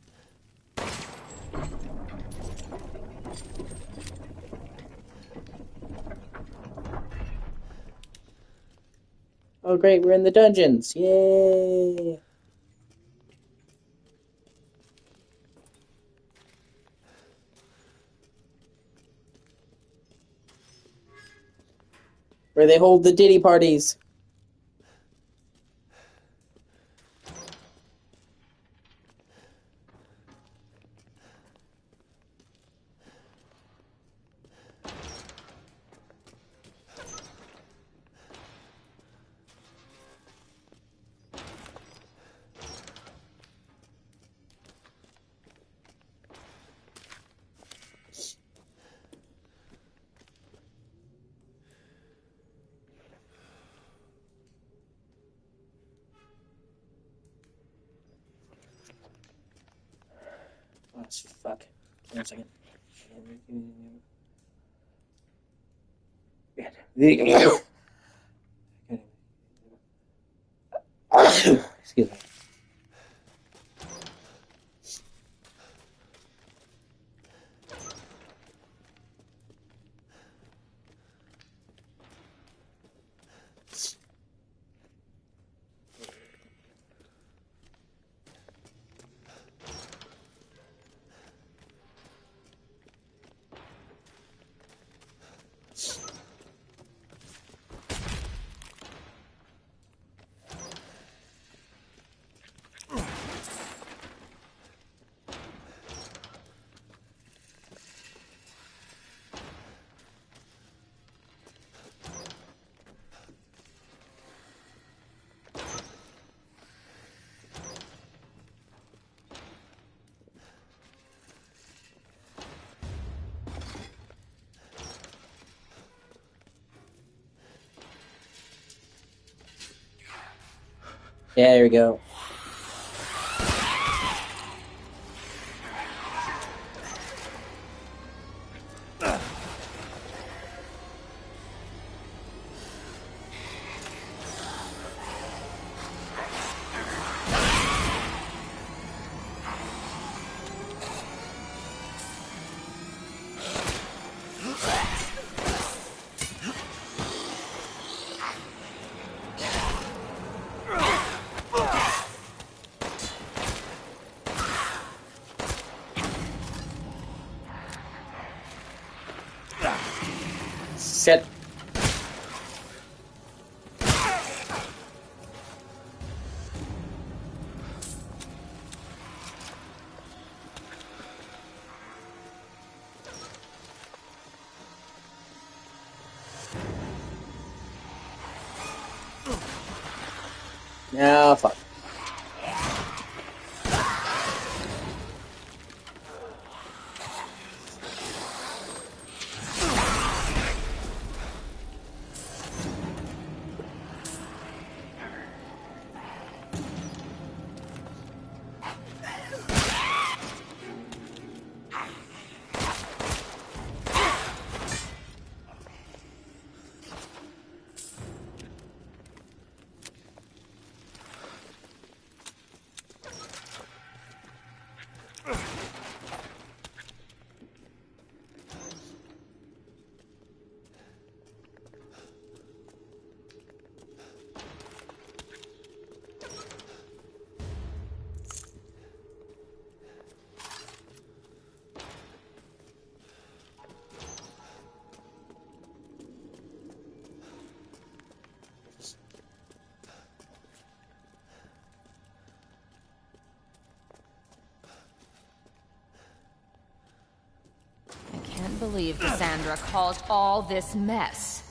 Oh great, we're in the dungeons. Yay. where they hold the Diddy parties. Oh, fuck. 1 second. Excuse me. Yeah, there we go. Shit. Ah, fuck. I can't believe Cassandra caused all this mess.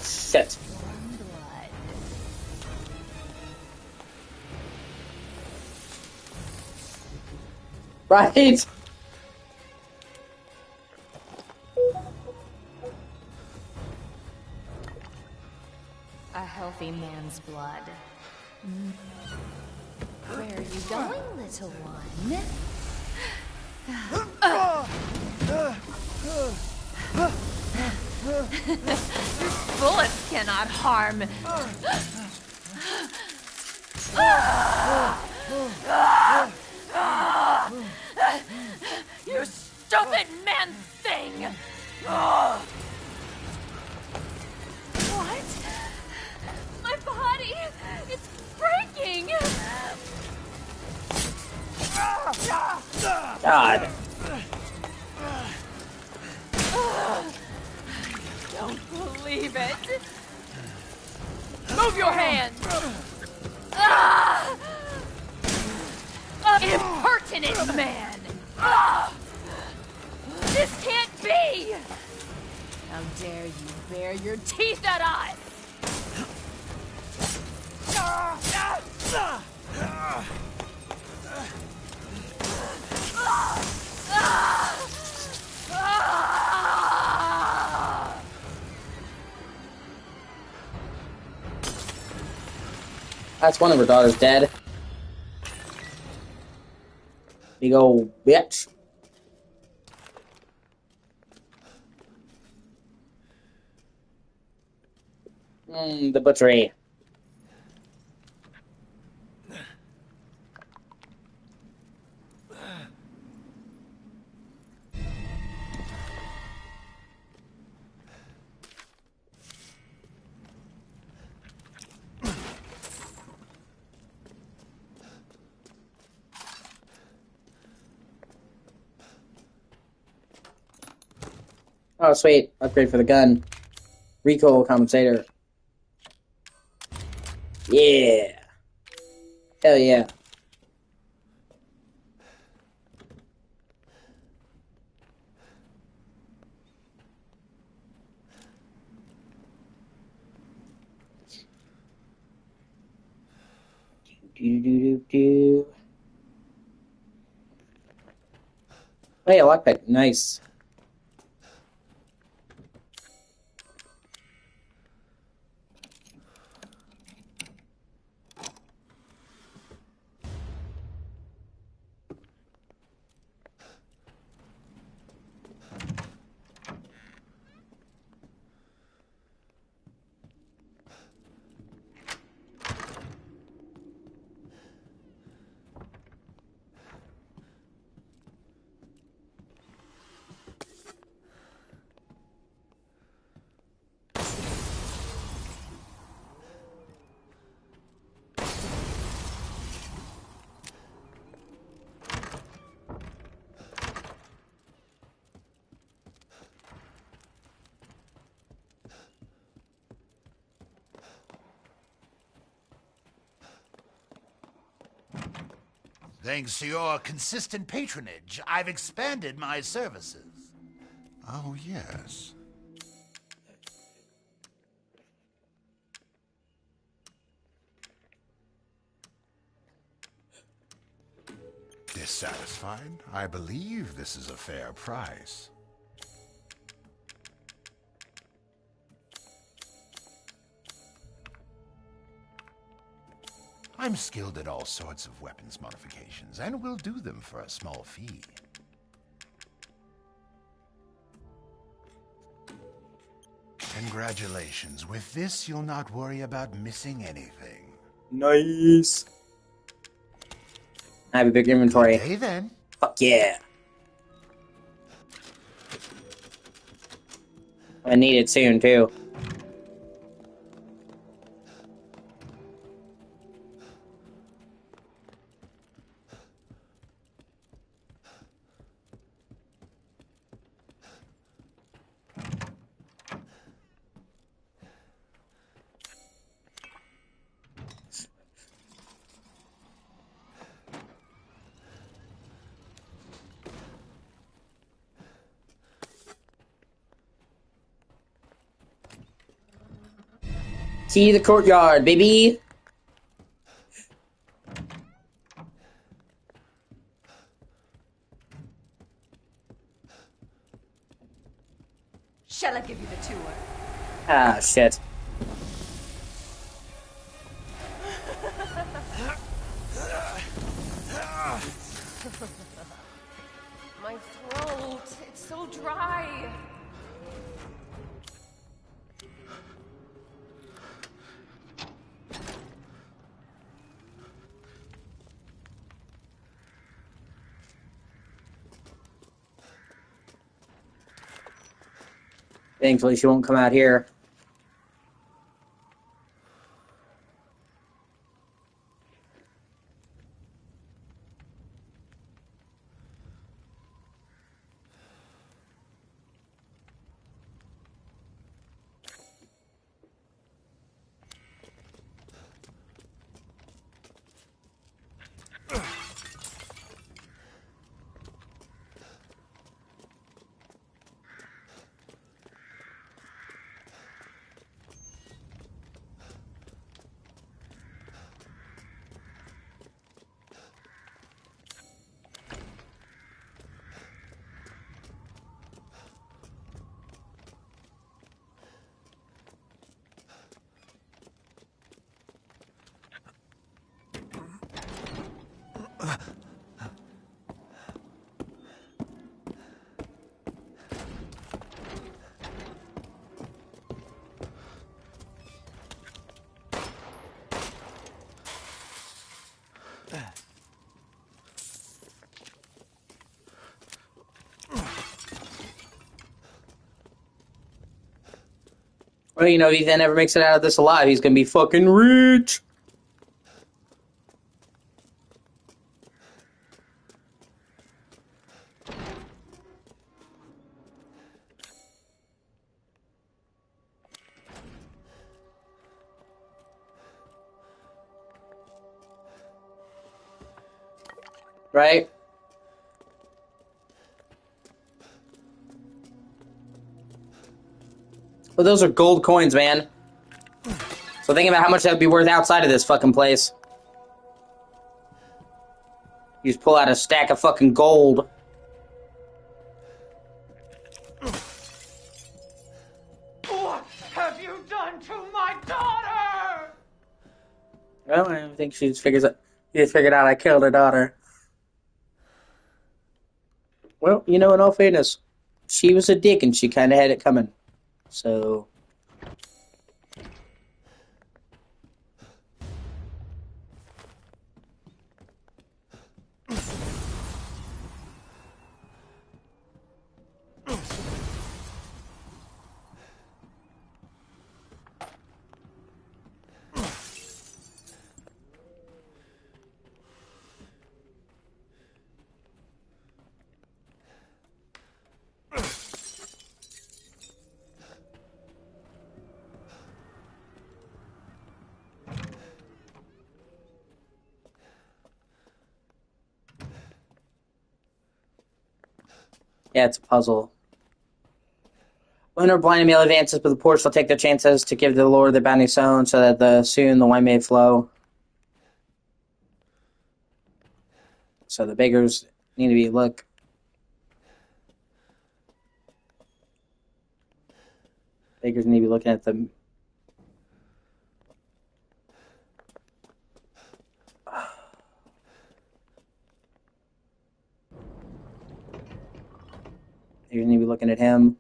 Shit. Right? A healthy man's blood. Where are you going, little one? Bullets cannot harm. You stupid man thing! What? God. Don't believe it. Move your hands. Impertinent man. This can't be. How dare you bare your teeth at us? That's one of her daughters dead. Big old bitch. The butchery. Oh, sweet. Upgrade for the gun. Recoil compensator. Yeah. Hell yeah. Do. Hey, a lockpick. Nice. Thanks to your consistent patronage, I've expanded my services. Oh, yes. Dissatisfied? I believe this is a fair price. I'm skilled at all sorts of weapons modifications, and will do them for a small fee. Congratulations. With this, you'll not worry about missing anything. Nice. I have a big inventory. Good day, then. Fuck yeah. I need it soon, too. Key the courtyard, baby. Shall I give you the tour? Ah, shit. My throat, it's so dry. Thankfully, she won't come out here. Well, you know, if Ethan ever makes it out of this alive, he's gonna be fucking rich. Right? Well, those are gold coins, man. So think about how much that would be worth outside of this fucking place. You just pull out a stack of fucking gold. What have you done to my daughter? Well, I think she just figured out I killed her daughter. Well, you know, in all fairness, she was a dick and she kind of had it coming. So... Yeah, it's a puzzle. When our blind male advances, but the poor shall take their chances to give to the Lord their bounty sown, so that soon the wine may flow. So the beggars need to be beggars need to be looking at them. Beggars need to be looking at him.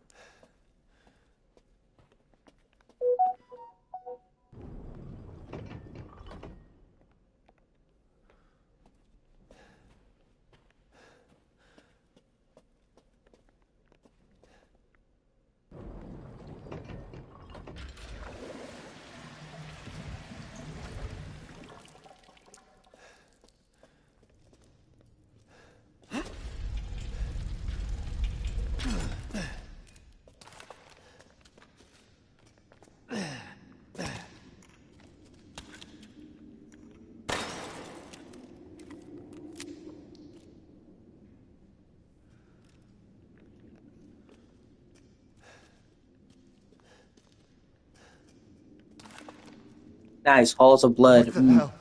Nice, halls of blood. What the hell?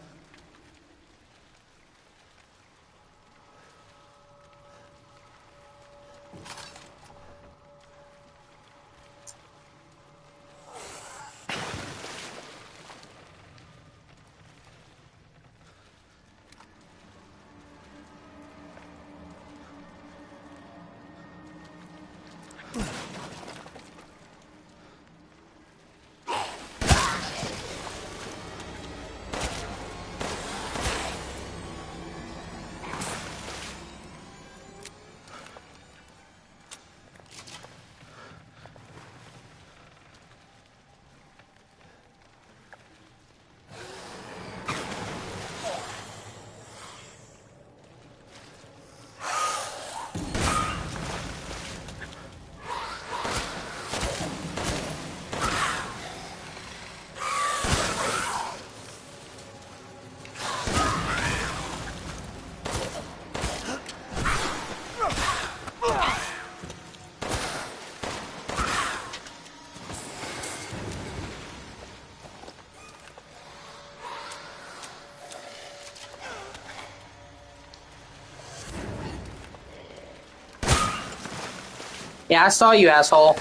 Yeah, I saw you, asshole.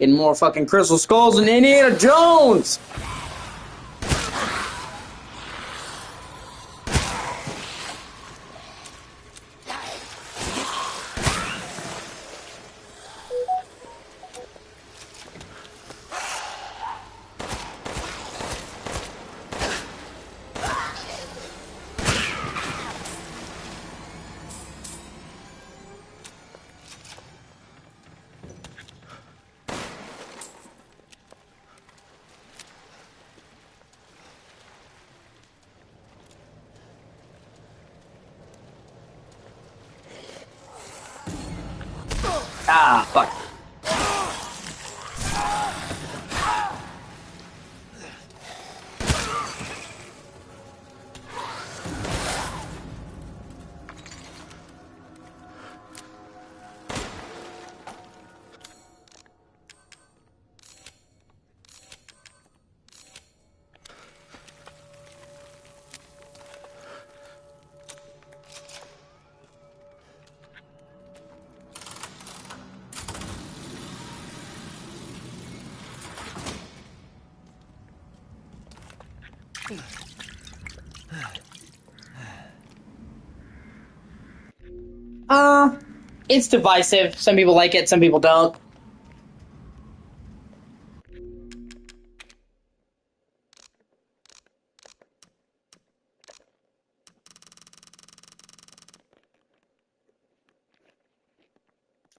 Getting more fucking crystal skulls than Indiana Jones! Ah, fuck. It's divisive. Some people like it, some people don't.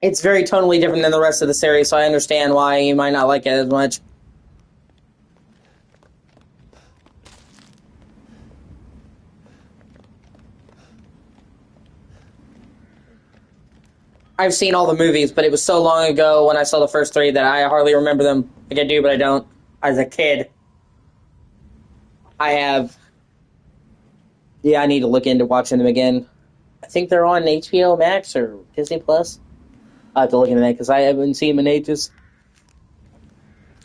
It's very tonally different than the rest of the series, so I understand why you might not like it as much. I've seen all the movies, but it was so long ago when I saw the first three that I hardly remember them. Like I do, but I don't. As a kid, I have... Yeah, I need to look into watching them again. I think they're on HBO Max or Disney Plus. I'll have to look into that because I haven't seen them in ages.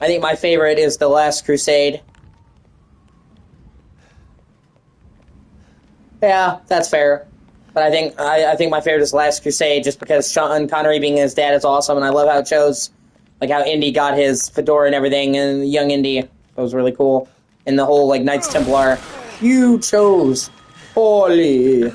I think my favorite is The Last Crusade. Yeah, that's fair. But I think my favorite is Last Crusade just because Sean Connery being his dad is awesome, and I love how it shows like how Indy got his fedora and everything, and young Indy. That was really cool. And the whole like Knights Templar. You chose poorly.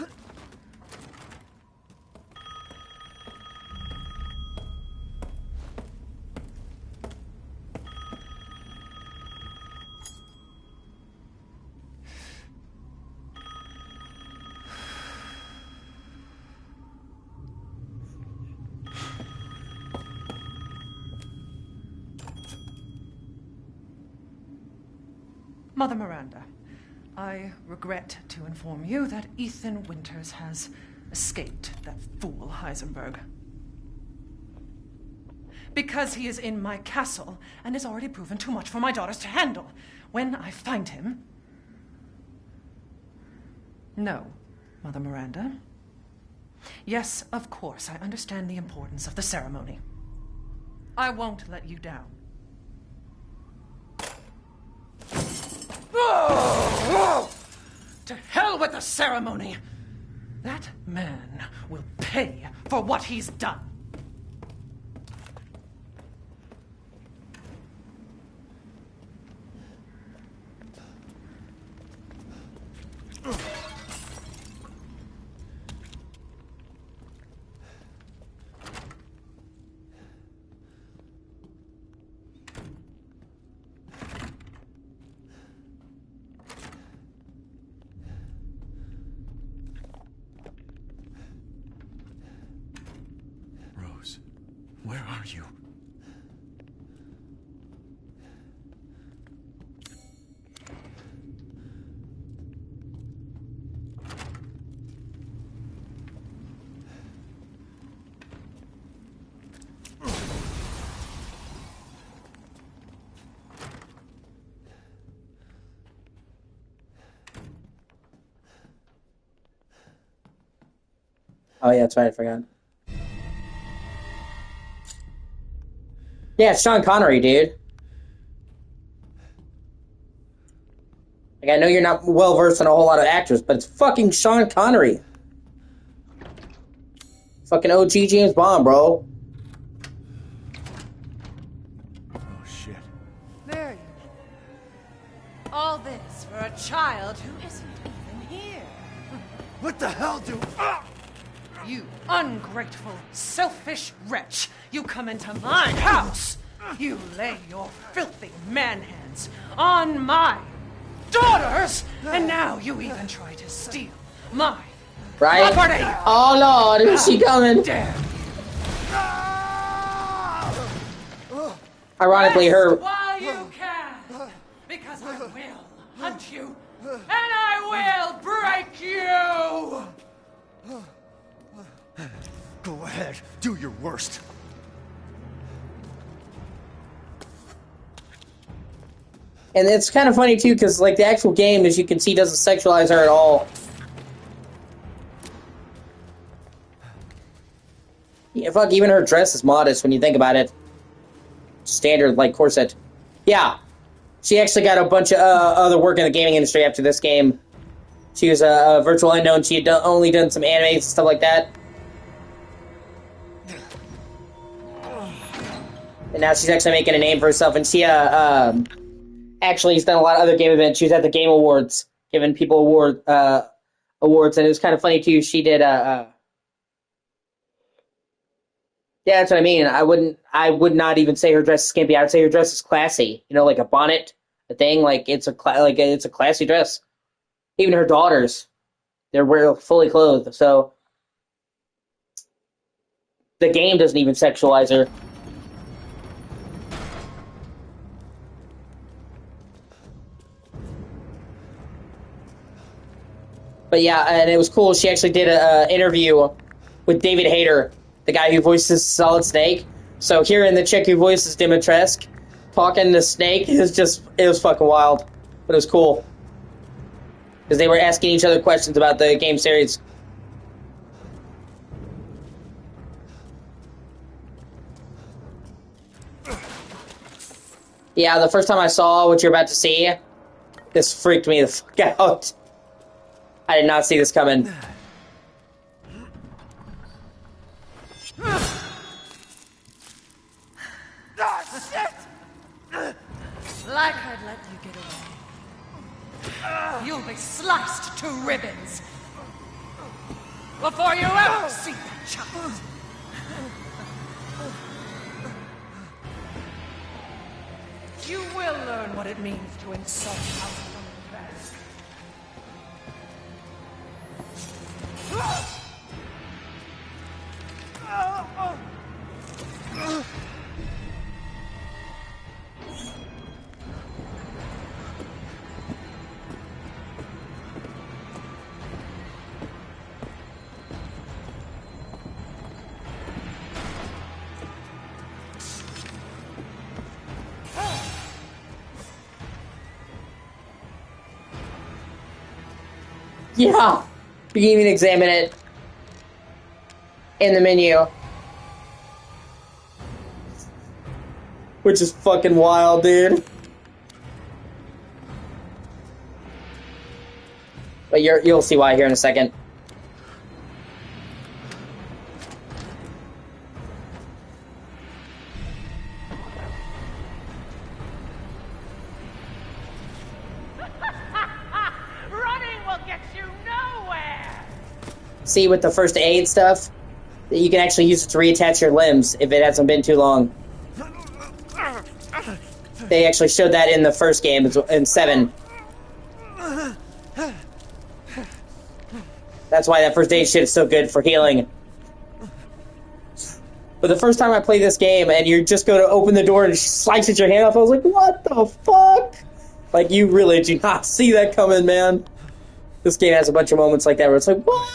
Mother Miranda, I regret to inform you that Ethan Winters has escaped that fool Heisenberg. Because he is in my castle and has already proven too much for my daughters to handle. When I find him... No, Mother Miranda. Yes, of course, I understand the importance of the ceremony. I won't let you down. To hell with the ceremony! That man will pay for what he's done. Where are you? Oh yeah, that's right, I forgot. Yeah, it's Sean Connery, dude. Like, I know you're not well-versed in a whole lot of actors, but it's fucking Sean Connery. Fucking OG James Bond, bro. the hell do... You ungrateful, selfish wretch! You come into my house! You lay your filthy man hands on my daughters! And now you even try to steal my property! Oh Lord, is she coming? Dare Ironically, her... while you can! Because I will hunt you! And I will break you! Go ahead, do your worst. And it's kind of funny too, because like the actual game, as you can see, doesn't sexualize her at all. Yeah, fuck, even her dress is modest when you think about it. Standard, like, corset. Yeah. She actually got a bunch of other work in the gaming industry after this game. She was a virtual unknown. She had only done some animes and stuff like that. And now she's actually making a name for herself. And she actually has done a lot of other game events. She was at the Game Awards, giving people awards. And it was kind of funny, too. She did... Yeah, that's what I mean. I would not even say her dress is skimpy. I would say her dress is classy. You know, like a bonnet, a thing. Like it's a classy dress. Even her daughters, they're fully clothed. So the game doesn't even sexualize her. But yeah, and it was cool. She actually did an interview with David Hayter, the guy who voices Solid Snake. So hearing the chick who voices Dimitrescu talking to Snake it was fucking wild. But it was cool. Because they were asking each other questions about the game series. Yeah, the first time I saw what you're about to see, this freaked me the fuck out. I did not see this coming. Like I'd let you get away. You'll be sliced to ribbons before you ever see that child. You will learn what it means to insult House Bask. Yeah, you can even examine it in the menu. Which is fucking wild, dude. But you'll see why here in a second. See, with the first aid stuff, you can actually use it to reattach your limbs if it hasn't been too long. They actually showed that in the first game, in 7. That's why that first aid shit is so good for healing. But the first time I played this game, and you just go to open the door and she slices your hand off, I was like, what the fuck? Like, you really do not see that coming, man. This game has a bunch of moments like that where it's like, what?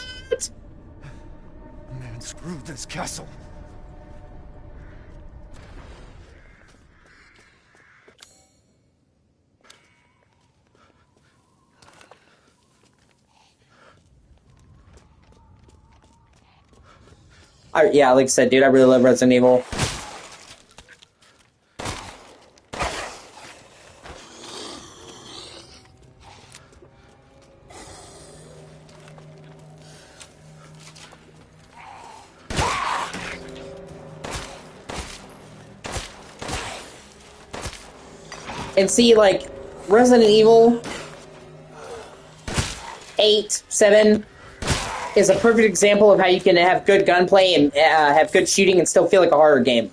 Man, screw this castle. Yeah, like I said, dude, I really love Resident Evil. And see, like, Resident Evil 8, 7, is a perfect example of how you can have good gunplay and have good shooting and still feel like a horror game.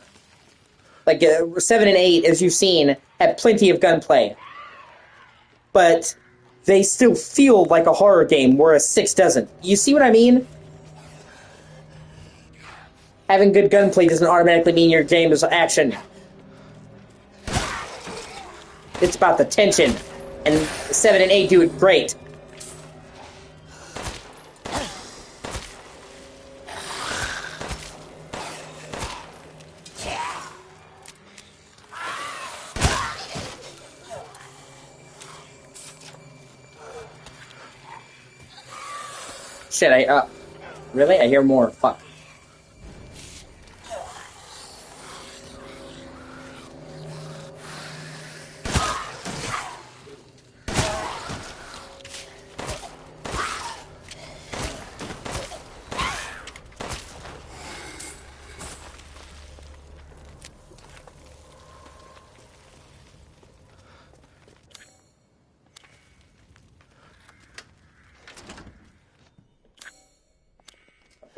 Like 7 and 8, as you've seen, have plenty of gunplay, but they still feel like a horror game, whereas 6 doesn't. You see what I mean? Having good gunplay doesn't automatically mean your game is action. It's about the tension, and 7 and 8 do it great. Shit, really? I hear more. Fuck.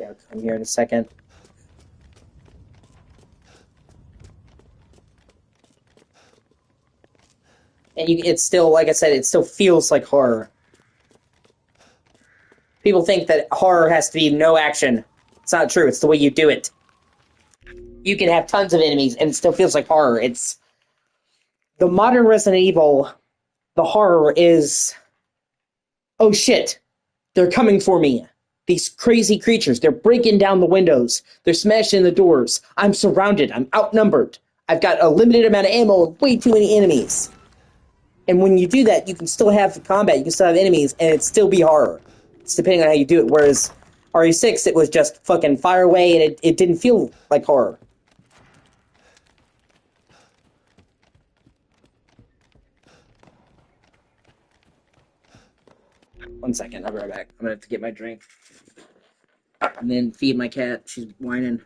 Okay, I'll come here in a second. And it's still, like I said, it still feels like horror. People think that horror has to be no action. It's not true. It's the way you do it. You can have tons of enemies and it still feels like horror. It's the modern Resident Evil. The horror is, oh shit, they're coming for me. These crazy creatures, they're breaking down the windows. They're smashing the doors. I'm surrounded. I'm outnumbered. I've got a limited amount of ammo and way too many enemies. And when you do that, you can still have combat, you can still have enemies, and it still be horror. It's depending on how you do it. Whereas RE6, it was just fucking fire away, and it didn't feel like horror. One second, I'll be right back. I'm gonna have to get my drink. And then feed my cat. She's whining.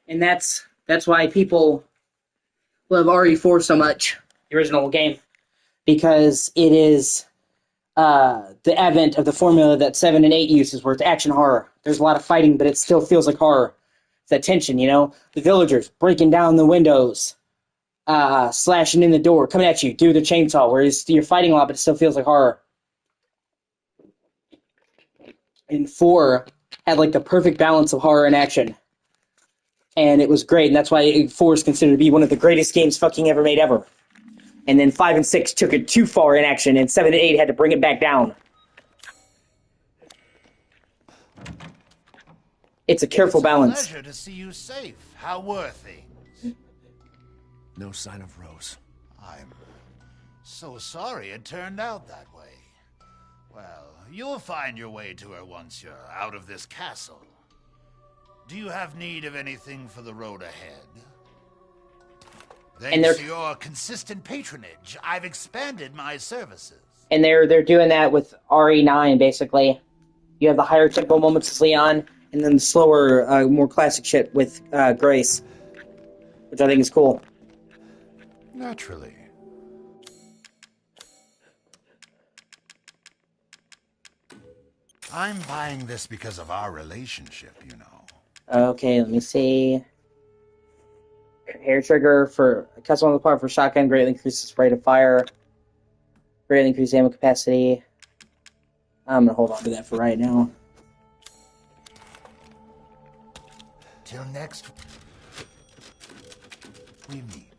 And that's why people love RE4 so much, the original game, because it is the advent of the formula that 7 and 8 uses, where it's action horror. There's a lot of fighting, but it still feels like horror. It's that tension, you know? The villagers breaking down the windows, slashing in the door, coming at you, do the chainsaw, whereas you're fighting a lot, but it still feels like horror. And 4 had like the perfect balance of horror and action. And it was great, and that's why 4 is considered to be one of the greatest games fucking ever made ever. And then 5 and 6 took it too far in action, and 7 and 8 had to bring it back down. It's a careful balance. It's a pleasure to see you safe. How were things? No sign of Rose. I'm so sorry it turned out that way. Well, you'll find your way to her once you're out of this castle. Do you have need of anything for the road ahead? Thanks to your consistent patronage, I've expanded my services. And they're doing that with RE9, basically. You have the higher tempo moments as Leon, and then the slower, more classic shit with Grace, which I think is cool. Naturally. I'm buying this because of our relationship, you know. Okay, let me see. Hair trigger for custom part for shotgun greatly increases rate of fire. Greatly increases ammo capacity. I'm gonna hold on to that for right now. Till next we meet.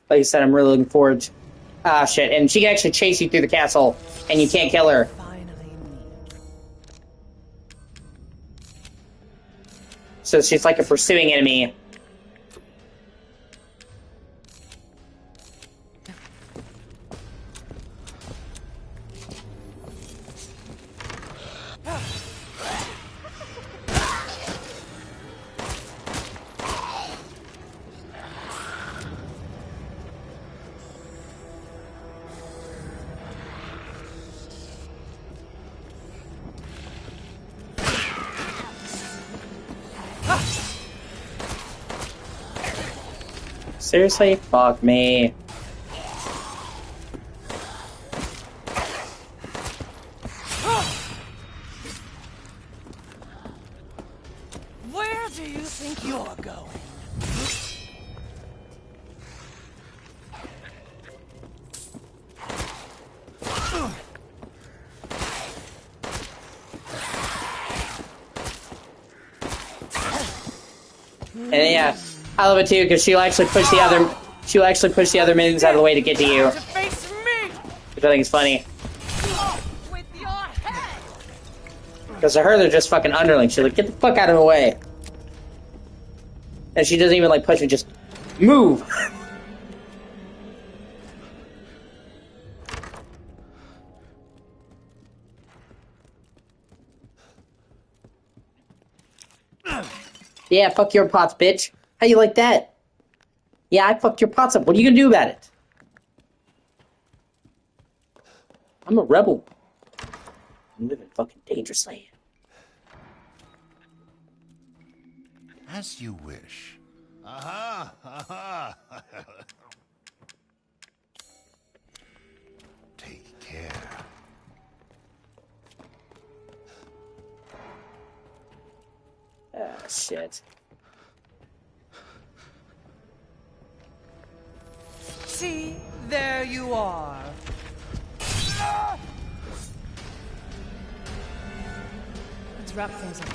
Like I said, I'm really looking forward to... Ah, shit. And she can actually chase you through the castle, and you can't kill her. So she's like a pursuing enemy. Seriously? Fuck me. Where do you think you're going? And yeah, I love it too because she'll actually push the other minions out of the way to get to you, which I think is funny. Because to her, they're just fucking underlings. She's like, get the fuck out of the way. And she doesn't even like push me, just move. Yeah, fuck your pots, bitch. How you like that? Yeah, I fucked your pots up. What are you gonna do about it? I'm a rebel. I'm living fucking dangerously. As you wish. Aha! Aha! Take care. Ah, shit. See, there you are. Let's wrap things up.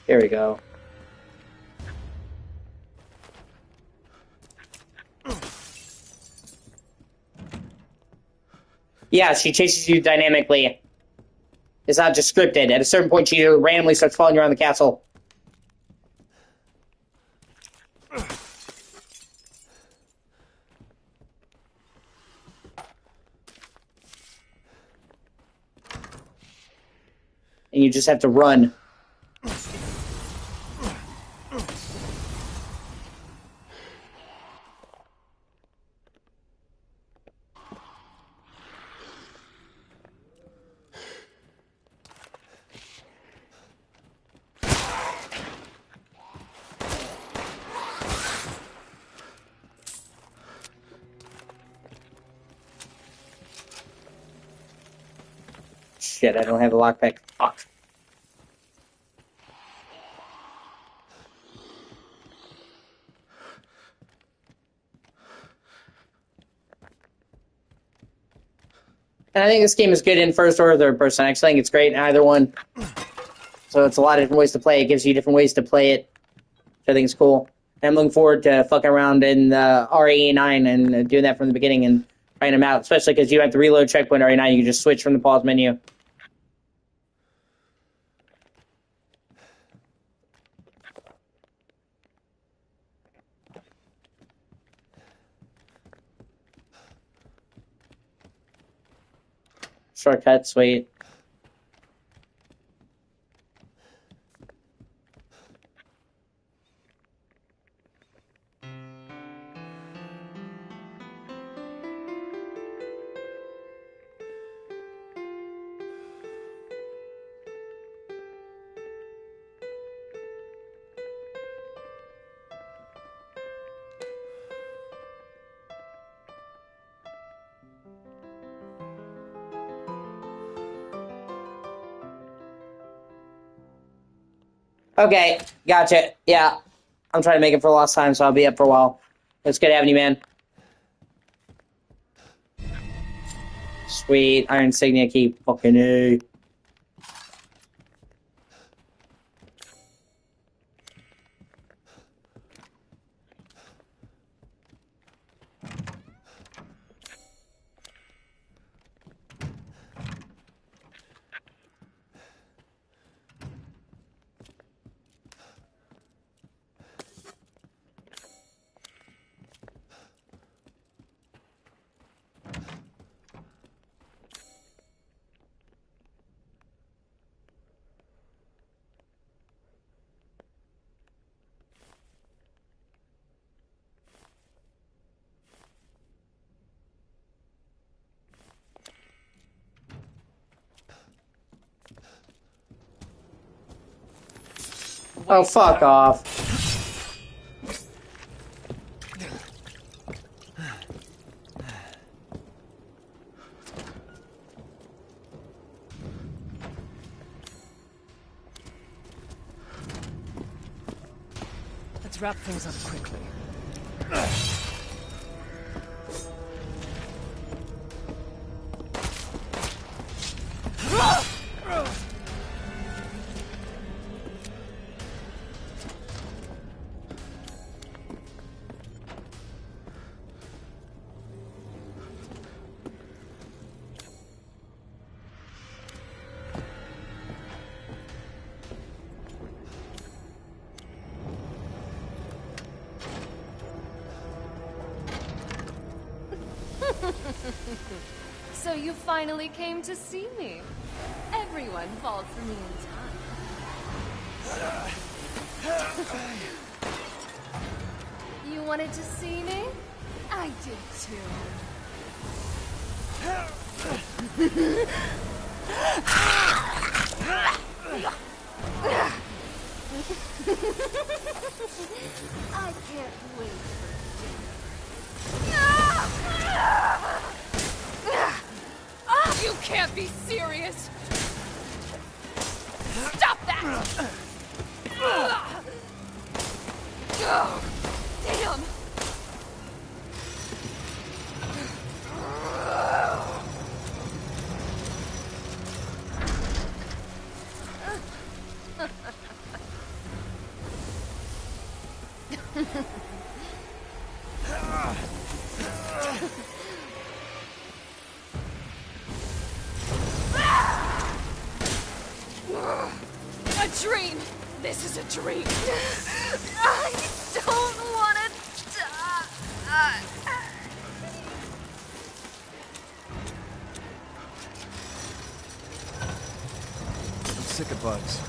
Here we go. Yeah, she chases you dynamically. It's not just scripted. At a certain point, she randomly starts following you around the castle. And you just have to run. Shit, I don't have a lockpick. Fuck. And I think this game is good in first or third person. I actually think it's great in either one. So it's a lot of different ways to play. It gives you different ways to play it, which I think is cool. And I'm looking forward to fucking around in RE9 and doing that from the beginning and trying them out, especially because you have the reload checkpoint RE9. You can just switch from the pause menu. shortcut, sweet. Okay, gotcha. Yeah, I'm trying to make it for the last time, so I'll be up for a while. It's good having you, man. Sweet, Iron Insignia key. Fucking A. Oh, fuck off. Let's wrap things up quickly. So you finally came to see me. Everyone falls for me in time. You wanted to see me? I did too. I can't wait for you can't be serious! Stop that! Oh, damn! A dream! This is a dream! I don't want to die! I'm sick of bugs.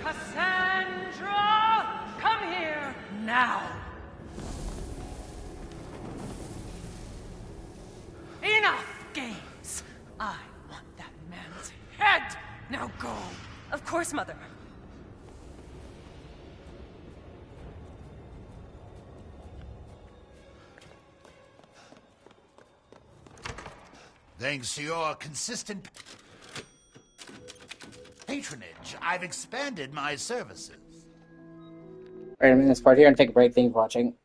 Cassandra! Come here! Now! Enough games! I want that man's head! Now go! Of course, Mother. Thanks to your consistent patronage, I've expanded my services. Alright, I'm in this part here and take a break. Thanks for watching.